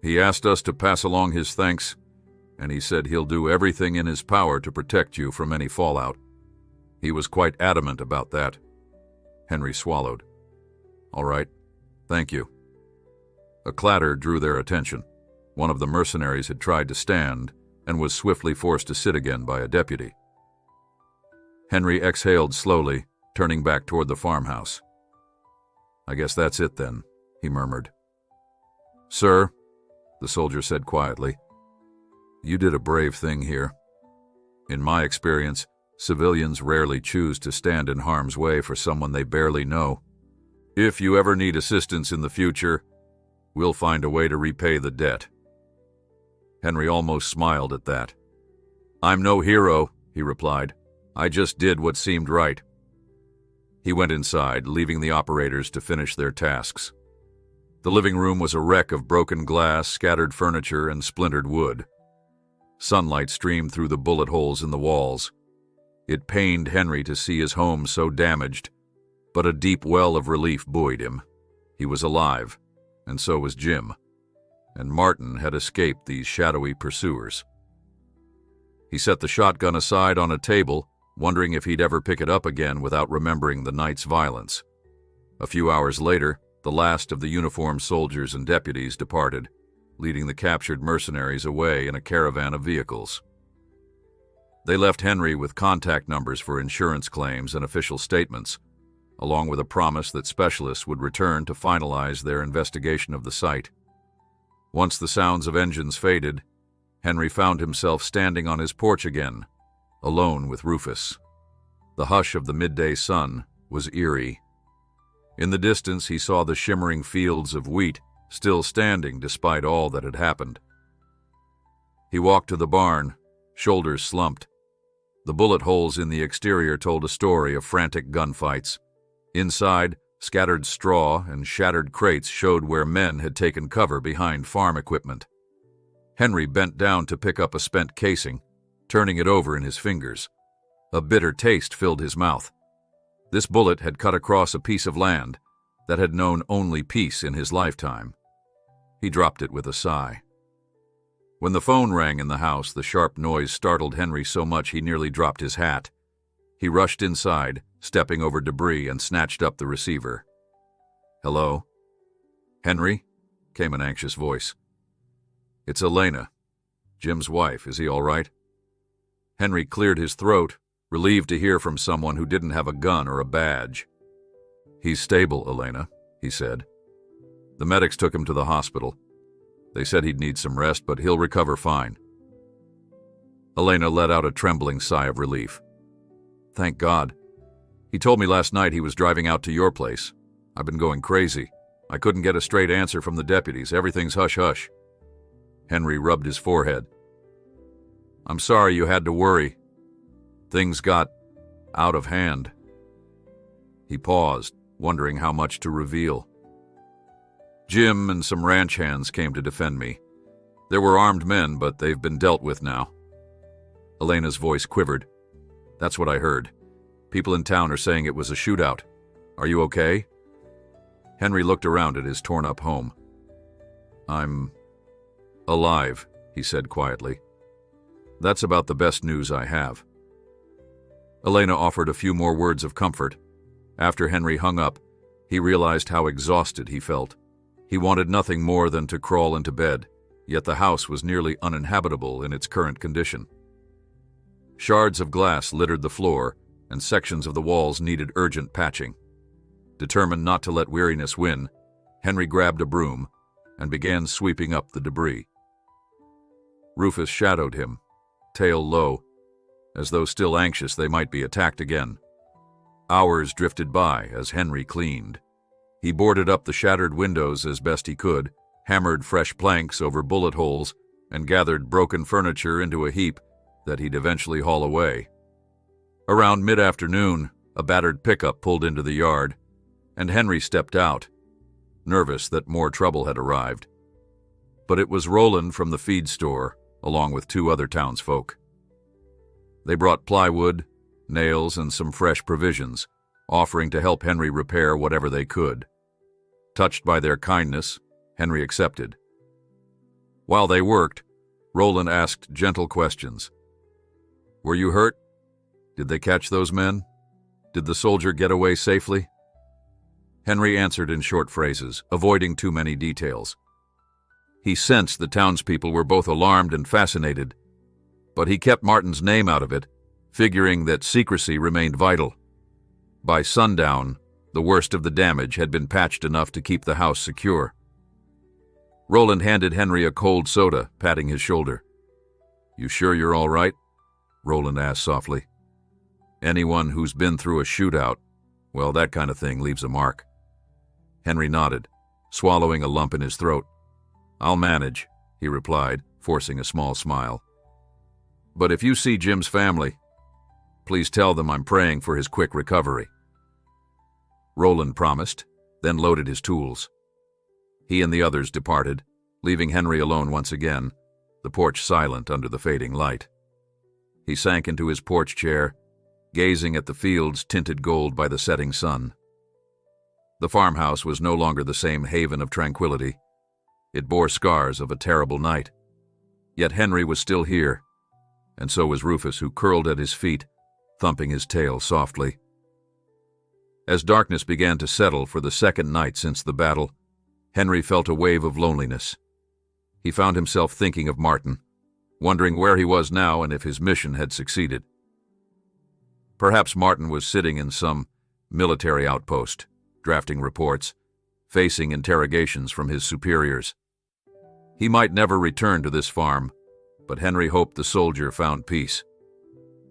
"He asked us to pass along his thanks, and he said he'll do everything in his power to protect you from any fallout. He was quite adamant about that." Henry swallowed. "All right, thank you." A clatter drew their attention. One of the mercenaries had tried to stand and was swiftly forced to sit again by a deputy. Henry exhaled slowly, turning back toward the farmhouse. "I guess that's it then," he murmured. "Sir," the soldier said quietly, "you did a brave thing here. In my experience, civilians rarely choose to stand in harm's way for someone they barely know. If you ever need assistance in the future, we'll find a way to repay the debt." Henry almost smiled at that. "I'm no hero," he replied. "I just did what seemed right." He went inside, leaving the operators to finish their tasks. The living room was a wreck of broken glass, scattered furniture, and splintered wood. Sunlight streamed through the bullet holes in the walls. It pained Henry to see his home so damaged, but a deep well of relief buoyed him. He was alive, and so was Jim, and Martin had escaped these shadowy pursuers. He set the shotgun aside on a table, wondering if he'd ever pick it up again without remembering the night's violence. A few hours later, The last of the uniformed soldiers and deputies departed, leading the captured mercenaries away in a caravan of vehicles. They left Henry with contact numbers for insurance claims and official statements, along with a promise that specialists would return to finalize their investigation of the site. Once the sounds of engines faded, Henry found himself standing on his porch again, alone with Rufus. The hush of the midday sun was eerie. In the distance, he saw the shimmering fields of wheat still standing despite all that had happened. He walked to the barn, shoulders slumped. The bullet holes in the exterior told a story of frantic gunfights. Inside, scattered straw and shattered crates showed where men had taken cover behind farm equipment. Henry bent down to pick up a spent casing, turning it over in his fingers. A bitter taste filled his mouth. This bullet had cut across a piece of land that had known only peace in his lifetime. He dropped it with a sigh. When the phone rang in the house, the sharp noise startled Henry so much he nearly dropped his hat. He rushed inside, stepping over debris, and snatched up the receiver. "Hello?" "Henry?" came an anxious voice. "It's Elena, Jim's wife. Is he all right?" Henry cleared his throat, relieved to hear from someone who didn't have a gun or a badge. "He's stable, Elena," he said. "The medics took him to the hospital. They said he'd need some rest, but he'll recover fine." Elena let out a trembling sigh of relief. "Thank God. He told me last night he was driving out to your place. I've been going crazy. I couldn't get a straight answer from the deputies. Everything's hush-hush." Henry rubbed his forehead. "I'm sorry you had to worry. Things got out of hand." He paused, wondering how much to reveal. "Jim and some ranch hands came to defend me. There were armed men, but they've been dealt with now." Elena's voice quivered. "That's what I heard. People in town are saying it was a shootout. Are you okay?" Henry looked around at his torn-up home. "I'm alive," he said quietly. "That's about the best news I have." Elena offered a few more words of comfort. After Henry hung up, he realized how exhausted he felt. He wanted nothing more than to crawl into bed, yet the house was nearly uninhabitable in its current condition. Shards of glass littered the floor, and sections of the walls needed urgent patching. Determined not to let weariness win, Henry grabbed a broom and began sweeping up the debris. Rufus shadowed him, tail low, as though still anxious they might be attacked again. Hours drifted by as Henry cleaned. He boarded up the shattered windows as best he could, hammered fresh planks over bullet holes, and gathered broken furniture into a heap that he'd eventually haul away. Around mid-afternoon, a battered pickup pulled into the yard, and Henry stepped out, nervous that more trouble had arrived. But it was Roland from the feed store, along with two other townsfolk. They brought plywood, nails, and some fresh provisions, offering to help Henry repair whatever they could. Touched by their kindness, Henry accepted. While they worked, Roland asked gentle questions. "Were you hurt? Did they catch those men? Did the soldier get away safely?" Henry answered in short phrases, avoiding too many details. He sensed the townspeople were both alarmed and fascinated, but he kept Martin's name out of it, figuring that secrecy remained vital. By sundown, the worst of the damage had been patched enough to keep the house secure. Roland handed Henry a cold soda, patting his shoulder. "You sure you're all right?" Roland asked softly. "Anyone who's been through a shootout, well, that kind of thing leaves a mark." Henry nodded, swallowing a lump in his throat. "I'll manage," he replied, forcing a small smile. "But if you see Jim's family, please tell them I'm praying for his quick recovery." Roland promised, then loaded his tools. He and the others departed, leaving Henry alone once again, the porch silent under the fading light. He sank into his porch chair, gazing at the fields tinted gold by the setting sun. The farmhouse was no longer the same haven of tranquility. It bore scars of a terrible night. Yet Henry was still here, and so was Rufus, who curled at his feet, thumping his tail softly. As darkness began to settle for the second night since the battle, Henry felt a wave of loneliness. He found himself thinking of Martin, wondering where he was now and if his mission had succeeded. Perhaps Martin was sitting in some military outpost, drafting reports, facing interrogations from his superiors. He might never return to this farm, but Henry hoped the soldier found peace,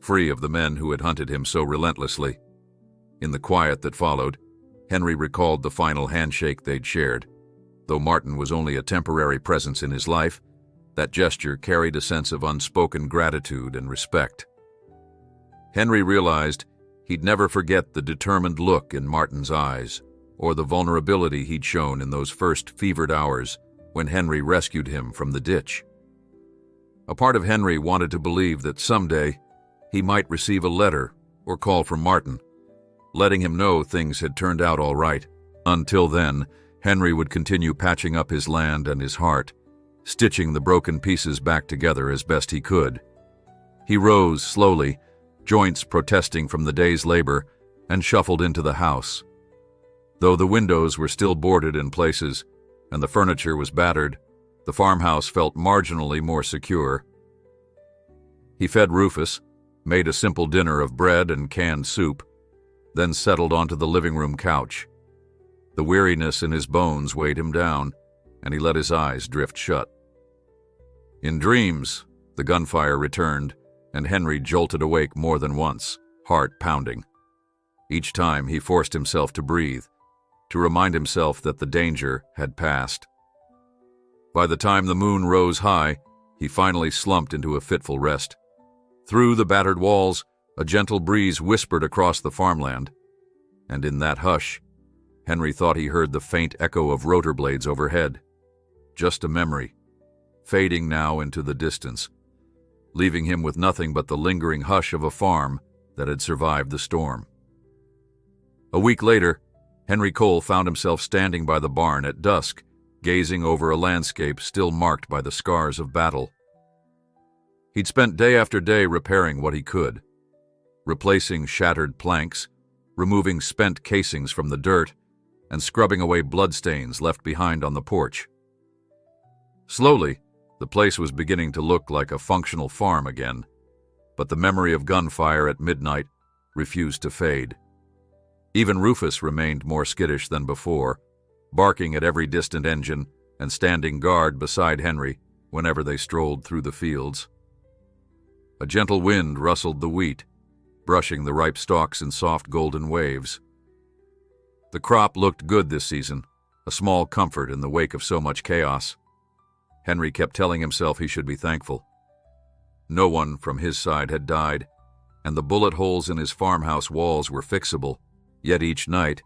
free of the men who had hunted him so relentlessly. In the quiet that followed, Henry recalled the final handshake they'd shared. Though Martin was only a temporary presence in his life, that gesture carried a sense of unspoken gratitude and respect. Henry realized he'd never forget the determined look in Martin's eyes, or the vulnerability he'd shown in those first fevered hours when Henry rescued him from the ditch. A part of Henry wanted to believe that someday he might receive a letter or call from Martin, letting him know things had turned out all right. Until then, Henry would continue patching up his land and his heart, stitching the broken pieces back together as best he could. He rose slowly, joints protesting from the day's labor, and shuffled into the house. Though the windows were still boarded in places and the furniture was battered, the farmhouse felt marginally more secure. He fed Rufus, made a simple dinner of bread and canned soup, then settled onto the living room couch. The weariness in his bones weighed him down, and he let his eyes drift shut. In dreams, the gunfire returned, and Henry jolted awake more than once, heart pounding. Each time he forced himself to breathe, to remind himself that the danger had passed. By the time the moon rose high, he finally slumped into a fitful rest. Through the battered walls, a gentle breeze whispered across the farmland, and in that hush, Henry thought he heard the faint echo of rotor blades overhead. Just a memory, fading now into the distance, leaving him with nothing but the lingering hush of a farm that had survived the storm. A week later, Henry Cole found himself standing by the barn at dusk, gazing over a landscape still marked by the scars of battle. He'd spent day after day repairing what he could, replacing shattered planks, removing spent casings from the dirt, and scrubbing away bloodstains left behind on the porch. Slowly, the place was beginning to look like a functional farm again, but the memory of gunfire at midnight refused to fade. Even Rufus remained more skittish than before, barking at every distant engine and standing guard beside Henry whenever they strolled through the fields. A gentle wind rustled the wheat, brushing the ripe stalks in soft golden waves. The crop looked good this season, a small comfort in the wake of so much chaos. Henry kept telling himself he should be thankful. No one from his side had died, and the bullet holes in his farmhouse walls were fixable. Yet each night,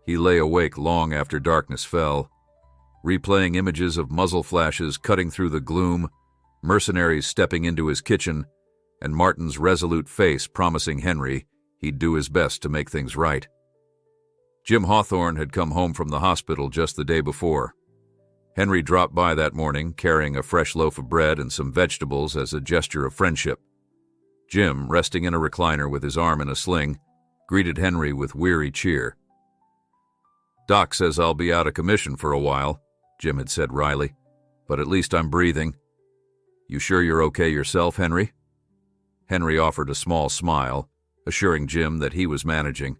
he lay awake long after darkness fell, replaying images of muzzle flashes cutting through the gloom, mercenaries stepping into his kitchen, and Martin's resolute face promising Henry he'd do his best to make things right. Jim Hawthorne had come home from the hospital just the day before. Henry dropped by that morning, carrying a fresh loaf of bread and some vegetables as a gesture of friendship. Jim, resting in a recliner with his arm in a sling, greeted Henry with weary cheer. "Doc says I'll be out of commission for a while," Jim had said wryly, "but at least I'm breathing. You sure you're okay yourself, Henry?" Henry offered a small smile, assuring Jim that he was managing,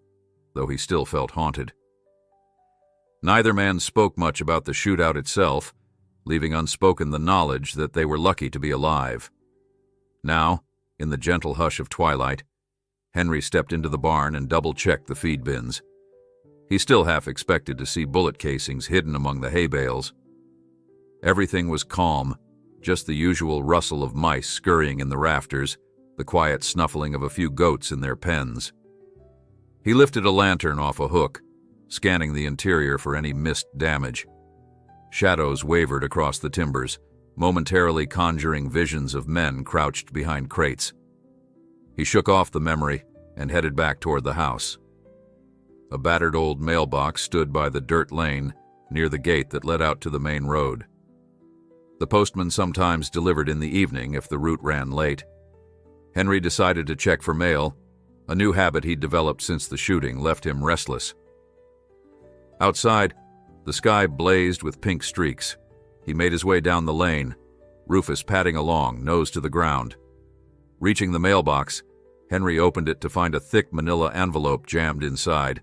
though he still felt haunted. Neither man spoke much about the shootout itself, leaving unspoken the knowledge that they were lucky to be alive. Now, in the gentle hush of twilight, Henry stepped into the barn and double-checked the feed bins. He still half expected to see bullet casings hidden among the hay bales. Everything was calm, just the usual rustle of mice scurrying in the rafters, the quiet snuffling of a few goats in their pens. He lifted a lantern off a hook, scanning the interior for any missed damage. Shadows wavered across the timbers, momentarily conjuring visions of men crouched behind crates. He shook off the memory and headed back toward the house. A battered old mailbox stood by the dirt lane near the gate that led out to the main road. The postman sometimes delivered in the evening if the route ran late. Henry decided to check for mail, A new habit he'd developed since the shooting left him restless. Outside, the sky blazed with pink streaks. He made his way down the lane, Rufus padding along, nose to the ground. Reaching the mailbox, Henry opened it to find a thick manila envelope jammed inside.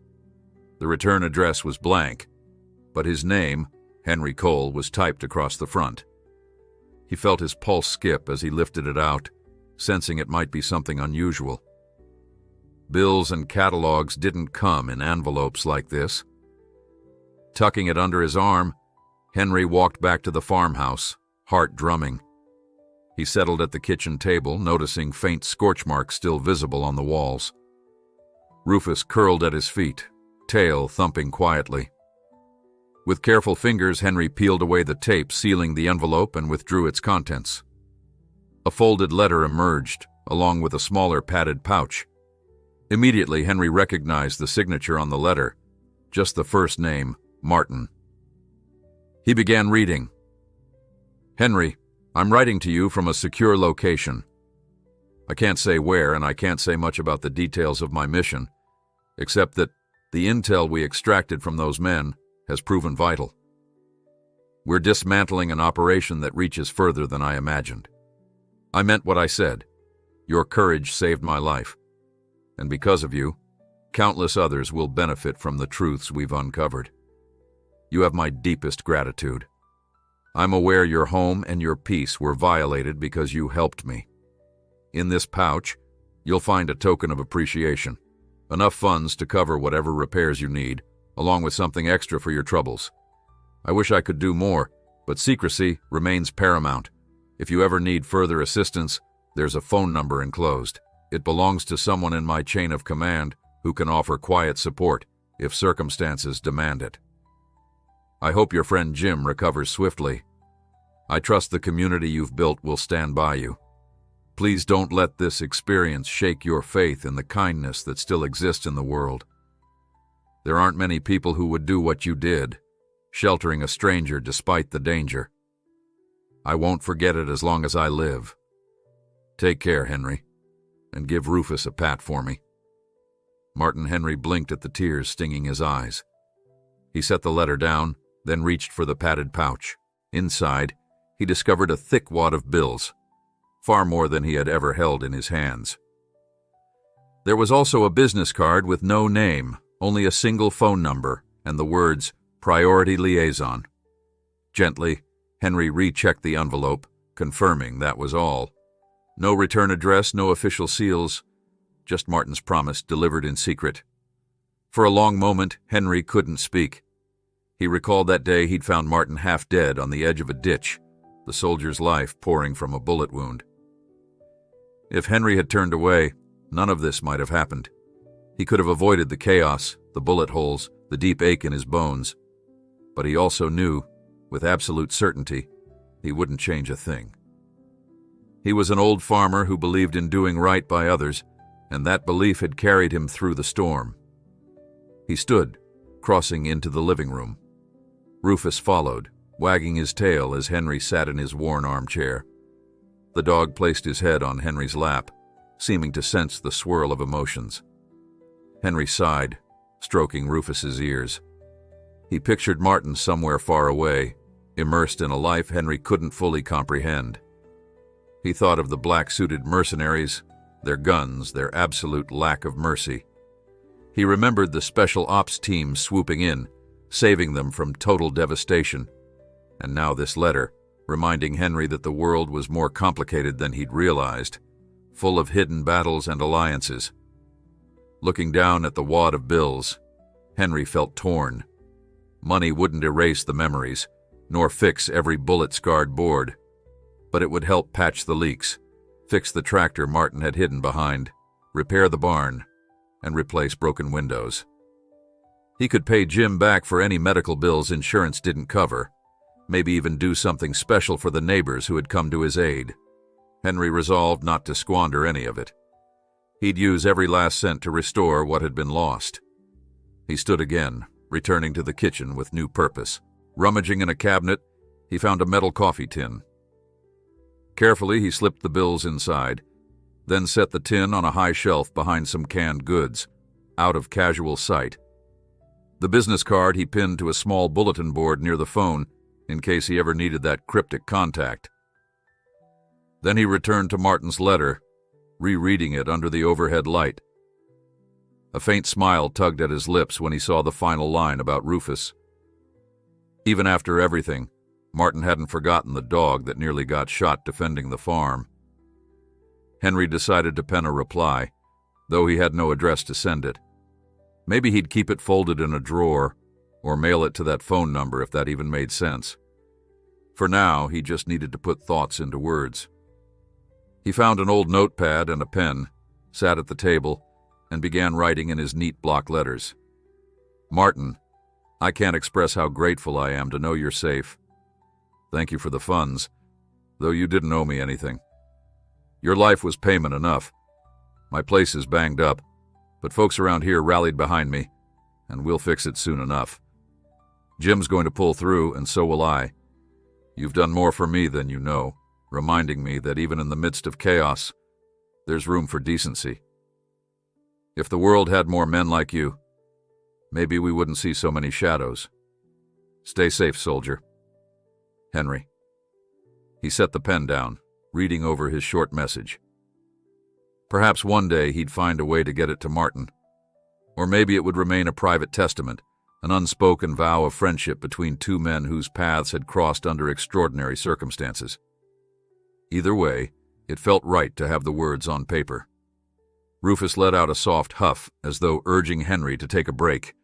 The return address was blank, but his name, Henry Cole, was typed across the front. He felt his pulse skip as he lifted it out, sensing it might be something unusual. Bills and catalogs didn't come in envelopes like this. Tucking it under his arm, Henry walked back to the farmhouse, heart drumming. He settled at the kitchen table, noticing faint scorch marks still visible on the walls. Rufus curled at his feet, tail thumping quietly. With careful fingers, Henry peeled away the tape sealing the envelope and withdrew its contents. A folded letter emerged, along with a smaller padded pouch. Immediately, Henry recognized the signature on the letter, just the first name, Martin. He began reading. "Henry, I'm writing to you from a secure location. I can't say where, and I can't say much about the details of my mission, except that the intel we extracted from those men has proven vital. We're dismantling an operation that reaches further than I imagined. I meant what I said. Your courage saved my life. And because of you, countless others will benefit from the truths we've uncovered. You have my deepest gratitude. I'm aware your home and your peace were violated because you helped me. In this pouch, you'll find a token of appreciation, enough funds to cover whatever repairs you need, along with something extra for your troubles. I wish I could do more, but secrecy remains paramount. If you ever need further assistance, there's a phone number enclosed. It belongs to someone in my chain of command who can offer quiet support if circumstances demand it. I hope your friend Jim recovers swiftly. I trust the community you've built will stand by you. Please don't let this experience shake your faith in the kindness that still exists in the world. There aren't many people who would do what you did, sheltering a stranger despite the danger. I won't forget it as long as I live. Take care, Henry, and give Rufus a pat for me." Martin Henry blinked at the tears stinging his eyes. He set the letter down, then reached for the padded pouch. Inside, he discovered a thick wad of bills, far more than he had ever held in his hands. There was also a business card with no name, only a single phone number, and the words, "Priority Liaison." Gently, Henry rechecked the envelope, confirming that was all. No return address, no official seals, just Martin's promise delivered in secret. For a long moment, Henry couldn't speak. He recalled that day he'd found Martin half dead on the edge of a ditch, the soldier's life pouring from a bullet wound. If Henry had turned away, none of this might have happened. He could have avoided the chaos, the bullet holes, the deep ache in his bones. But he also knew, with absolute certainty, he wouldn't change a thing. He was an old farmer who believed in doing right by others, and that belief had carried him through the storm. He stood, crossing into the living room. Rufus followed, wagging his tail as Henry sat in his worn armchair. The dog placed his head on Henry's lap, seeming to sense the swirl of emotions. Henry sighed, stroking Rufus's ears. He pictured Martin somewhere far away, immersed in a life Henry couldn't fully comprehend. He thought of the black-suited mercenaries, their guns, their absolute lack of mercy. He remembered the special ops team swooping in, saving them from total devastation. And now this letter, reminding Henry that the world was more complicated than he'd realized, full of hidden battles and alliances. Looking down at the wad of bills, Henry felt torn. Money wouldn't erase the memories, nor fix every bullet-scarred board, but it would help patch the leaks, fix the tractor Martin had hidden behind, repair the barn, and replace broken windows. He could pay Jim back for any medical bills insurance didn't cover, maybe even do something special for the neighbors who had come to his aid. Henry resolved not to squander any of it. He'd use every last cent to restore what had been lost. He stood again, returning to the kitchen with new purpose. Rummaging in a cabinet, he found a metal coffee tin. Carefully, he slipped the bills inside, then set the tin on a high shelf behind some canned goods, out of casual sight. The business card he pinned to a small bulletin board near the phone in case he ever needed that cryptic contact. Then he returned to Martin's letter, rereading it under the overhead light. A faint smile tugged at his lips when he saw the final line about Rufus. Even after everything, Martin hadn't forgotten the dog that nearly got shot defending the farm. Henry decided to pen a reply, though he had no address to send it. Maybe he'd keep it folded in a drawer, or mail it to that phone number if that even made sense. For now, he just needed to put thoughts into words. He found an old notepad and a pen, sat at the table, and began writing in his neat block letters. Martin, I can't express how grateful I am to know you're safe. Thank you for the funds, though you didn't owe me anything. Your life was payment enough. My place is banged up, but folks around here rallied behind me, and we'll fix it soon enough. Jim's going to pull through, and so will I. You've done more for me than you know, reminding me that even in the midst of chaos, there's room for decency. If the world had more men like you, maybe we wouldn't see so many shadows. Stay safe, soldier. Henry. He set the pen down, reading over his short message. Perhaps one day he'd find a way to get it to Martin. Or maybe it would remain a private testament, an unspoken vow of friendship between two men whose paths had crossed under extraordinary circumstances. Either way, it felt right to have the words on paper. Rufus let out a soft huff, as though urging Henry to take a break.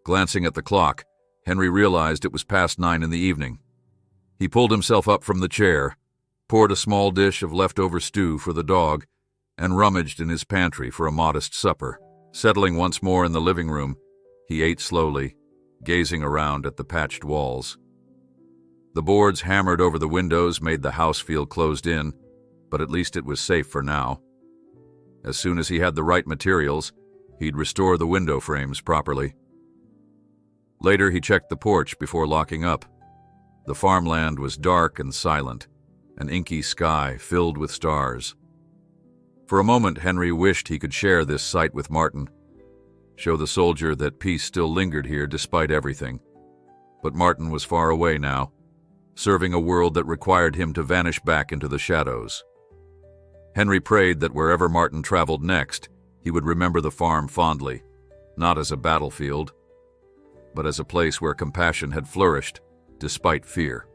Glancing at the clock, Henry realized it was past 9 in the evening. He pulled himself up from the chair, poured a small dish of leftover stew for the dog, and rummaged in his pantry for a modest supper. Settling once more in the living room, he ate slowly, gazing around at the patched walls. The boards hammered over the windows made the house feel closed in, but at least it was safe for now. As soon as he had the right materials, he'd restore the window frames properly. Later, he checked the porch before locking up. The farmland was dark and silent, an inky sky filled with stars. For a moment, Henry wished he could share this sight with Martin, show the soldier that peace still lingered here despite everything. But Martin was far away now, serving a world that required him to vanish back into the shadows. Henry prayed that wherever Martin traveled next, he would remember the farm fondly, not as a battlefield, but as a place where compassion had flourished, despite fear.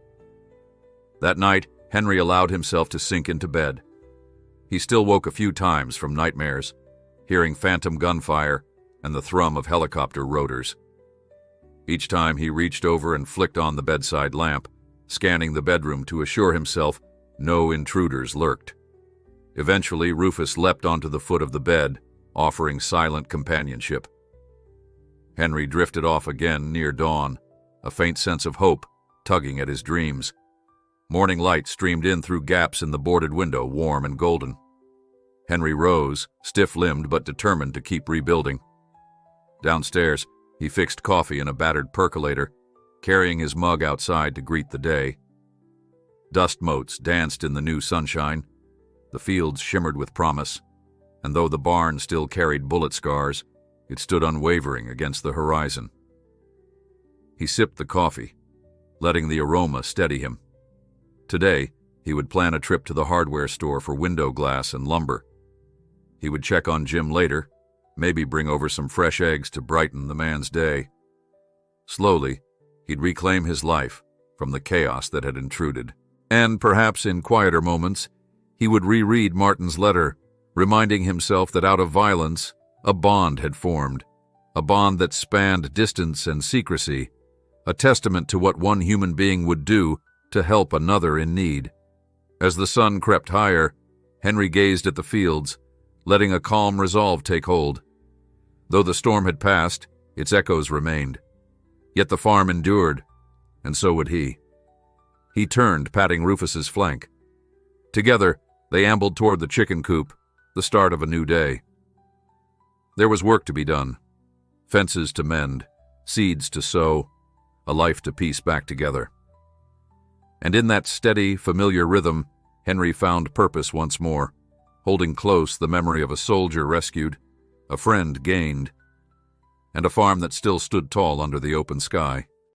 That night, Henry allowed himself to sink into bed. He still woke a few times from nightmares, hearing phantom gunfire and the thrum of helicopter rotors. Each time he reached over and flicked on the bedside lamp, scanning the bedroom to assure himself no intruders lurked. Eventually, Rufus leapt onto the foot of the bed, offering silent companionship. Henry drifted off again near dawn, a faint sense of hope tugging at his dreams. Morning light streamed in through gaps in the boarded window, warm and golden. Henry rose, stiff-limbed but determined to keep rebuilding. Downstairs, he fixed coffee in a battered percolator, carrying his mug outside to greet the day. Dust motes danced in the new sunshine. The fields shimmered with promise, and though the barn still carried bullet scars, it stood unwavering against the horizon. He sipped the coffee, letting the aroma steady him. Today, he would plan a trip to the hardware store for window glass and lumber. He would check on Jim later, maybe bring over some fresh eggs to brighten the man's day. Slowly, he'd reclaim his life from the chaos that had intruded. And perhaps in quieter moments, he would reread Martin's letter, reminding himself that out of violence, a bond had formed, a bond that spanned distance and secrecy, a testament to what one human being would do to help another in need. As the sun crept higher, Henry gazed at the fields, letting a calm resolve take hold. Though the storm had passed, its echoes remained. Yet the farm endured, and so would he. He turned, patting Rufus's flank. Together, they ambled toward the chicken coop, the start of a new day. There was work to be done. Fences to mend, seeds to sow, a life to piece back together. And in that steady, familiar rhythm, Henry found purpose once more. holding close the memory of a soldier rescued, a friend gained, and a farm that still stood tall under the open sky.